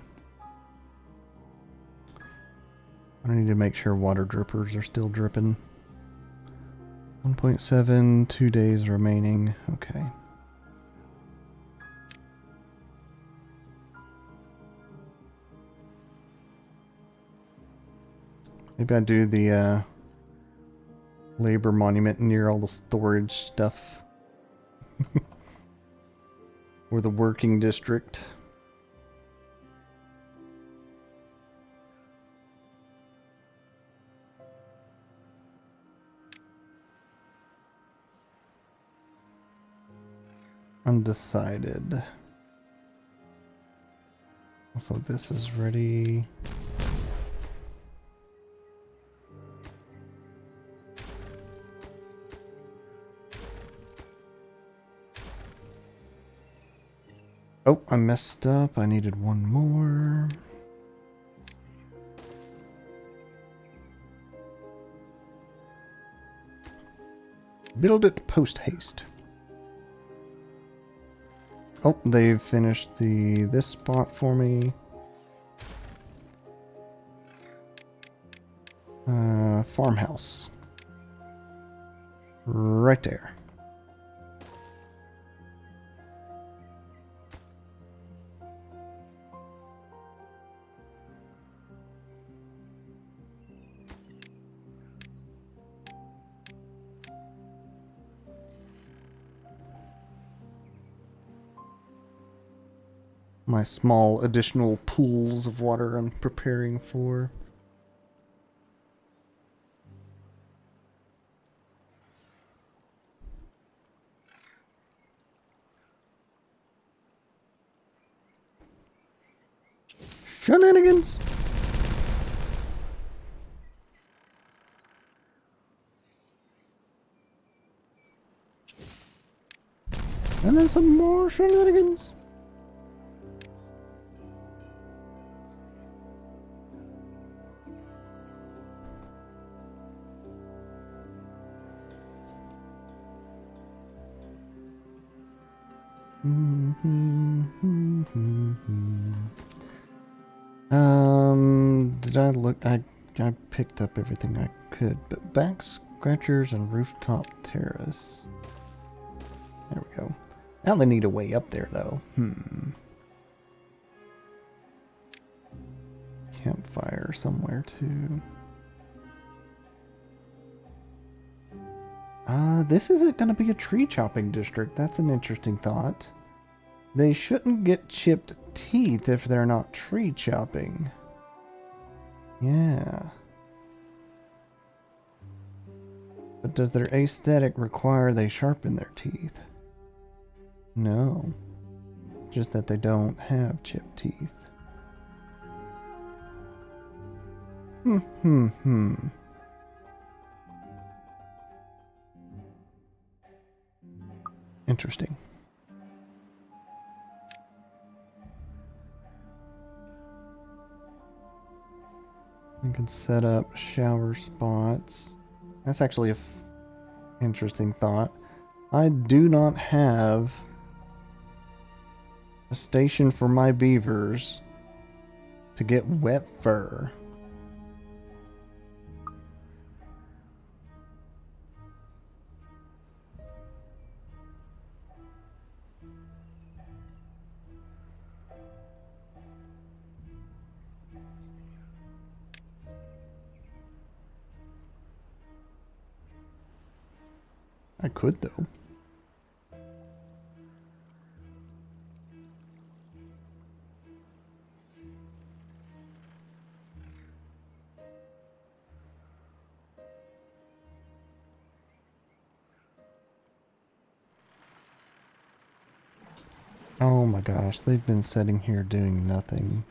I need to make sure water drippers are still dripping. 1.7, 2 days remaining. Okay. Maybe I do the labor monument near all the storage stuff. Or the working district. Undecided. Also, this is ready. Oh, I messed up. I needed one more. Build it post haste. Oh, they've finished this spot for me. Farmhouse. Right there. My small additional pools of water I'm preparing for. Shenanigans! And then some more shenanigans. Did I look? I picked up everything I could, but back scratchers and rooftop terrace. There we go. Now they need a way up there, though. Campfire somewhere, too. This isn't going to be a tree chopping district. That's an interesting thought. They shouldn't get chipped teeth if they're not tree chopping. Yeah. But does their aesthetic require they sharpen their teeth? No. Just that they don't have chipped teeth. Interesting. You can set up shower spots. That's actually a interesting thought. I do not have a station for my beavers to get wet fur. I could, though. Oh my gosh, they've been sitting here doing nothing.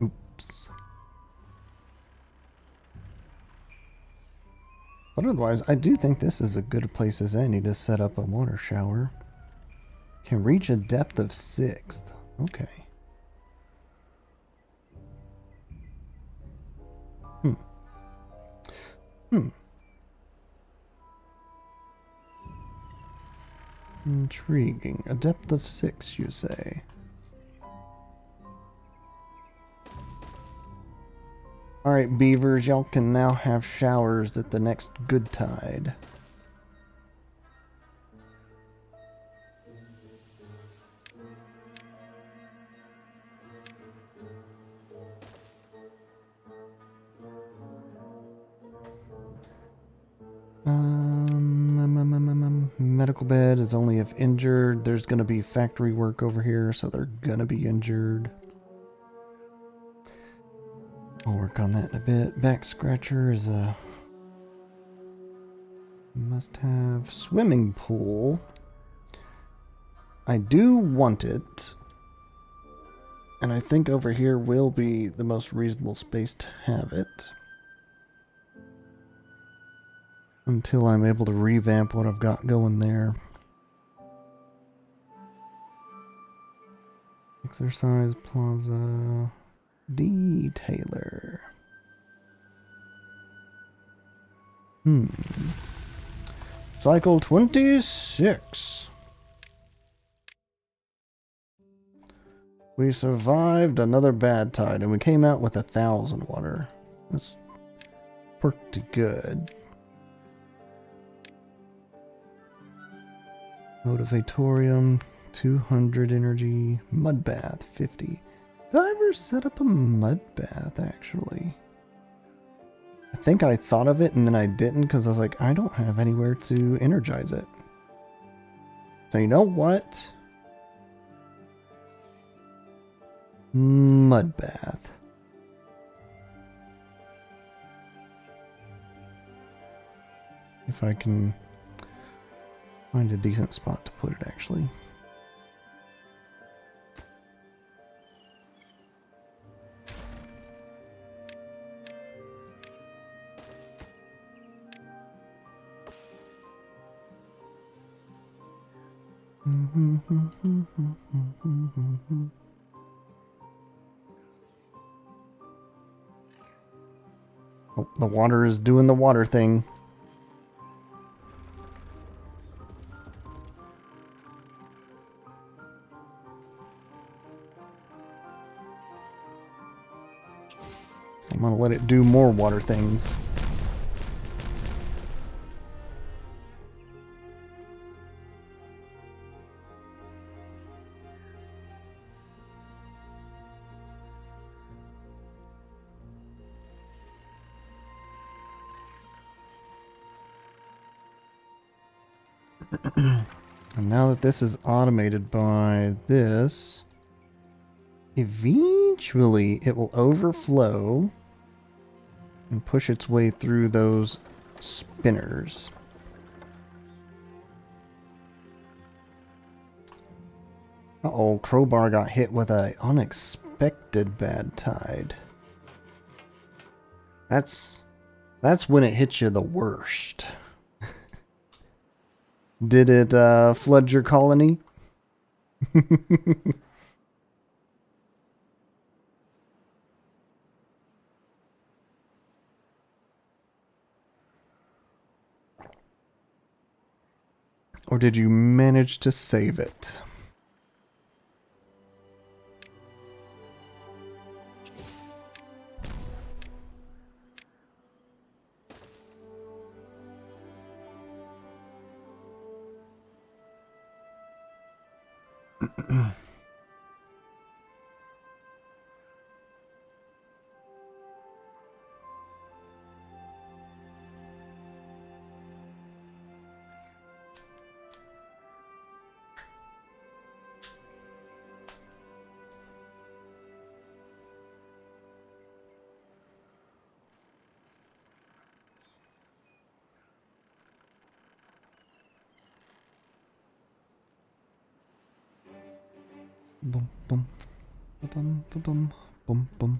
Oops. But otherwise, I do think this is as good a place as any to set up a water shower. Can reach a depth of 6th. Okay. Intriguing. A depth of 6, you say? Alright, beavers, y'all can now have showers at the next good tide. Medical bed is only if injured. There's gonna be factory work over here, so they're gonna be injured. I'll work on that in a bit. Back scratcher is a must-have. Swimming pool. I do want it. And I think over here will be the most reasonable space to have it. Until I'm able to revamp what I've got going there. Exercise plaza. Detailer. Cycle 26. We survived another bad tide and we came out with 1,000 water. That's pretty good. Motivatorium, 200 energy. Mud bath, 50. Did I ever set up a mud bath, actually? I think I thought of it and then I didn't because I was like, I don't have anywhere to energize it. So you know what? Mud bath. If I can find a decent spot to put it, actually. Oh, the water is doing the water thing. I'm gonna let it do more water things. And now that this is automated by this, eventually it will overflow and push its way through those spinners. Uh-oh, Crowbar got hit with an unexpected bad tide. That's when it hits you the worst. Did it flood your colony? Or did you manage to save it? Boom, boom, boom, boom, boom, boom.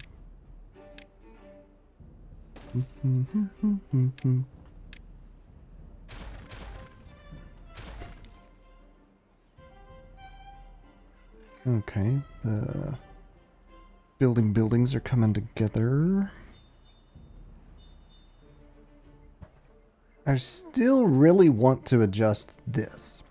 Okay, the buildings are coming together. I still really want to adjust this.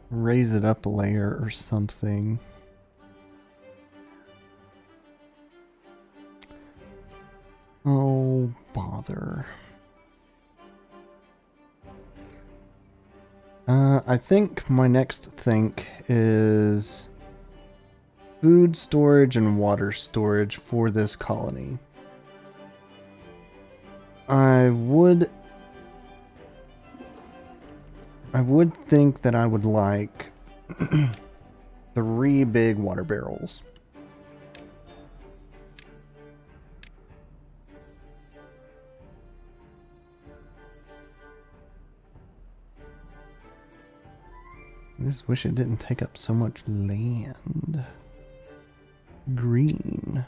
Raise it up a layer or something. Oh, bother. I think my next think is food storage and water storage for this colony. I would think that I would like 3 big water barrels. I just wish it didn't take up so much land. Green.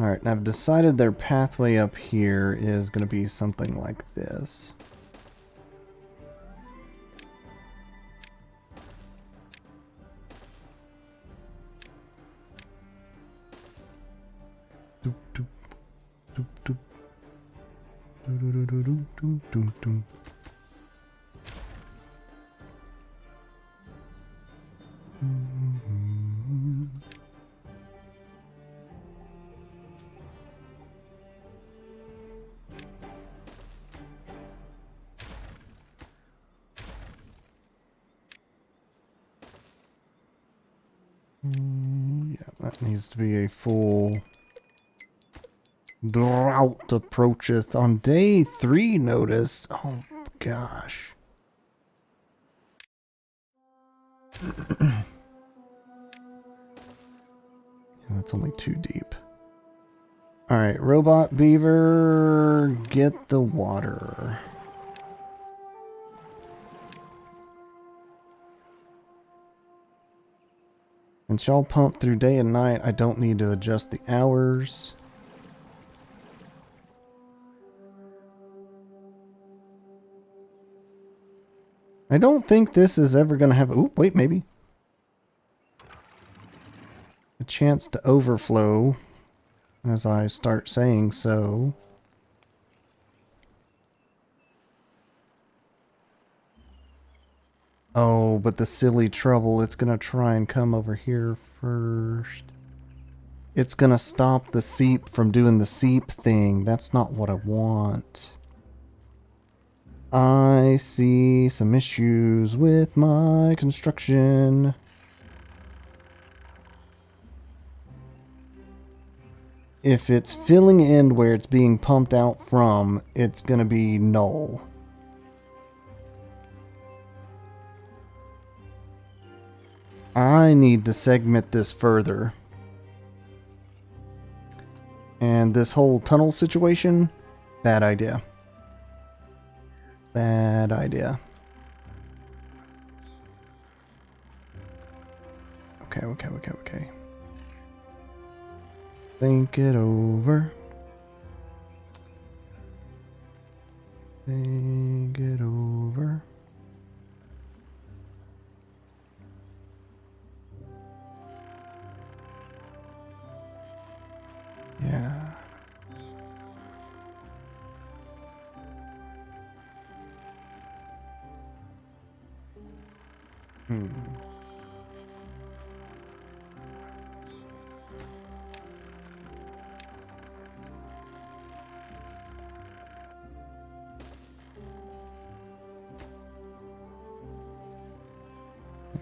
Alright, and I've decided their pathway up here is going to be something like this. Doop, doop, doop, doop. Doo, doo, doo, doo, doo, doo, doo. Yeah, that needs to be a full drought approacheth on day 3 notice. Oh gosh. Yeah, that's only 2 deep. Alright, robot beaver, get the water. Since y'all pump through day and night, I don't need to adjust the hours. I don't think this is ever going to have... Ooh, wait, maybe. A chance to overflow as I start saying so. Oh, but the silly trouble, it's going to try and come over here first. It's going to stop the seep from doing the seep thing. That's not what I want. I see some issues with my construction. If it's filling in where it's being pumped out from, it's going to be null. I need to segment this further. And this whole tunnel situation, bad idea. Bad idea. Okay. Think it over. Think it over. Yeah. I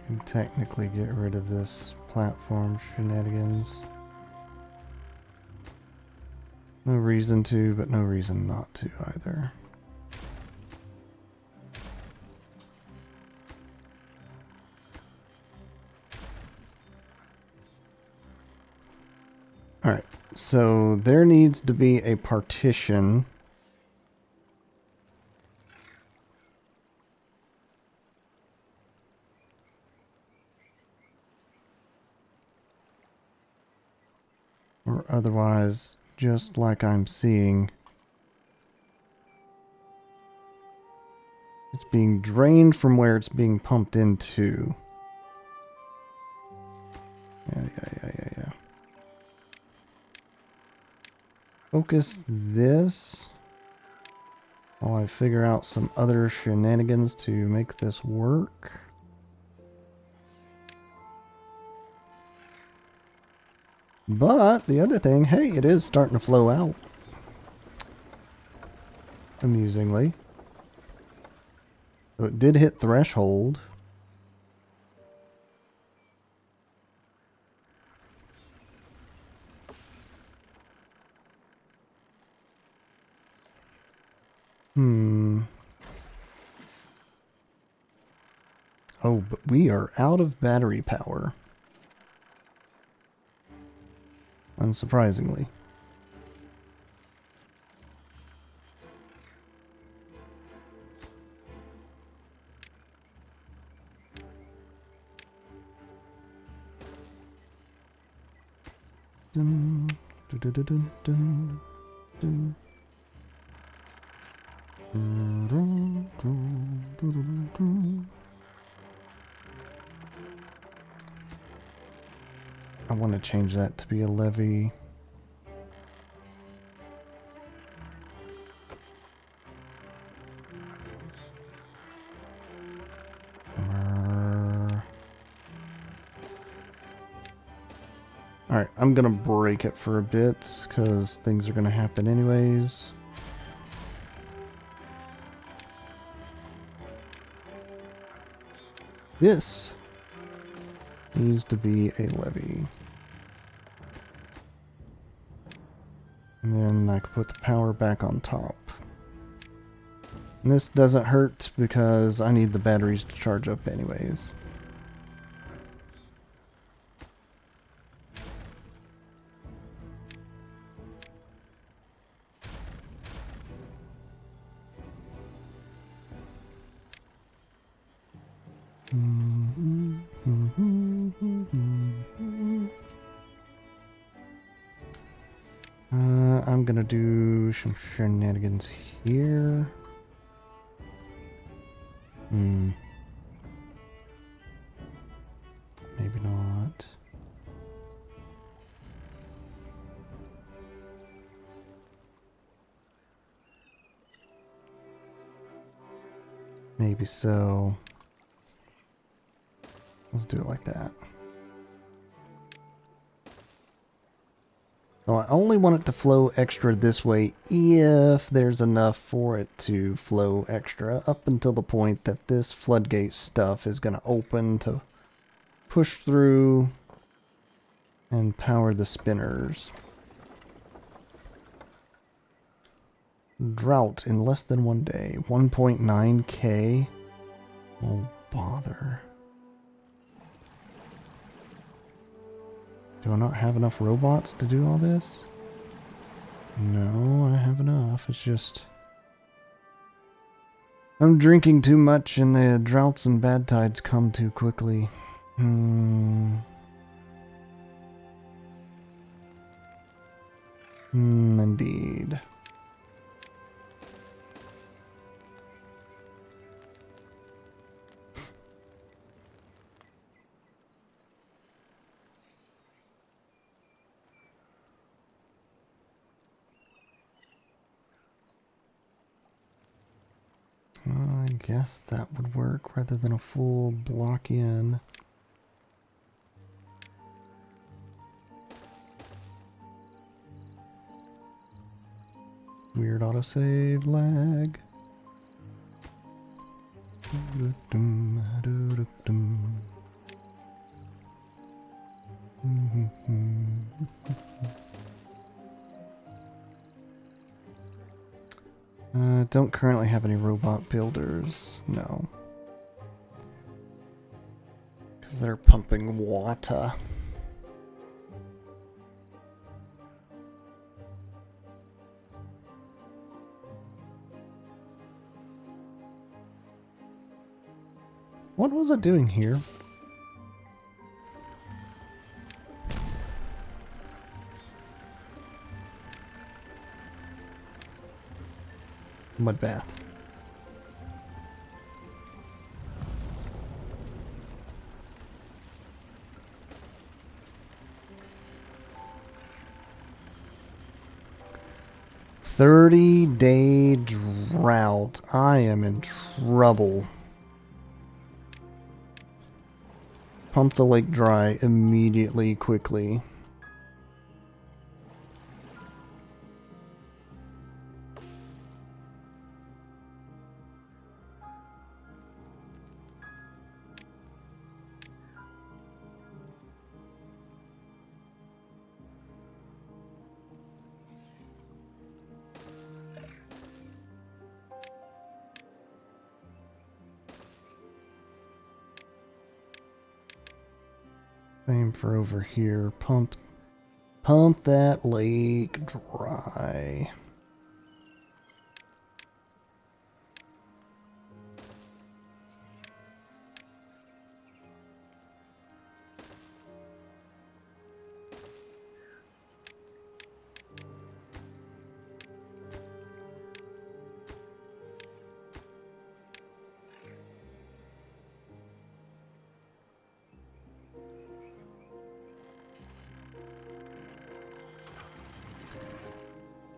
can technically get rid of this platform shenanigans. No reason to, but no reason not to either. Alright, so there needs to be a partition. Or otherwise, just like I'm seeing, it's being drained from where it's being pumped into. Yeah. Focus this while I figure out some other shenanigans to make this work. But the other thing, hey, it is starting to flow out. Amusingly. So it did hit threshold. Oh, but we are out of battery power. Unsurprisingly. Dun, dun, dun, dun, dun, dun. I want to change that to be a levy. Alright, I'm gonna break it for a bit because things are gonna happen anyways. This needs to be a levy. And then I can put the power back on top. And this doesn't hurt because I need the batteries to charge up anyways. I'm gonna do some shenanigans here. Maybe not. Maybe so. Let's do it like that. So I only want it to flow extra this way if there's enough for it to flow extra up until the point that this floodgate stuff is going to open to push through and power the spinners. Drought in less than 1 day. 1.9k. Oh, bother. Do I not have enough robots to do all this? No, I have enough. It's just... I'm drinking too much and the droughts and bad tides come too quickly. Indeed. I guess that would work rather than a full block in. Weird autosave lag. Don't currently have any robot builders. No. Because they're pumping water. What was I doing here? Mud bath. "30-day drought. I am in trouble. Pump the lake dry immediately, quickly." Same for over here. Pump that lake dry.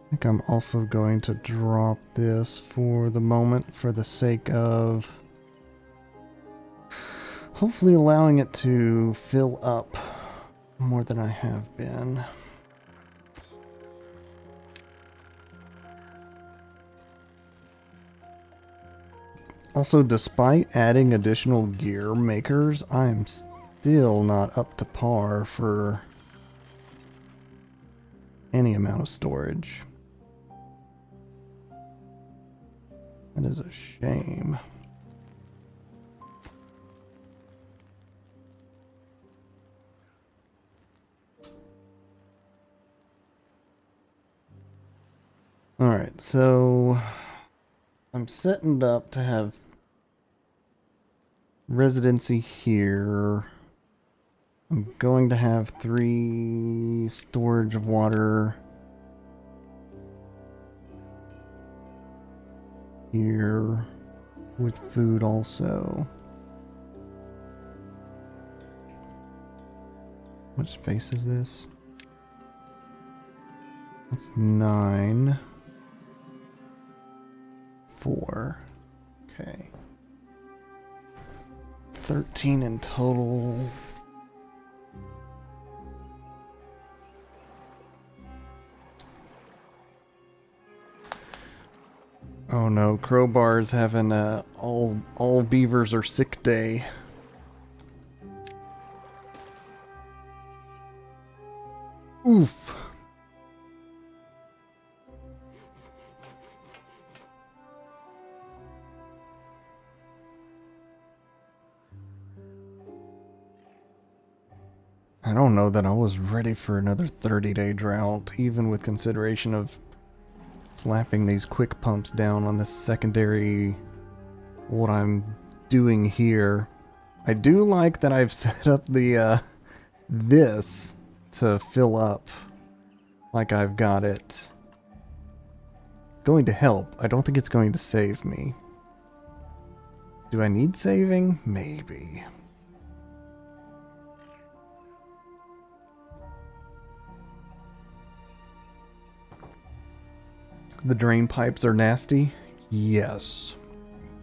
I think I'm also going to drop this for the moment for the sake of hopefully allowing it to fill up more than I have been. Also, despite adding additional gear makers, I'm still not up to par for any amount of storage. That is a shame. Alright, so I'm setting up to have residency here. I'm going to have 3 storage of water here with food also. What space is this? That's 9. 4. Okay. 13 in total. Oh no, Crowbar's having a all beavers are sick day. Oof. I don't know that I was ready for another 30-day drought, even with consideration of slapping these quick pumps down on this secondary, what I'm doing here. I do like that I've set up the, this to fill up like I've got it. Going to help. I don't think it's going to save me. Do I need saving? Maybe. The drain pipes are nasty? Yes.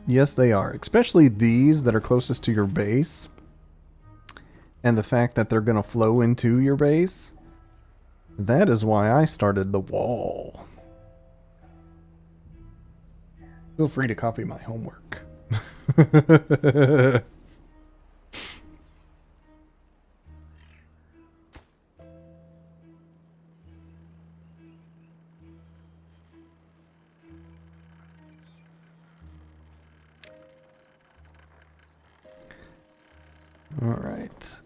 Yes, they are. Especially these that are closest to your base. And the fact that they're going to flow into your base. That is why I started the wall. Feel free to copy my homework. All right.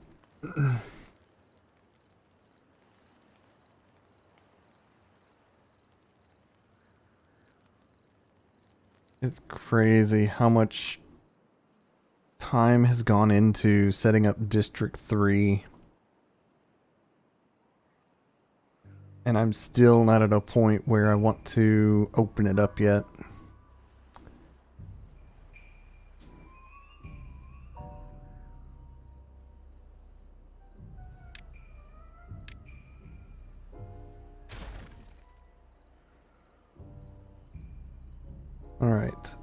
It's crazy how much time has gone into setting up District 3. And I'm still not at a point where I want to open it up yet. Alright.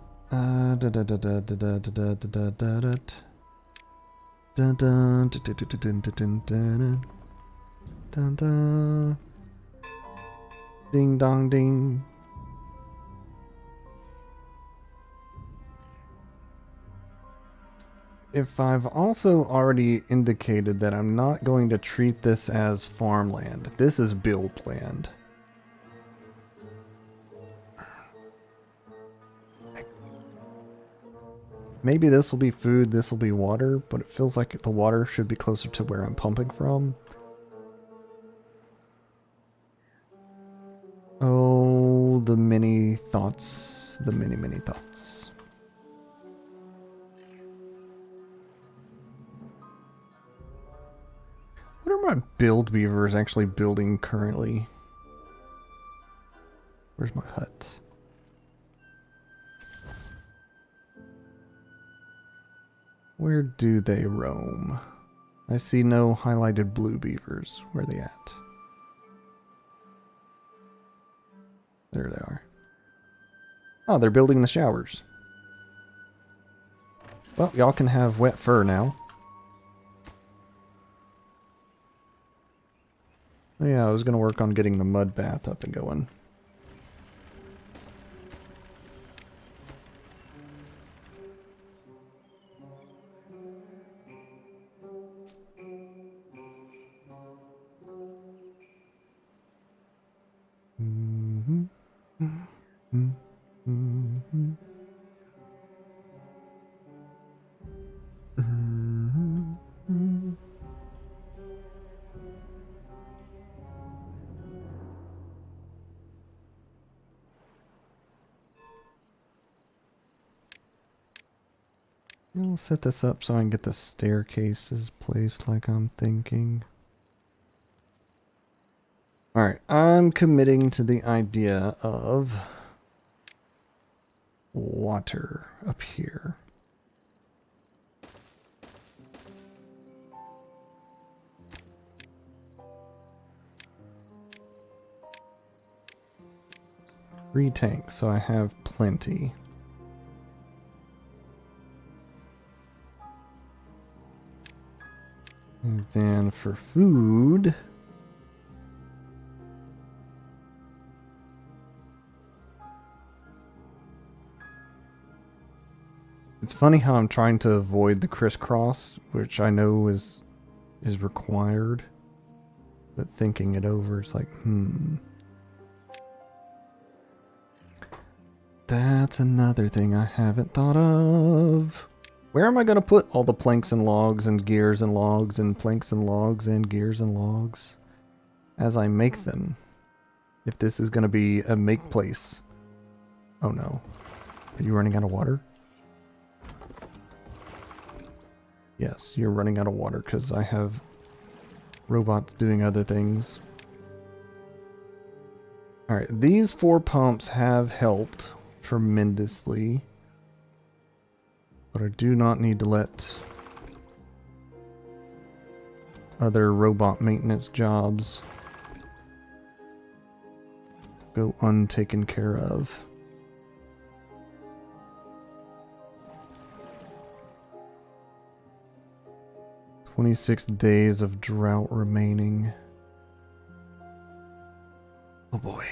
Ding dong ding. If I've also already indicated that I'm not going to treat this as farmland, this is build land. Maybe this will be food, this will be water, but it feels like the water should be closer to where I'm pumping from. Oh, the many thoughts. The many thoughts. What are my build beavers actually building currently? Where's my hut? Where do they roam? I see no highlighted blue beavers. Where are they at? There they are. Oh, they're building the showers. Well, y'all can have wet fur now. Oh, yeah, I was going to work on getting the mud bath up and going. I'll set this up so I can get the staircases placed like I'm thinking. Alright, I'm committing to the idea of water up here. Three tanks, so I have plenty. And then for food, it's funny how I'm trying to avoid the crisscross, which I know is required. But thinking it over, it's like, that's another thing I haven't thought of. Where am I going to put all the planks and logs and gears and logs and planks and logs and gears and logs as I make them? If this is going to be a make place. Oh no. Are you running out of water? Yes, you're running out of water because I have robots doing other things. Alright, these 4 pumps have helped tremendously. But I do not need to let other robot maintenance jobs go untaken care of. "26 days of drought remaining." Oh boy.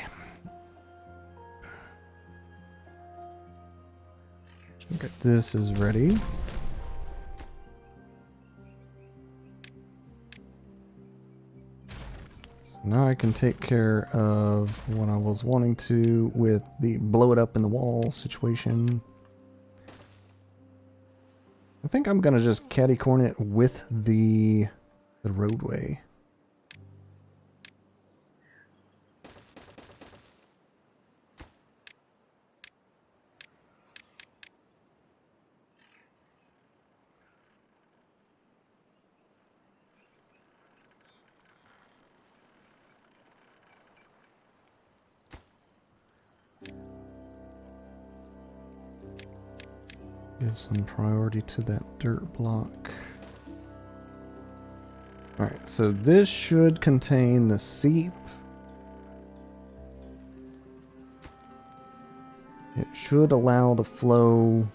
Okay, this is ready. So now I can take care of what I was wanting to with the blow it up in the wall situation. I think I'm gonna just catty corn it with the roadway. Give some priority to that dirt block. Alright, so this should contain the seep. It should allow the flow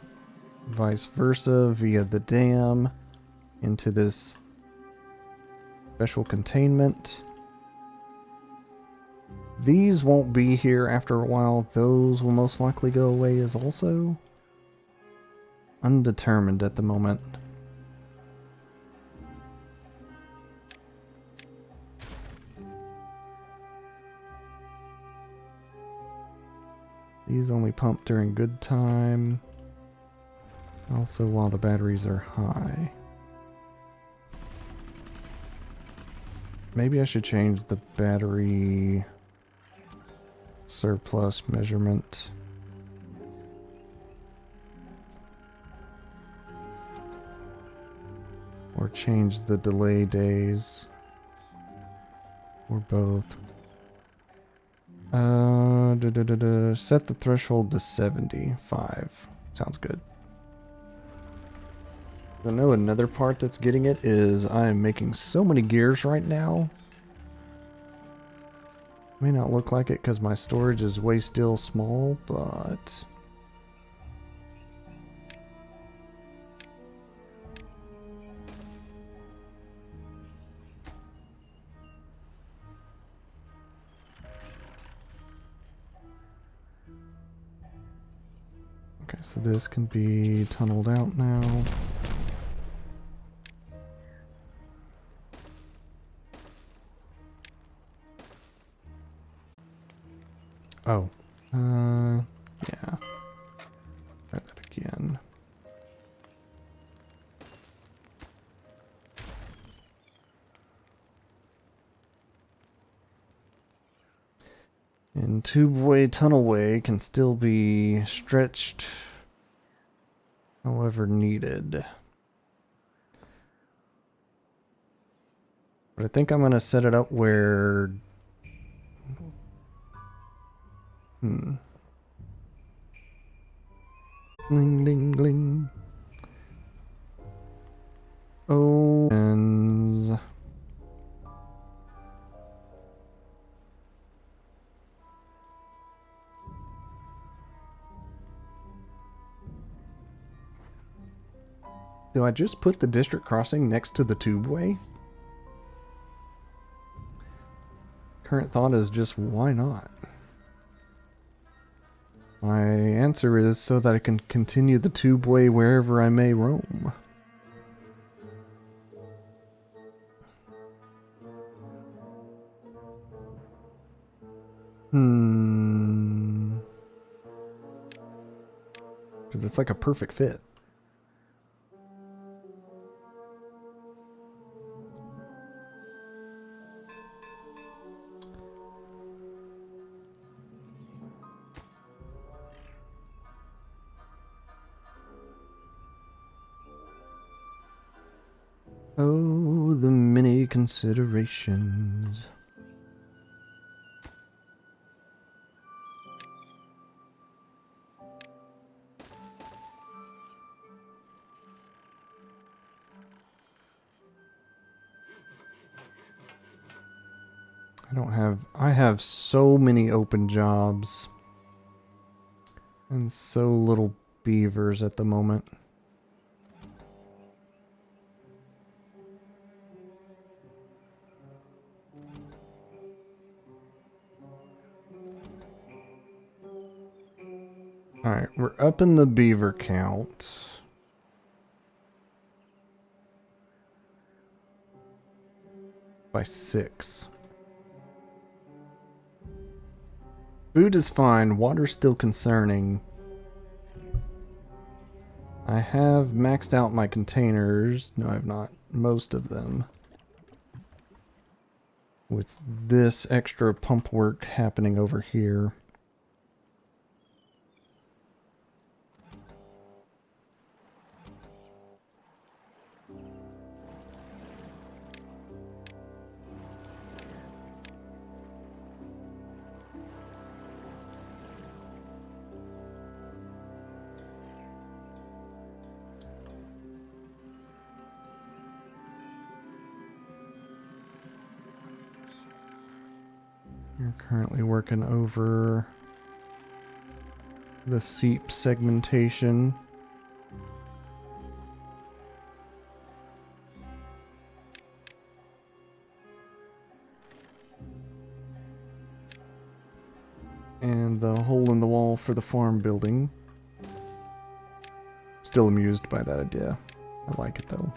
vice versa via the dam into this special containment. These won't be here after a while. Those will most likely go away as also. Undetermined at the moment. These only pump during good time. Also while the batteries are high. Maybe I should change the battery surplus measurement. Or change the delay days. Or both. Set the threshold to 75. Sounds good. I know another part that's getting it is I am making so many gears right now. May not look like it because my storage is way still small, but... Okay, so this can be tunneled out now. Oh, yeah. Try that again. And tubeway, tunnelway can still be stretched however needed. But I think I'm going to set it up where... Gling, gling, gling. Oh, and do I just put the district crossing next to the tubeway? Current thought is just why not? My answer is so that I can continue the tubeway wherever I may roam. Because it's like a perfect fit. Oh, the many considerations. I have so many open jobs and so little beavers at the moment. Alright, we're up in the beaver count. By 6. Food is fine, water's still concerning. I have maxed out my containers. No, I have not. Most of them. With this extra pump work happening over here. You're currently working over the seep segmentation. And the hole in the wall for the farm building. Still amused by that idea. I like it though.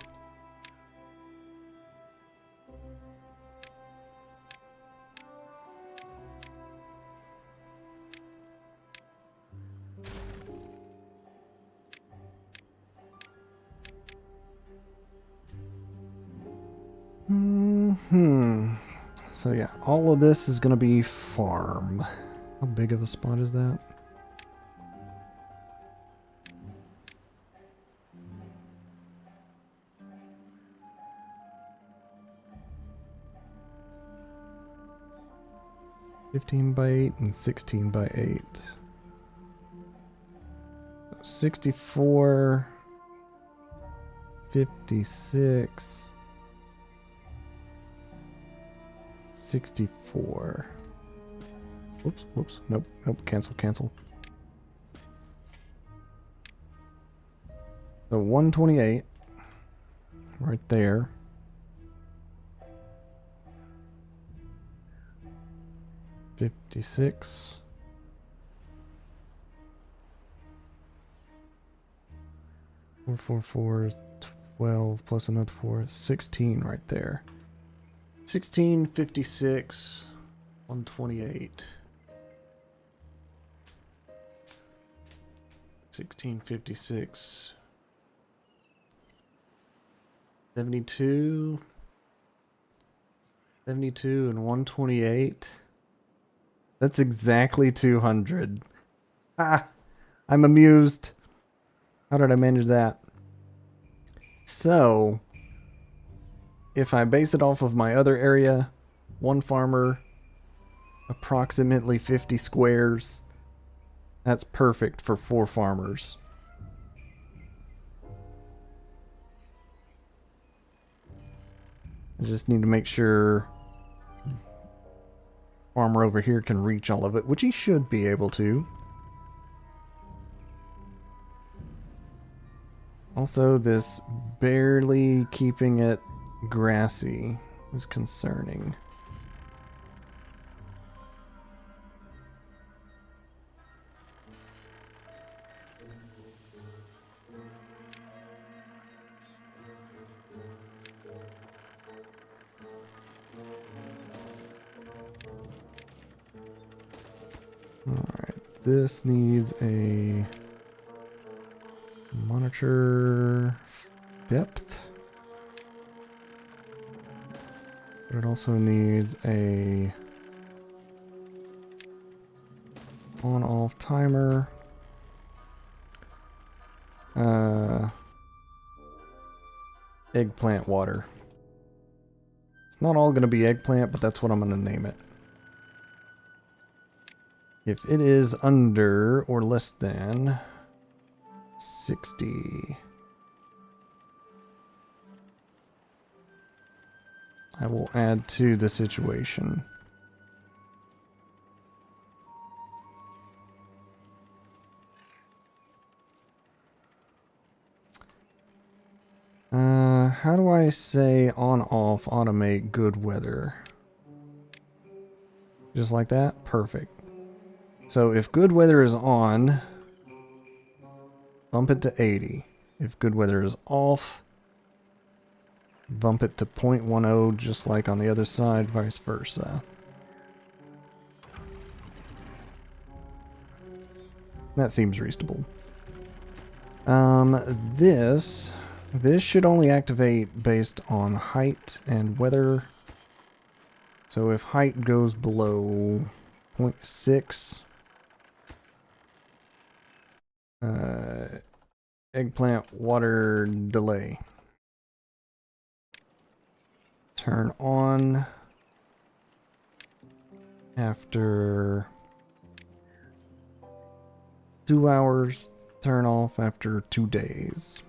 So yeah, all of this is gonna be farm. How big of a spot is that? (15 by 8) and 16 by 8. 64, 56, 64. Whoops, nope, cancel. So 128, right there. $56. 444 is 12 plus another 4 is 16 right there. 1656, 128. 1656. 72. 72 and 128. That's exactly 200. Ah, I'm amused. How did I manage that? So, if I base it off of my other area, one farmer, approximately 50 squares, that's perfect for 4 farmers. I just need to make sure farmer over here can reach all of it, which he should be able to. Also, this barely keeping it grassy is concerning. Alright, this needs a monitor depth. But it also needs a on-off timer. Eggplant water. It's not all going to be eggplant, but that's what I'm going to name it. If it is under or less than 60, I will add to the situation. How do I say on-off automate good weather? Just like that? Perfect. So if good weather is on, bump it to 80. If good weather is off, bump it to 0.10, just like on the other side, vice versa. That seems reasonable. This should only activate based on height and weather. So if height goes below 0.6, eggplant water delay. Turn on after 2 hours, turn off after 2 days.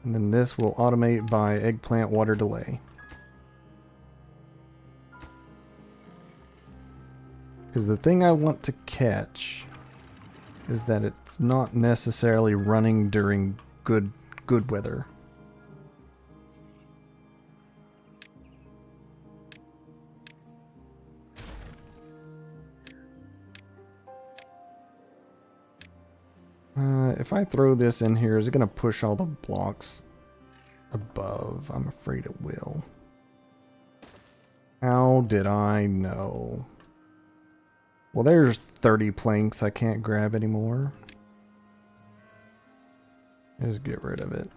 And then this will automate by eggplant water delay. Because the thing I want to catch is that it's not necessarily running during good weather. If I throw this in here, is it going to push all the blocks above? I'm afraid it will. How did I know? Well, there's 30 planks I can't grab anymore. Just get rid of it.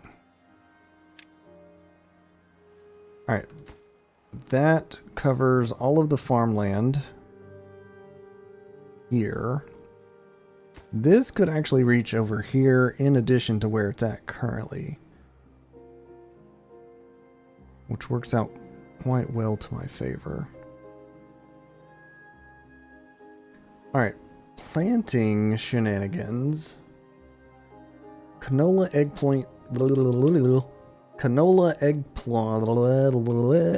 Alright. That covers all of the farmland here. This could actually reach over here in addition to where it's at currently, which works out quite well to my favor. Alright, planting shenanigans. Canola eggplant. Canola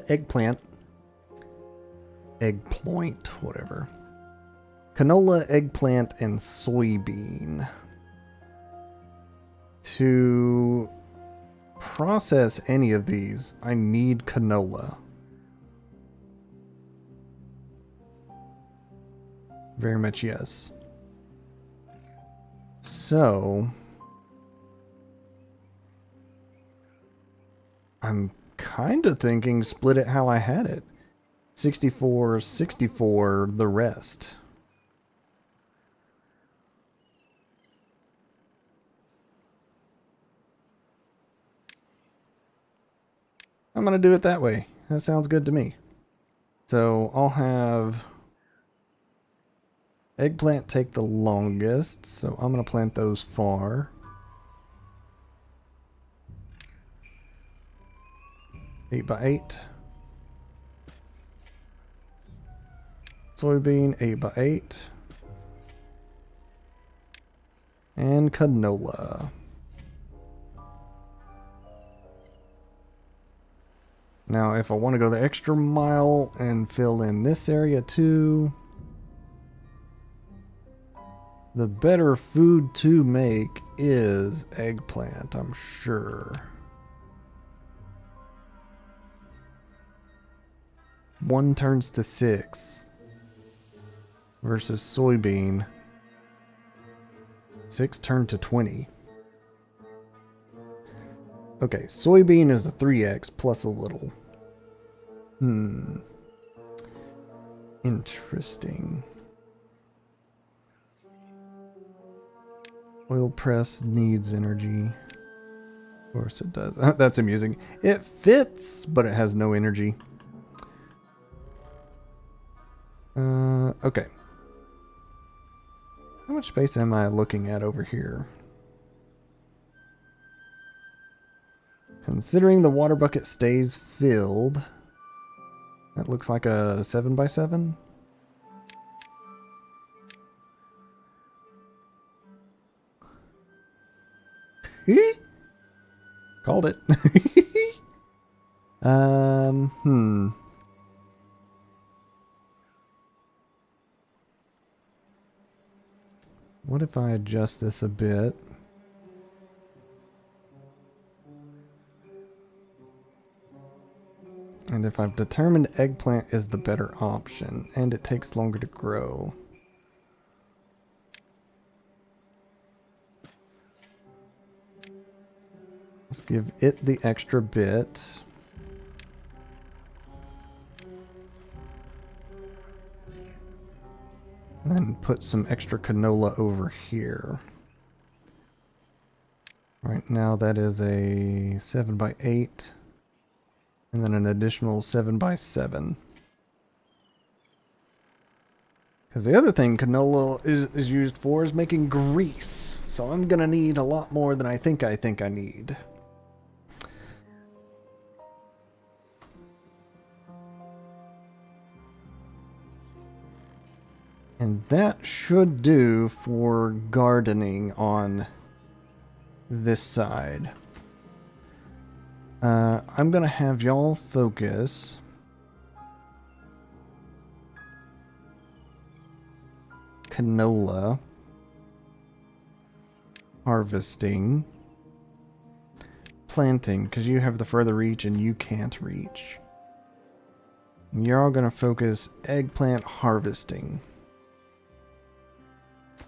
eggplant. Eggplant, whatever. Canola, eggplant, and soybean. To process any of these, I need canola. Very much yes. So, I'm kind of thinking split it how I had it. 64, 64, the rest. I'm going to do it that way. That sounds good to me. So I'll have eggplant take the longest, so I'm going to plant those far. Eight by 8. Soybean 8 by 8. And canola. Now, if I want to go the extra mile and fill in this area too, the better food to make is eggplant, I'm sure. 1 turns to 6 versus soybean. 6 turned to 20. Okay, soybean is a 3x plus a little. Interesting. Oil press needs energy. Of course it does. That's amusing. It fits, but it has no energy. Okay. How much space am I looking at over here? Considering the water bucket stays filled, that looks like a 7x7. Called it. What if I adjust this a bit? And if I've determined eggplant is the better option, and it takes longer to grow. Let's give it the extra bit. And then put some extra canola over here. Right now that is a 7x8. And then an additional 7x7. Because the other thing canola is used for is making grease. So I'm going to need a lot more than I think I need. And that should do for gardening on this side. I'm going to have y'all focus canola harvesting, planting, because you have the further reach and you can't reach. And you're all going to focus eggplant harvesting.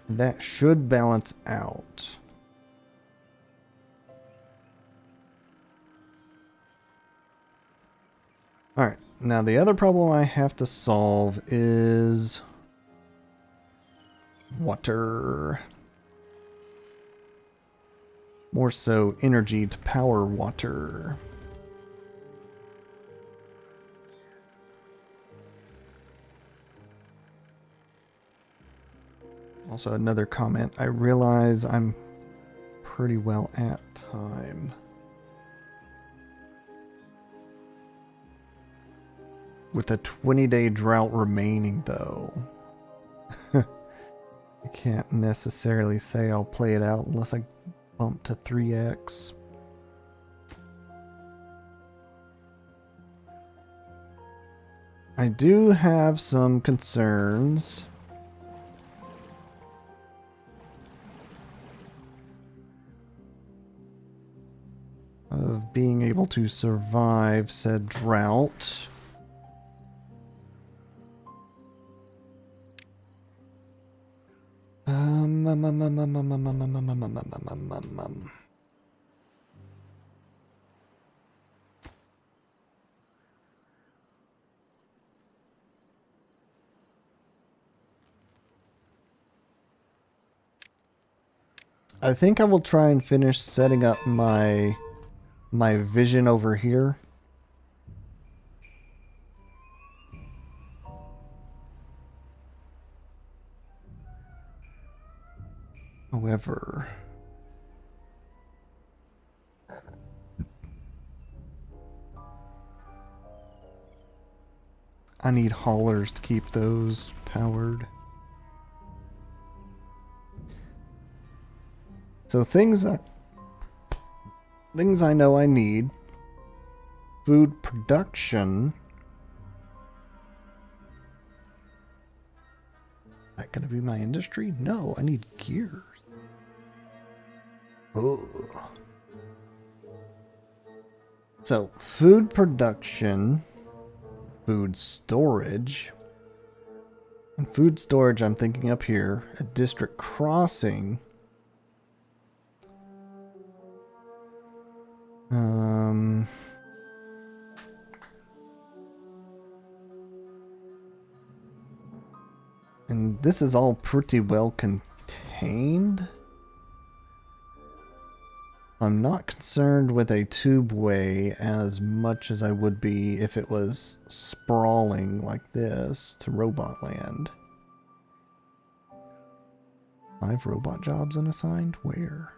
That should balance out. Alright, now the other problem I have to solve is water. More so energy to power water. Also another comment, I realize I'm pretty well at time. With a 20-day drought remaining, though. I can't necessarily say I'll play it out unless I bump to 3x. I do have some concerns. Of being able to survive said drought. I think I will try and finish setting up my vision over here. However, I need haulers to keep those powered. So things I know I need food production. Is that gonna be my industry? No, I need gears. Oh. So, food production, food storage, and food storage I'm thinking up here, a district crossing. And this is all pretty well contained. I'm not concerned with a tubeway as much as I would be if it was sprawling like this to robot land. 5 robot jobs unassigned? Where?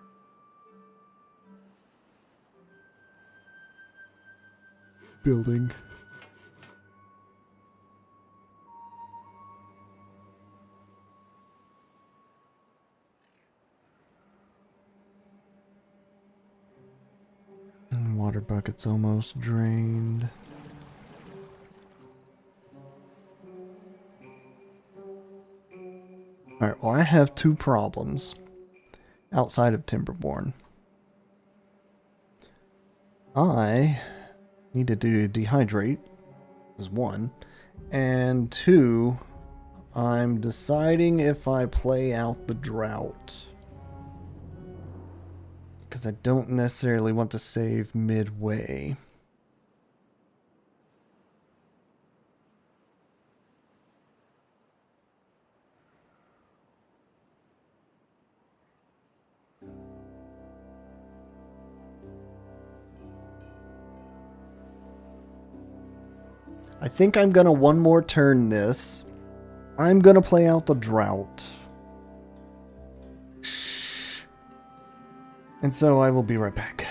Building. And water bucket's almost drained. Alright, well I have 2 problems outside of Timberborn. I need to dehydrate, is 1. And 2, I'm deciding if I play out the drought. Because I don't necessarily want to save midway. I think I'm gonna one more turn this. I'm gonna play out the drought. And so I will be right back.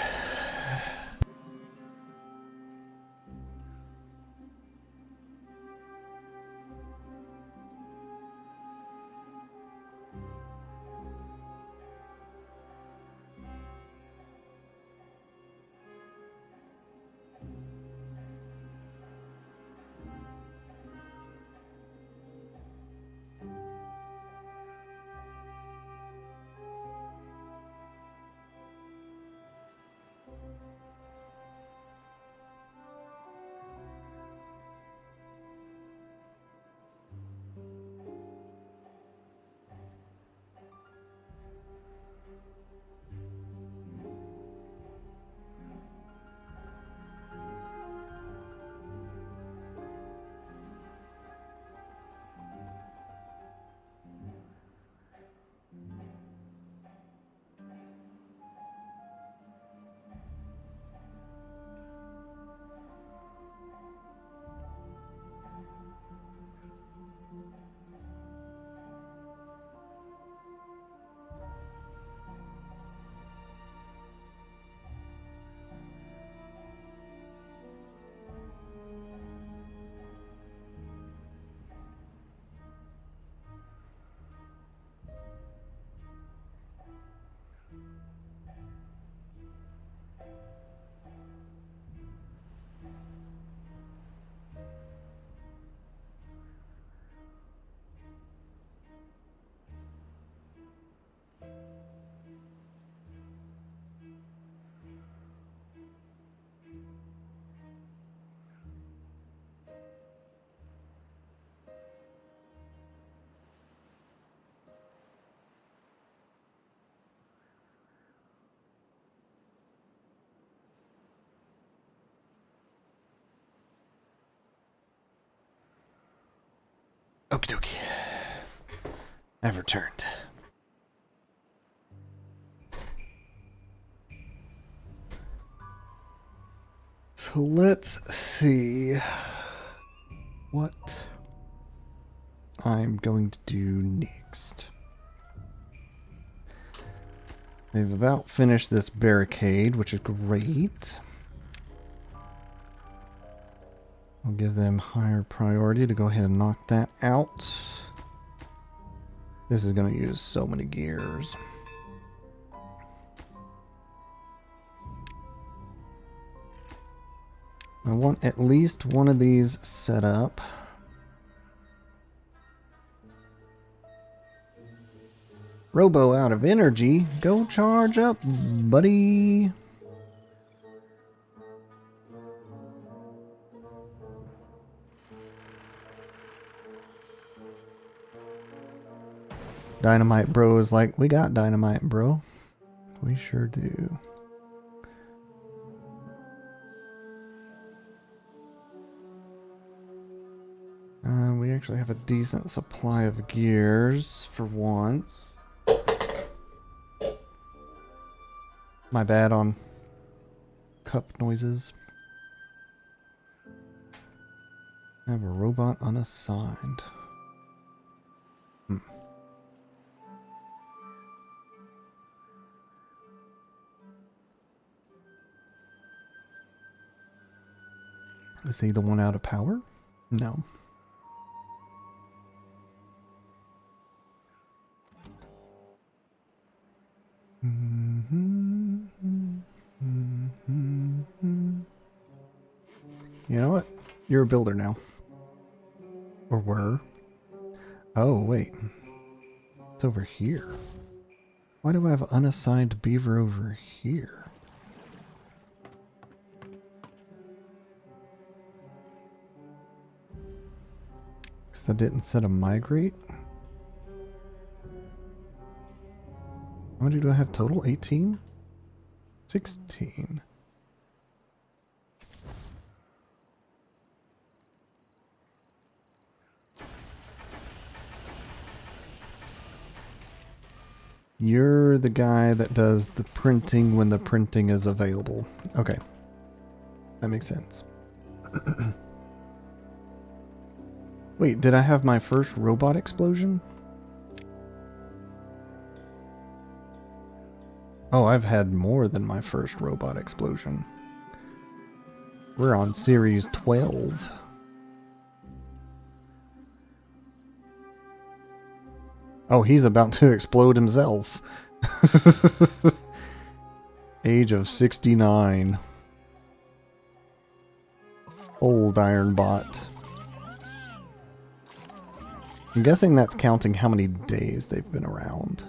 Okie dokie. I've returned. So let's see what I'm going to do next. They've about finished this barricade, which is great. I'll give them higher priority to go ahead and knock that out. This is going to use so many gears. I want at least one of these set up. Robo out of energy. Go charge up, buddy. Dynamite Bro is like, we got dynamite, bro. We sure do. We actually have a decent supply of gears for once. My bad on cup noises. I have a robot unassigned. Is he the one out of power? No. You know what? You're a builder now. Or were. Oh, wait. It's over here. Why do I have unassigned beaver over here? Because I didn't set a migrate? How many do I have total? 18? 16. You're the guy that does the printing when the printing is available. Okay. That makes sense. Wait, did I have my first robot explosion? Oh, I've had more than my first robot explosion. We're on series 12. Oh, he's about to explode himself. Age of 69. Old Iron Bot. I'm guessing that's counting how many days they've been around.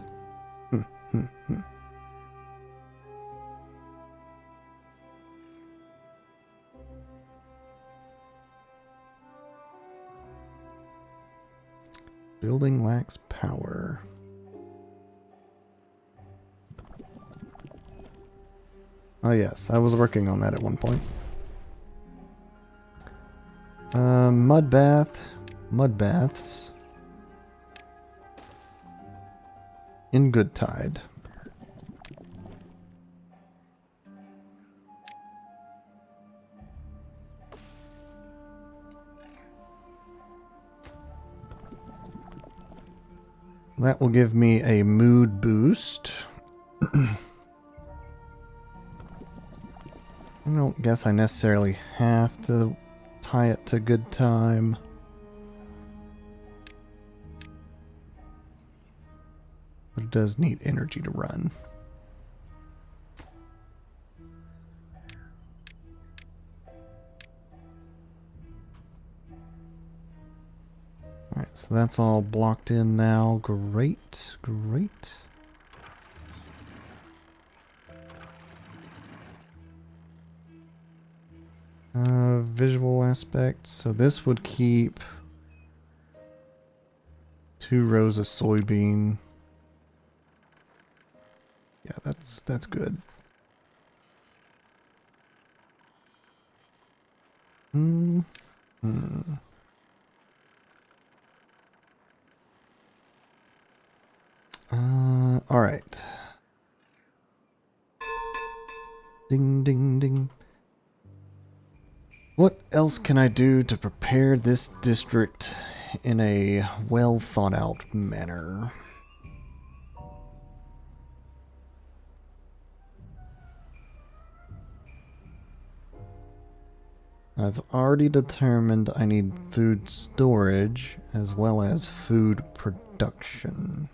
Building lacks power. Oh yes, I was working on that at one point. Mud bath. Mud baths. In good tide. That will give me a mood boost. I don't guess I necessarily have to tie it to good time. But it does need energy to run. Alright, so that's all blocked in now. Great, great. Visual aspect. So this would keep 2 rows of soybean. Yeah, that's good. All right. Ding, ding, ding. What else can I do to prepare this district in a well thought out manner? I've already determined I need food storage as well as food production.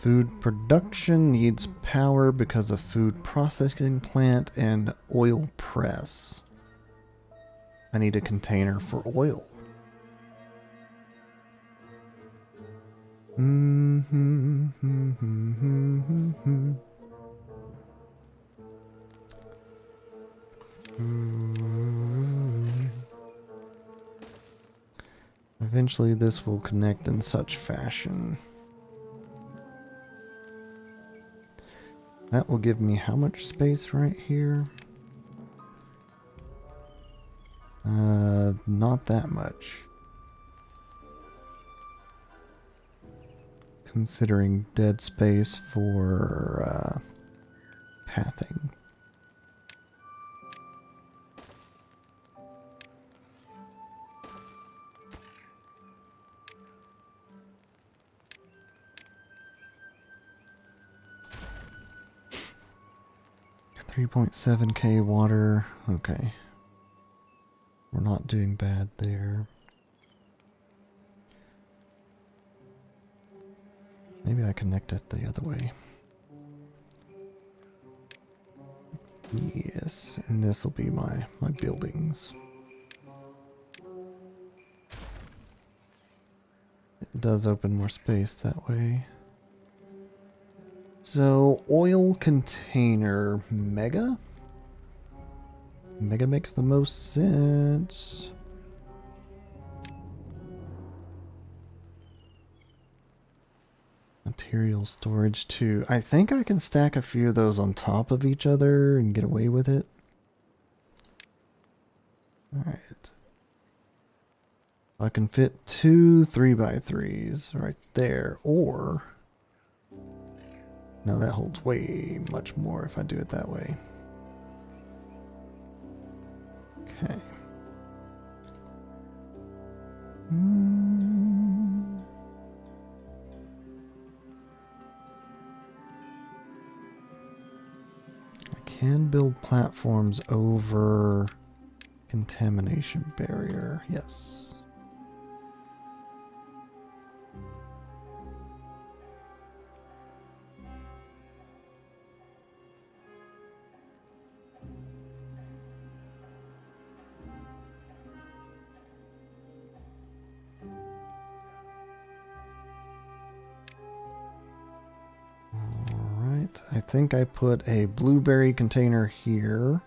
Food production needs power because of food processing plant and oil press. I need a container for oil. Eventually this will connect in such fashion. That will give me how much space right here? Not that much. Considering dead space for pathing. $3.7K water. Okay. We're not doing bad there. Maybe I connect it the other way. Yes, and this will be my buildings. It does open more space that way. So, oil container mega? Mega makes the most sense. Material storage too. I think I can stack a few of those on top of each other and get away with it. Alright. I can fit 2 3x3s right there, or... No, that holds way much more if I do it that way. Okay. I can build platforms over contamination barrier. Yes. I think I put a blueberry container here.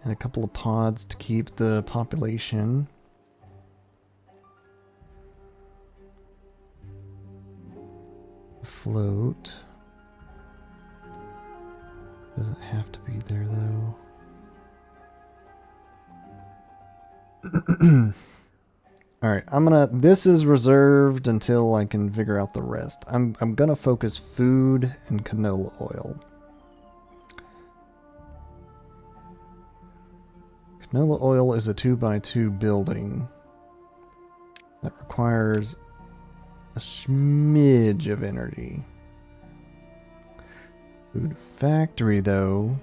And a couple of pods to keep the population. Afloat. Doesn't have to be there though. Alright, this is reserved until I can figure out the rest. I'm gonna focus food and canola oil. Canola oil is a 2x2 building that requires a smidge of energy. Food factory though,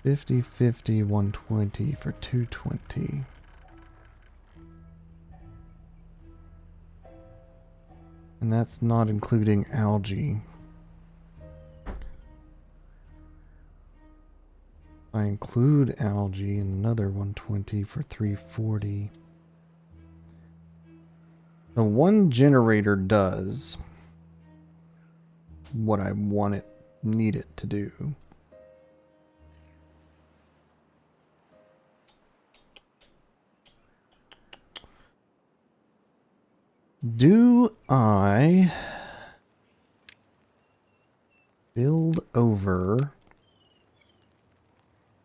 50, 50, 120 for 220. And that's not including algae. I include algae in another 120 for 340. The one generator does what I need it to do. Do I build over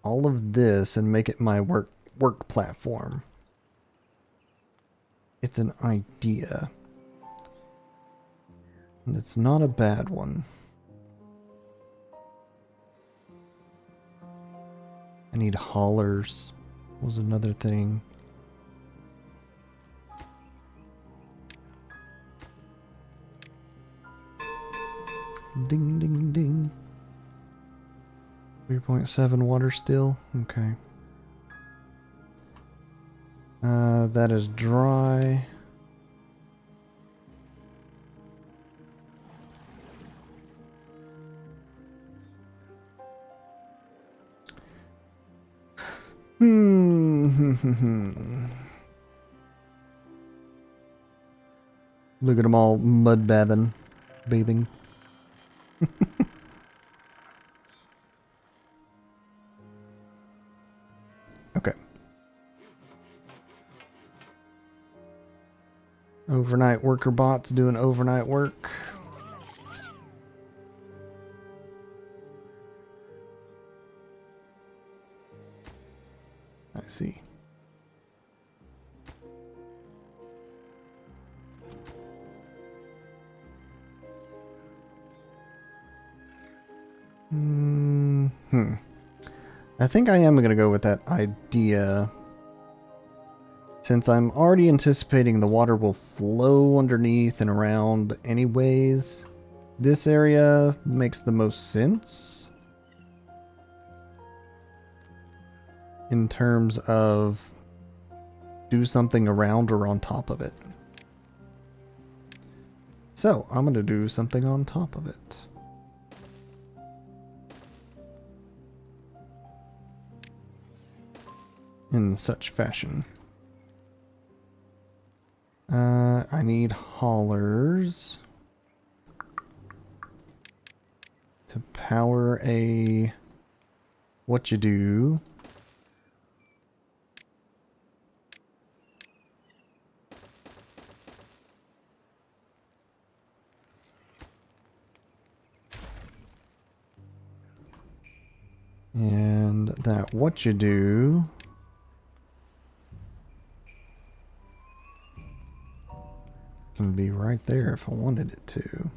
all of this and make it my work platform? It's an idea. And it's not a bad one. I need haulers was another thing. Ding, ding, ding. 3.7 water still? Okay. That is dry. Look at them all mud bathing. Okay. Overnight worker bots doing overnight work. I see. I think I am going to go with that idea. Since I'm already anticipating the water will flow underneath and around anyways, this area makes the most sense in terms of do something around or on top of it. So I'm going to do something on top of it. In such fashion. I need haulers to power a what you do. And that what you do can be right there if I wanted it to.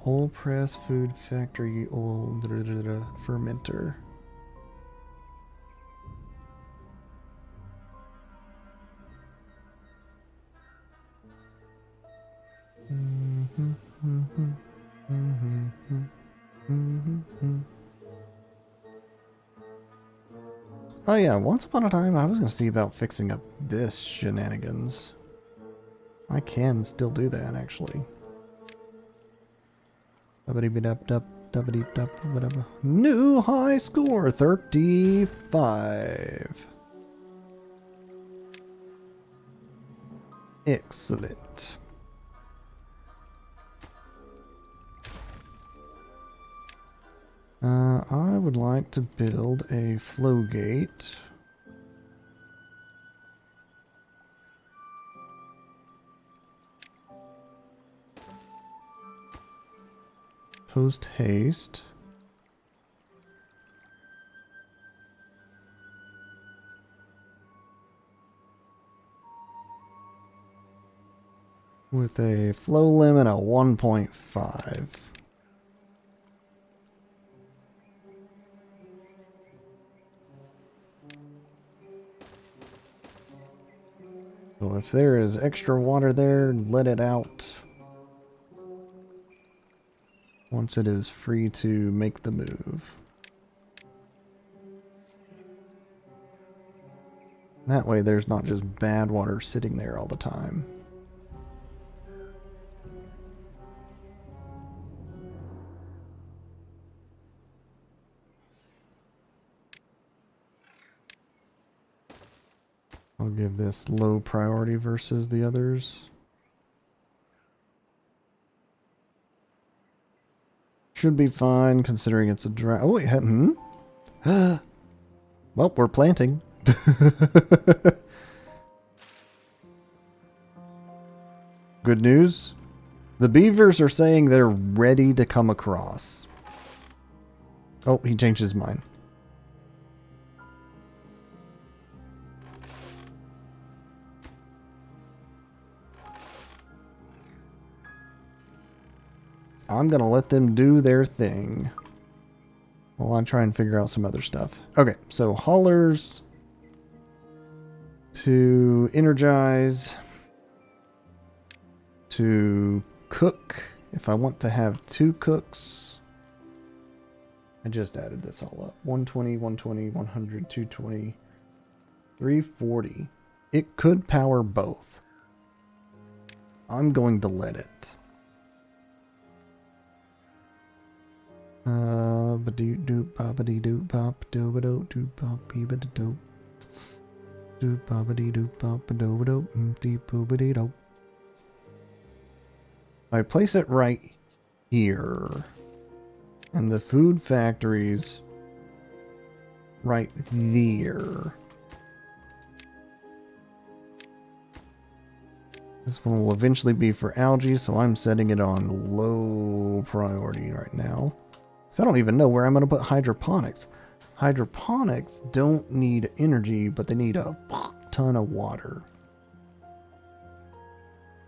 Oil press, food factory, oil fermenter. Oh yeah, once upon a time I was going to see about fixing up this shenanigans. I can still do that, actually. New high score, 35. Excellent. I would like to build a flow gate. Post haste. With a flow limit of 1.5. So if there is extra water there, let it out once it is free to make the move. That way there's not just bad water sitting there all the time. I'll give this low priority versus the others. Should be fine considering it's a dry. Oh wait, well, we're planting. Good news. The beavers are saying they're ready to come across. Oh, he changed his mind. I'm gonna let them do their thing while I try and figure out some other stuff. Okay, so haulers to energize, to cook. If I want to have 2 cooks, I just added this all up. 120, 120, 100, 220, 340. It could power both. I'm going to let it. I place it right here, and the food factory's right there. This one will eventually be for algae, so I'm setting it on low priority right now. So I don't even know where I'm going to put hydroponics. Hydroponics don't need energy, but they need a ton of water.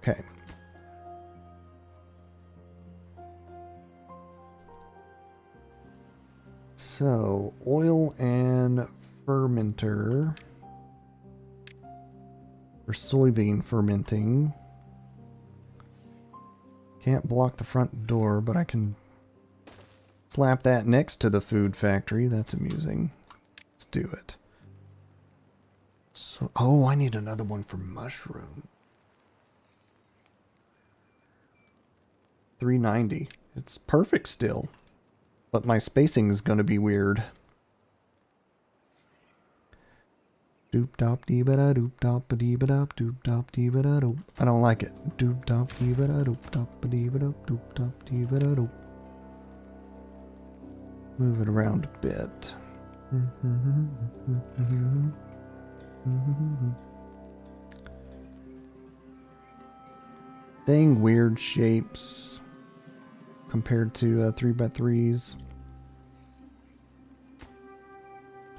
Okay. So, oil and fermenter for soybean fermenting. Can't block the front door, but I can slap that next to the food factory. That's amusing. Let's do it. So, oh, I need another one for mushroom. 390. It's perfect still. But my spacing is going to be weird. Doop dop dee ba da doop dop ba dee ba dop doop dop dee ba da doop. I don't like it. Doop dop dee ba da doop dop ba dee ba dop doop dop dee ba da doop. Move it around a bit. Dang weird shapes compared to 3x3s.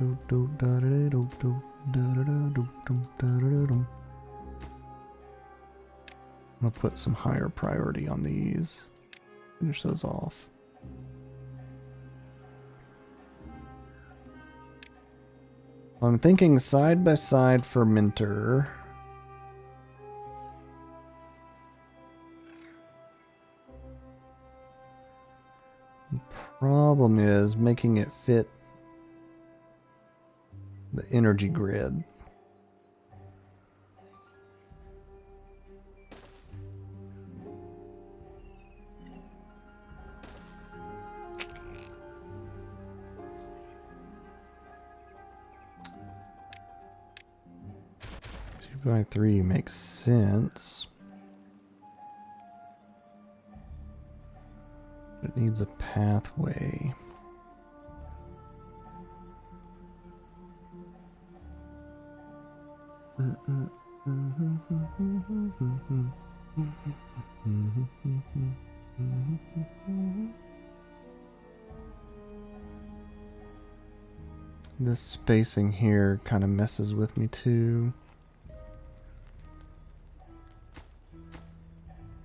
I'm gonna put some higher priority on these. Finish those off. I'm thinking side by side fermenter. The problem is making it fit the energy grid. Two by three makes sense. It needs a pathway. This spacing here kind of messes with me too.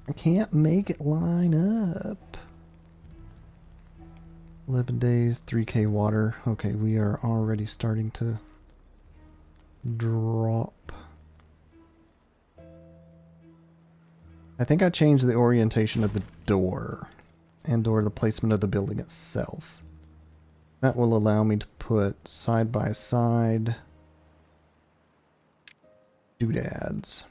I can't make it line up. 11 days, 3K water. Okay, we are already starting to drop. I think I changed the orientation of the door and/or the placement of the building itself. That will allow me to put side by side doodads.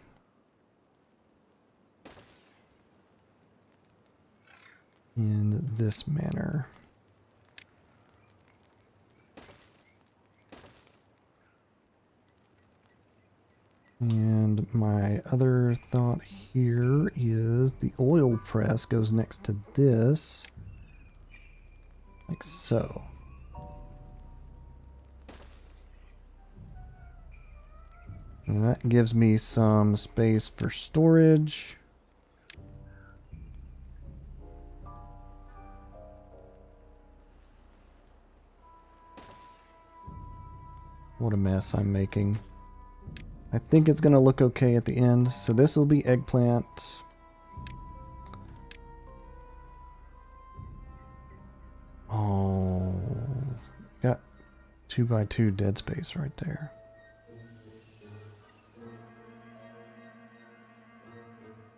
In this manner. And my other thought here is the oil press goes next to this, like so. And that gives me some space for storage. What a mess I'm making. I think it's going to look okay at the end. So this will be eggplant. Oh, got 2x2 dead space right there.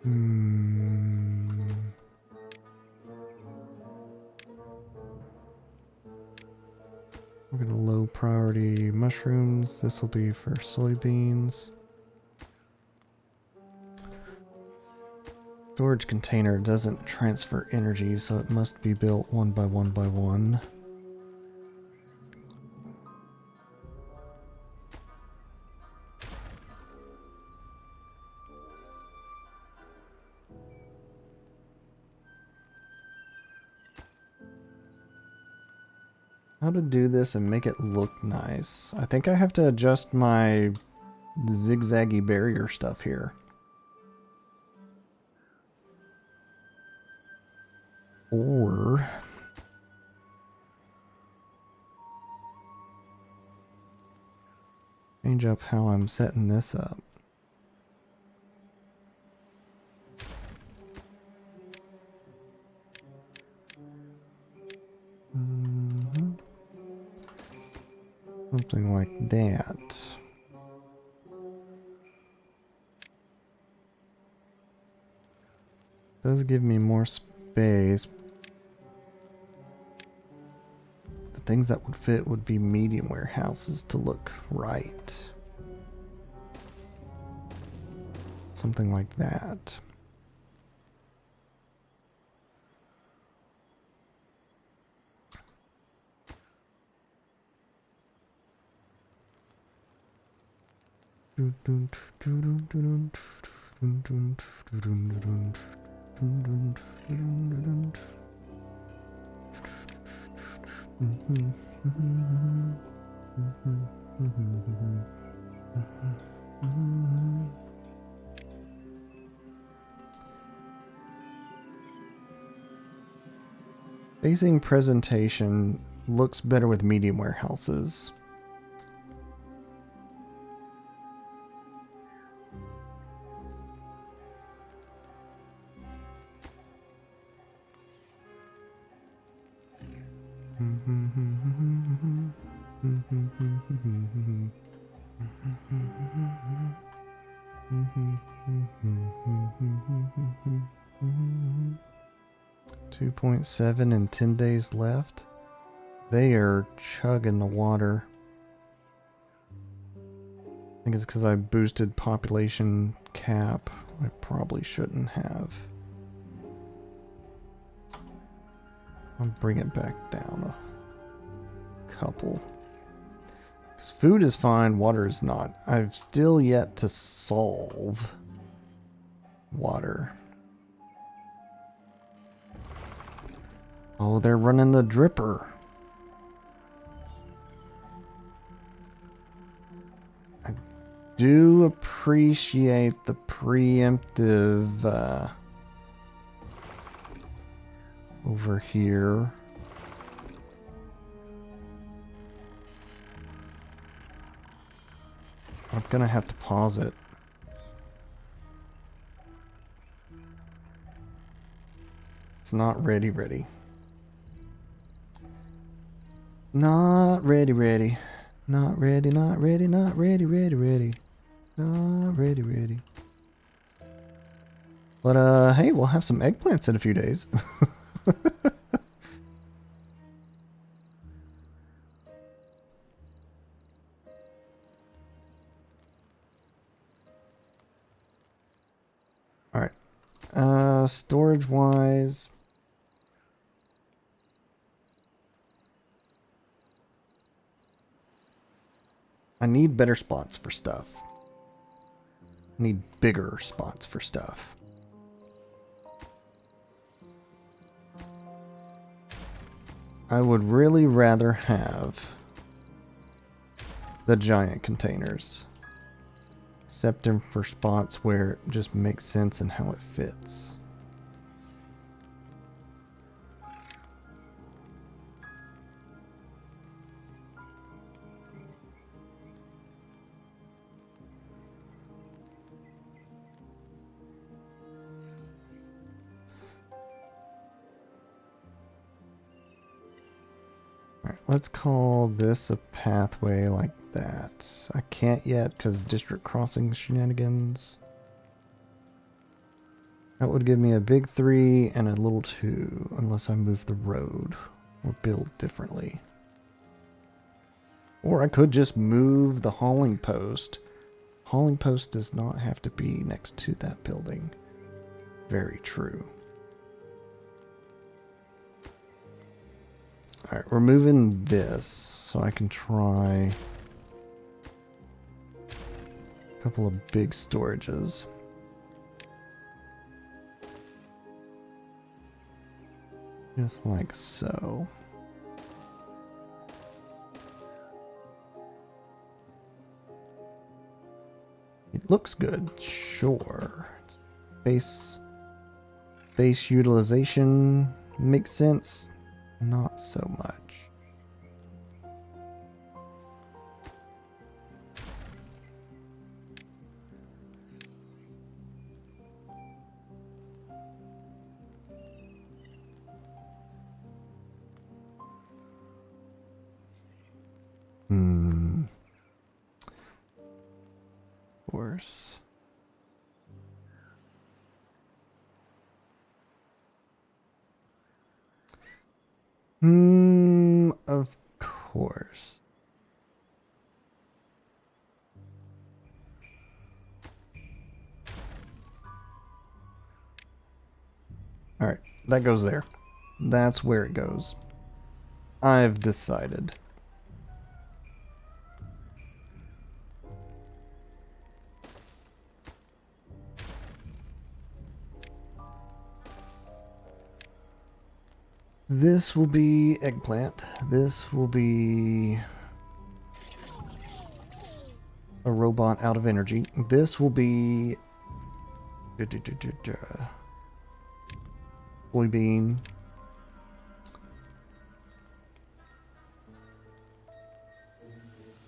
We're gonna low priority mushrooms. This will be for soybeans. Storage container doesn't transfer energy, so it must be built one by one by one. How to do this and make it look nice. I think I have to adjust my zigzaggy barrier stuff here. Or change up how I'm setting this up. Something like that. Does give me more space. The things that would fit would be medium warehouses to look right. Something like that. Facing presentation looks better with medium warehouses. .7 and 10 days left. They are chugging the water. I think it's because I boosted population cap. I probably shouldn't have. I'll bring it back down a couple. 'Cause food is fine, water is not. I've still yet to solve water. Oh, they're running the dripper. I do appreciate the preemptive over here. I'm gonna have to pause it. It's not ready. Not ready. Not ready. Not ready. Not ready. But, hey, we'll have some eggplants in a few days. Alright. Storage-wise... I need better spots for stuff. I need bigger spots for stuff. I would really rather have the giant containers. Except for spots where it just makes sense in how it fits. Let's call this a pathway like that. I can't yet because district crossing shenanigans. That would give me a big 3 and a little 2, unless I move the road or build differently. Or I could just move the hauling post. Hauling post does not have to be next to that building. Very true. Alright, we're moving this so I can try a couple of big storages. Just like so. It looks good, sure. Base utilization makes sense, not so much. Of course. Of course. Alright, that goes there. That's where it goes. I've decided. This will be eggplant. This will be a robot out of energy. This will be soybean.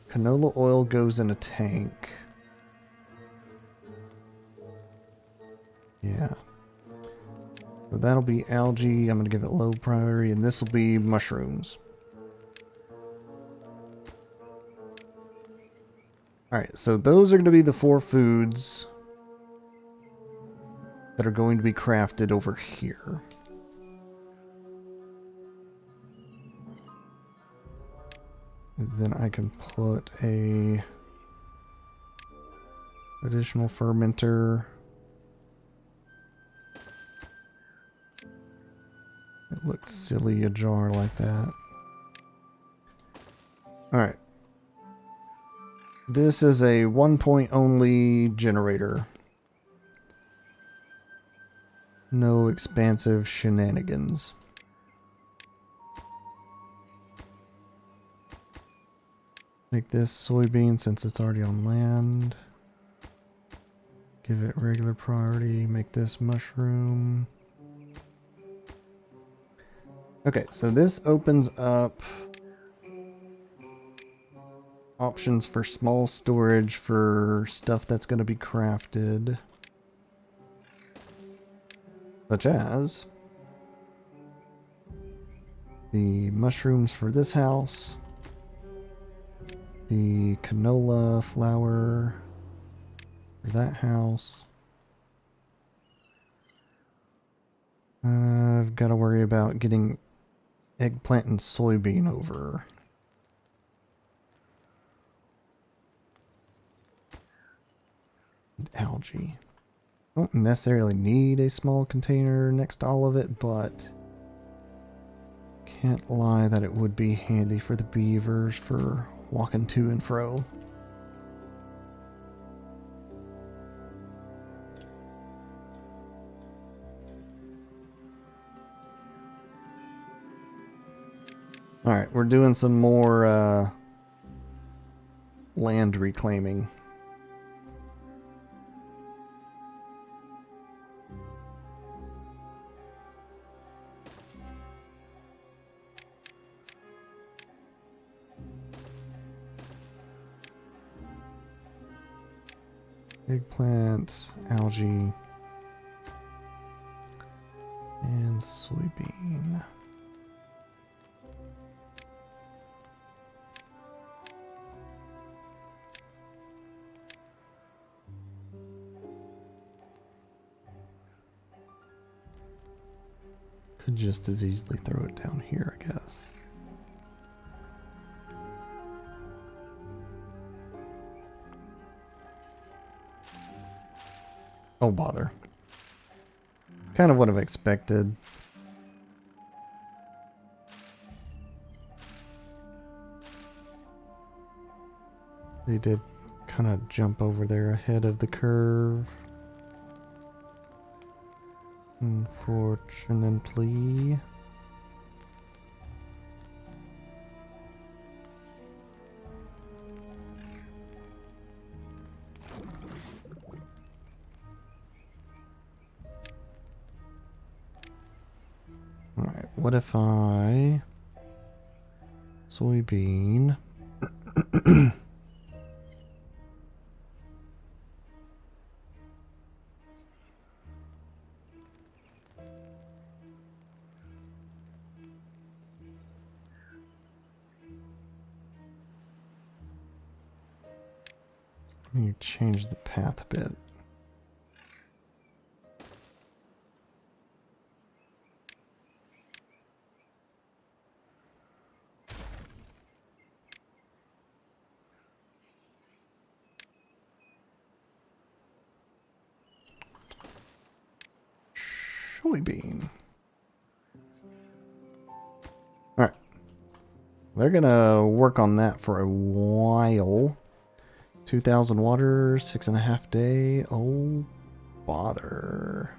Canola oil goes in a tank. Yeah. So that'll be algae. I'm going to give it low priority, and this will be mushrooms. Alright, so those are going to be the 4 foods that are going to be crafted over here. And then I can put a additional fermenter. It looks silly, a jar like that. Alright. This is a 1-point only generator. No expansive shenanigans. Make this soybean since it's already on land. Give it regular priority. Make this mushroom. Okay, so this opens up options for small storage for stuff that's going to be crafted. Such as the mushrooms for this house, the canola flour for that house. I've got to worry about getting eggplant and soybean over. And algae. Don't necessarily need a small container next to all of it, but can't lie that it would be handy for the beavers for walking to and fro. Alright, we're doing some more land reclaiming. Eggplant, algae, and soybean. Could just as easily throw it down here, I guess. Oh, bother. Kind of what I've expected. They did kind of jump over there ahead of the curve. Unfortunately. Alright, what if I... soybean... Let me change the path a bit. Soybean. Alright. They're gonna work on that for a while. 2,000 water, 6.5 day. Oh, bother.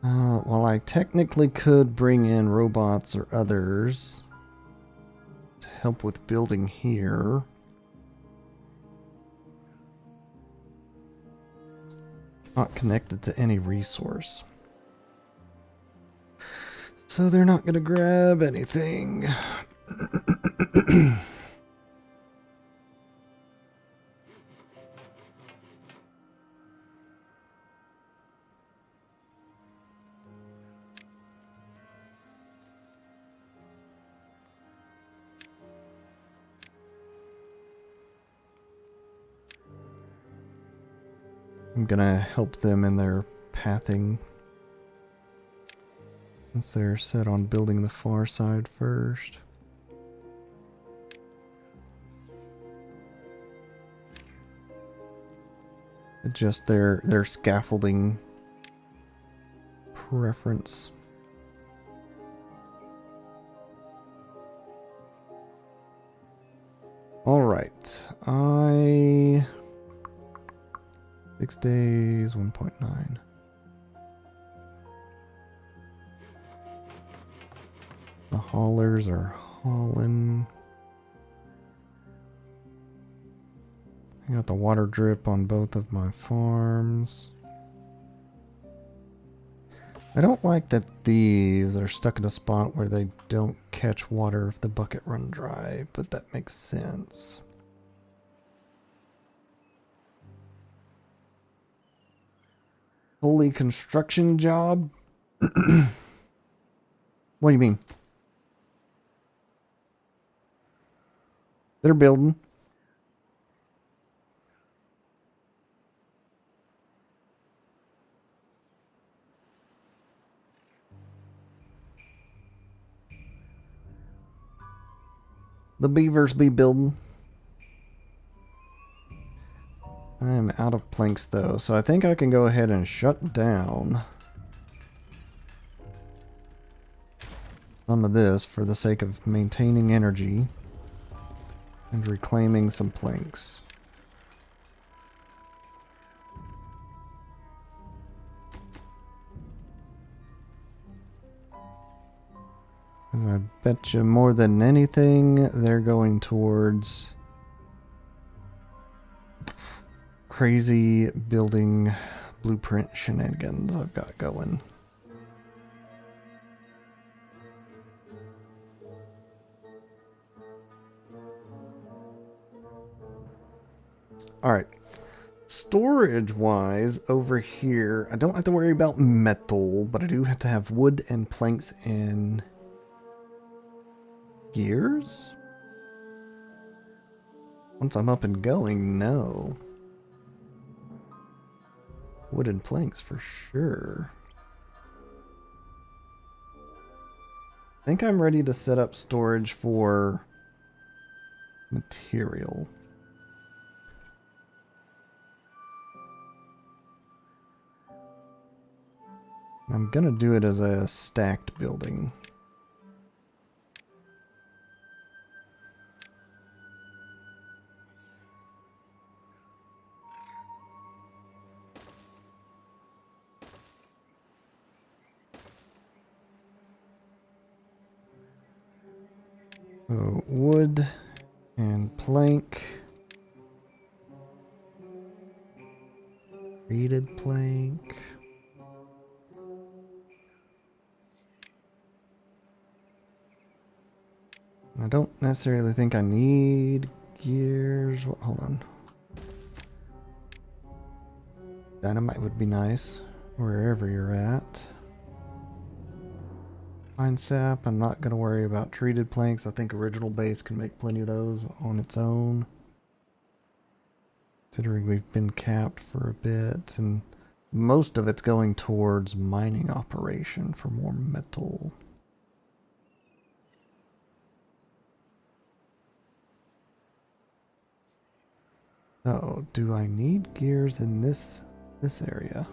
Well, I technically could bring in robots or others to help with building here. Not connected to any resource. So they're not going to grab anything. I'm gonna help them in their pathing, since they're set on building the far side first. Adjust their scaffolding preference. All right, 6 days, 1.9. The haulers are hauling. I got the water drip on both of my farms. I don't like that these are stuck in a spot where they don't catch water if the bucket runs dry, but that makes sense. Holy construction job? What do you mean? They're building. The beavers be building. I am out of planks though, so I think I can go ahead and shut down some of this for the sake of maintaining energy and reclaiming some planks. Because I bet you more than anything they're going towards crazy building blueprint shenanigans I've got going. Alright. Storage wise, over here, I don't have to worry about metal, but I do have to have wood and planks and gears? Once I'm up and going, no. Wooden planks for sure. I think I'm ready to set up storage for material. I'm gonna do it as a stacked building. So wood and plank. Treated plank. I don't necessarily think I need gears. Hold on. Dynamite would be nice, wherever you're at. Pine sap, I'm not going to worry about treated planks. I think original base can make plenty of those on its own. Considering we've been capped for a bit, and most of it's going towards mining operation for more metal. Oh, do I need gears in this area?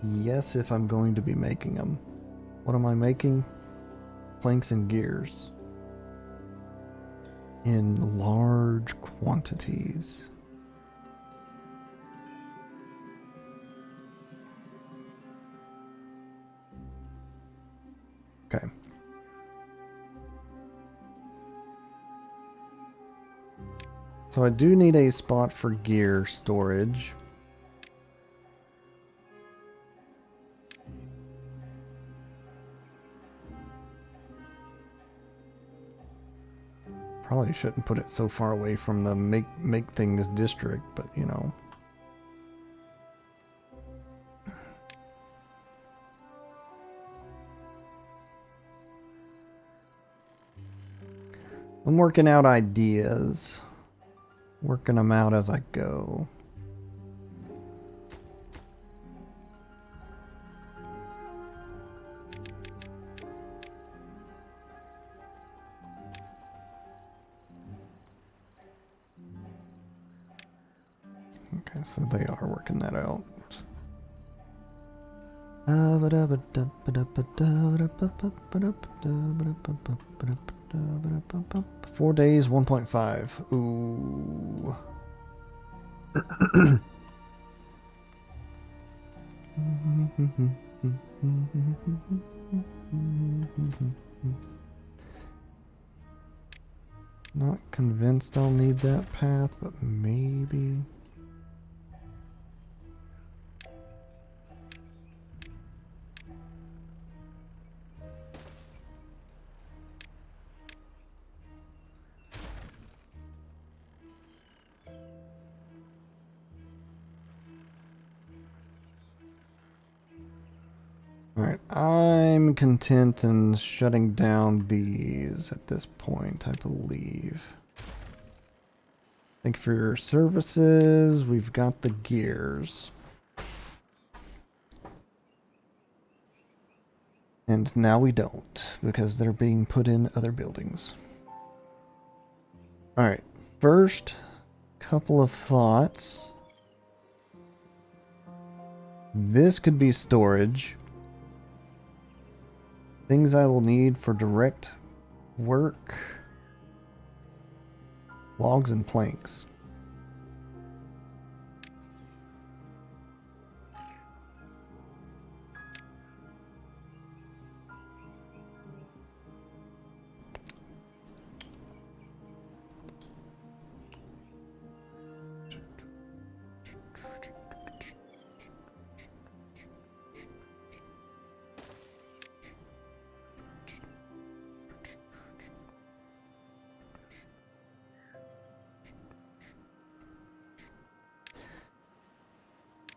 Yes, if I'm going to be making them. What am I making? Planks and gears. In large quantities. Okay. So I do need a spot for gear storage. Probably shouldn't put it so far away from the make things district, but you know. I'm working out ideas. Working them out as I go. Okay, so they are working that out. 4 days, 1.5. Ooh. Not convinced I'll need that path, but maybe. Alright, I'm content in shutting down these at this point, I believe. Thank you for your services. We've got the gears. And now we don't, because they're being put in other buildings. Alright, first couple of thoughts. This could be storage. Things I will need for direct work. Logs and planks.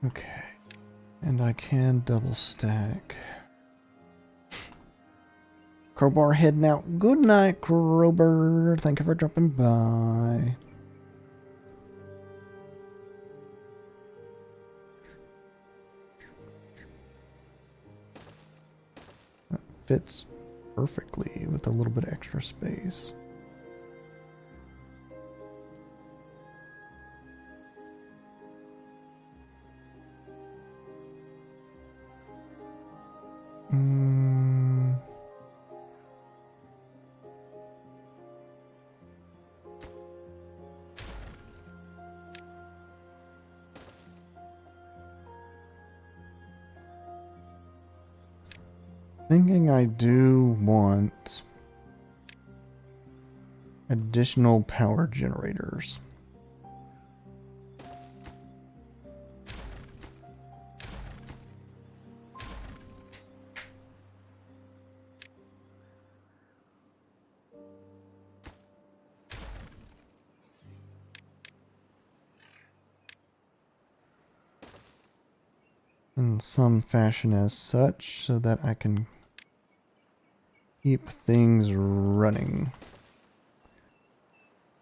Okay, and I can double stack. Crowbar heading out. Good night, Crowbar. Thank you for dropping by. fits perfectly with a little bit extra space. Thinking I do want additional power generators. In some fashion as such, so that I can keep things running.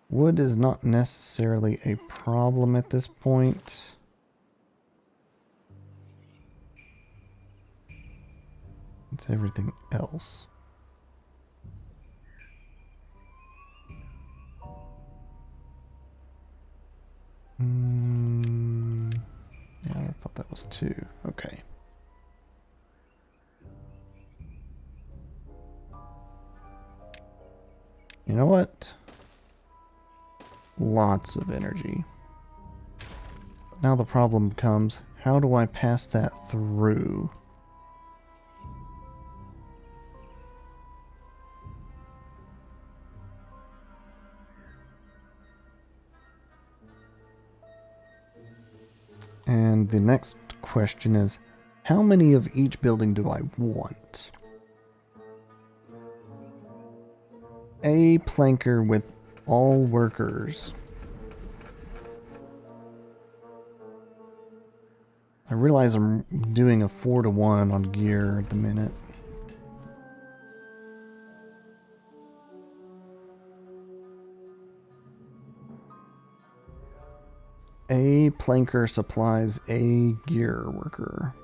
Wood is not necessarily a problem at this point. It's everything else. Yeah, I thought that was 2. Okay. You know what? Lots of energy. Now the problem becomes, how do I pass that through? And the next question is, how many of each building do I want? A planker with all workers. I realize I'm doing a 4-to-1 on gear at the minute. A planker supplies a gear worker.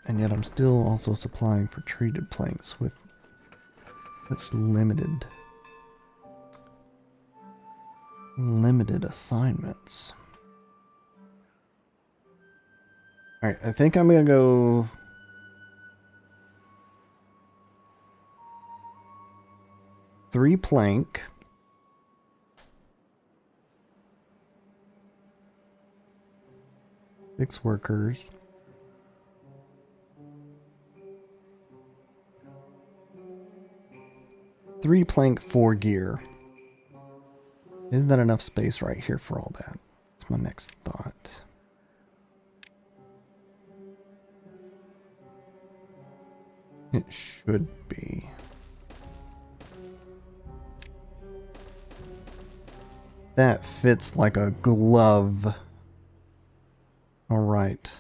And yet I'm still also supplying for treated planks with such limited assignments. Alright, I think I'm gonna go 3 plank. Six workers. Three plank, 4 gear. Isn't that enough space right here for all that? That's my next thought. It should be. That fits like a glove. All right.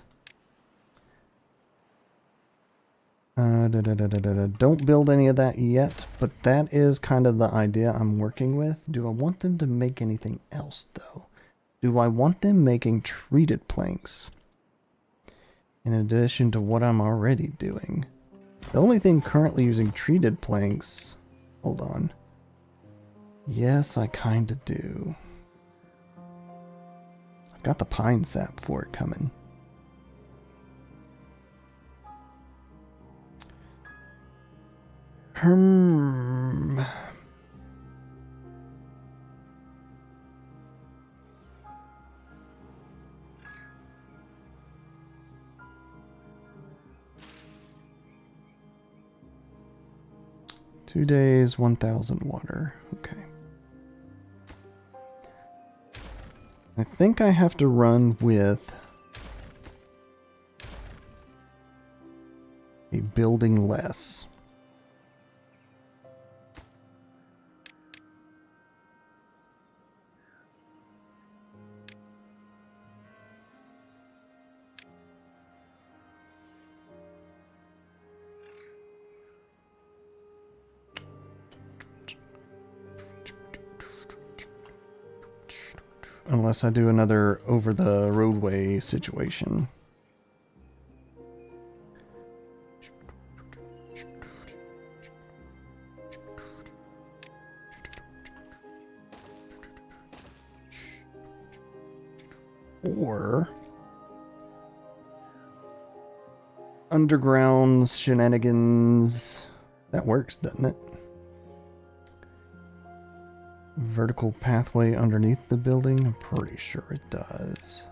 Don't build any of that yet, but that is kind of the idea I'm working with. Do I want them to make anything else, though? Do I want them making treated planks? In addition to what I'm already doing. The only thing currently using treated planks... Hold on. Yes, I kind of do. I've got the pine sap for it coming. Hmm. Two days, 1,000 water. Okay. I think I have to run with a building less. Unless I do another over the roadway situation. or underground shenanigans. That works, doesn't it? Vertical pathway underneath the building. I'm pretty sure it does.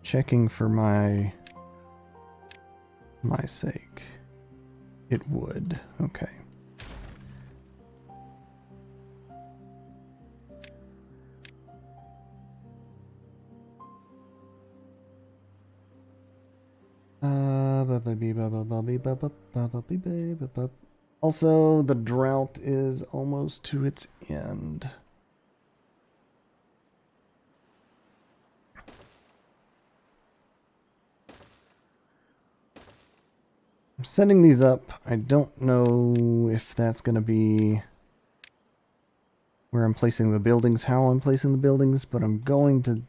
Checking for my sake. It would. Okay. Also, the drought is almost to its end. I'm setting these up. I don't know if that's going to be where I'm placing the buildings, how I'm placing the buildings, but I'm going to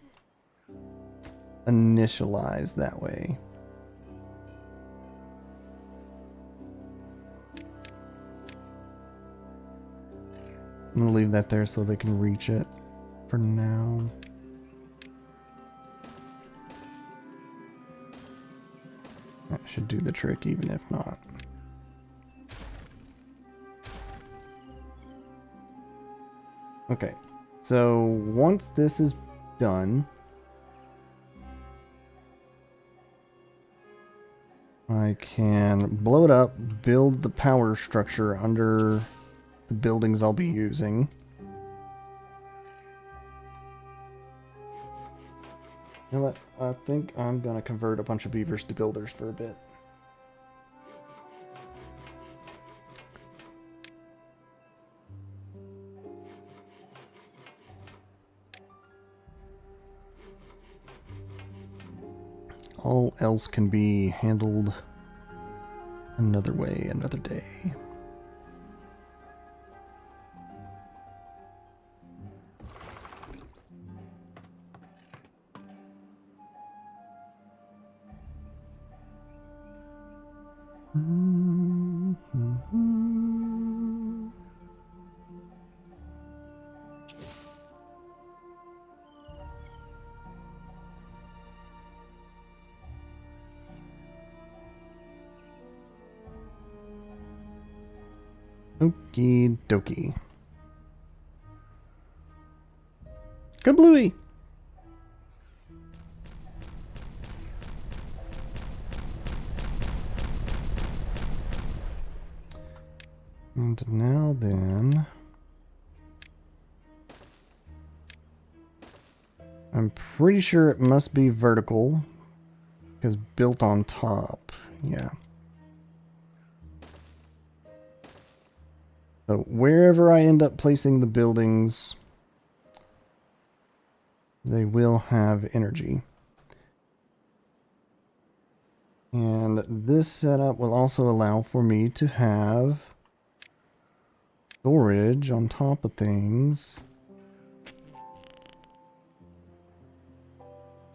initialize that way. I'm going to leave that there so they can reach it for now. That should do the trick even if not. Okay, so once this is done, I can blow it up, build the power structure under the buildings I'll be using. You know what? I think I'm going to convert a bunch of beavers to builders for a bit. All else can be handled another way, another day. Okie dokie. Kablooey! And now then, I'm pretty sure it must be vertical because built on top. Yeah. So wherever I end up placing the buildings, they will have energy. And this setup will also allow for me to have storage on top of things.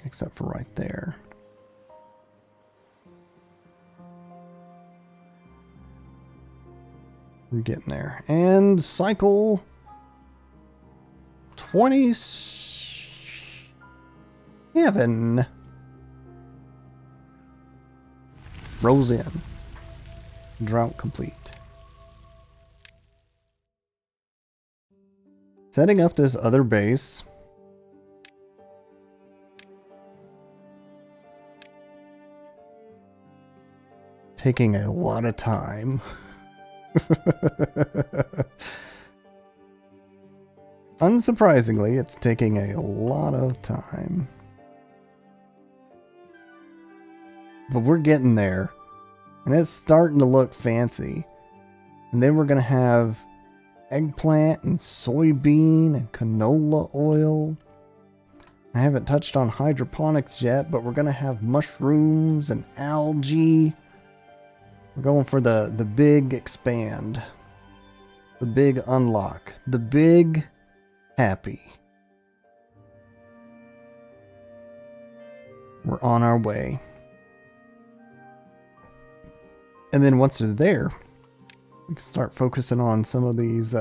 Except for right there. We're getting there. And cycle 27 rolls in. Drought complete. Setting up this other base. Taking a lot of time. Unsurprisingly, it's taking a lot of time. But we're getting there. And it's starting to look fancy. And then we're going to have eggplant and soybean and canola oil. I haven't touched on hydroponics yet, but we're going to have mushrooms and algae. We're going for the big expand. The big unlock. The big happy. We're on our way. And then once they're there, we can start focusing on some of these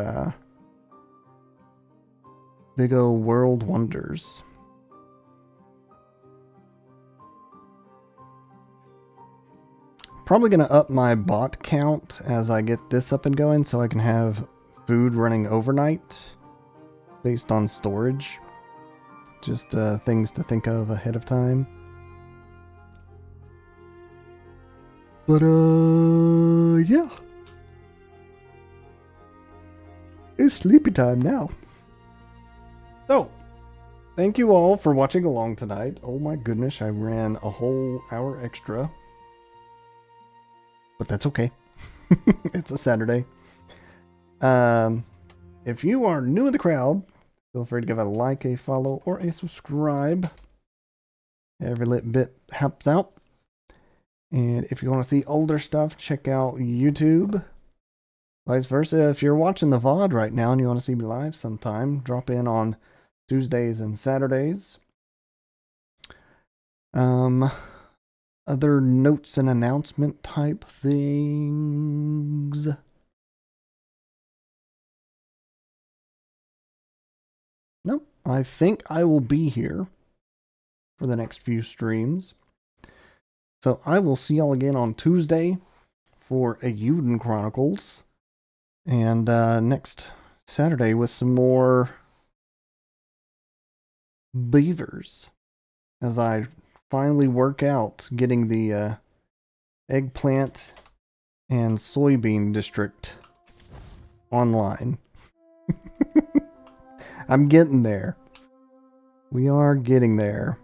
big old world wonders. Probably going to up my bot count as I get this up and going so I can have food running overnight based on storage. Just things to think of ahead of time. But, yeah. It's sleepy time now. So, thank you all for watching along tonight. Oh my goodness, I ran a whole hour extra. But that's okay. It's a Saturday. If you are new in the crowd, feel free to give a like, a follow, or a subscribe. Every little bit helps out. And if you want to see older stuff, check out YouTube. Vice versa, if you're watching the VOD right now and you want to see me live sometime, drop in on Tuesdays and Saturdays. Other notes and announcement type things. Nope, I think I will be here for the next few streams. So I will see y'all again on Tuesday for a Uden Chronicles. And next Saturday with some more beavers. As I finally work out getting the eggplant and soybean district online. I'm getting there. We are getting there.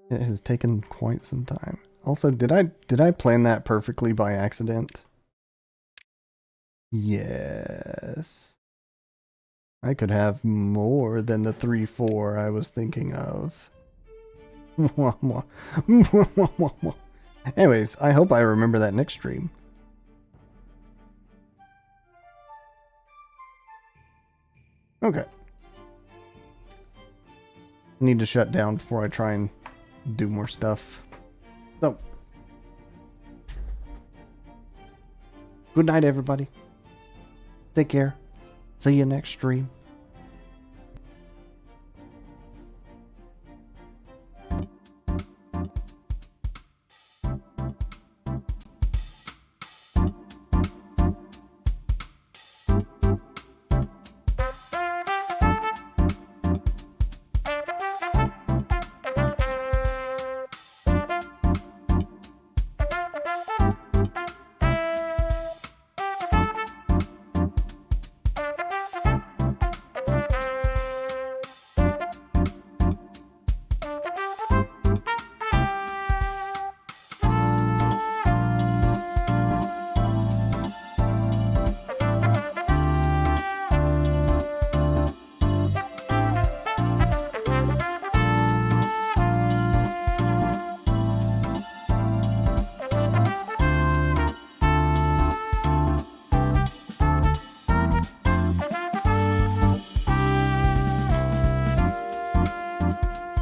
It has taken quite some time. Also, did I plan that perfectly by accident? Yes. I could have more than the 3-4 I was thinking of. Anyways, I hope I remember that next stream. Okay. I need to shut down before I try and do more stuff. So, good night, everybody. Take care. See you next stream.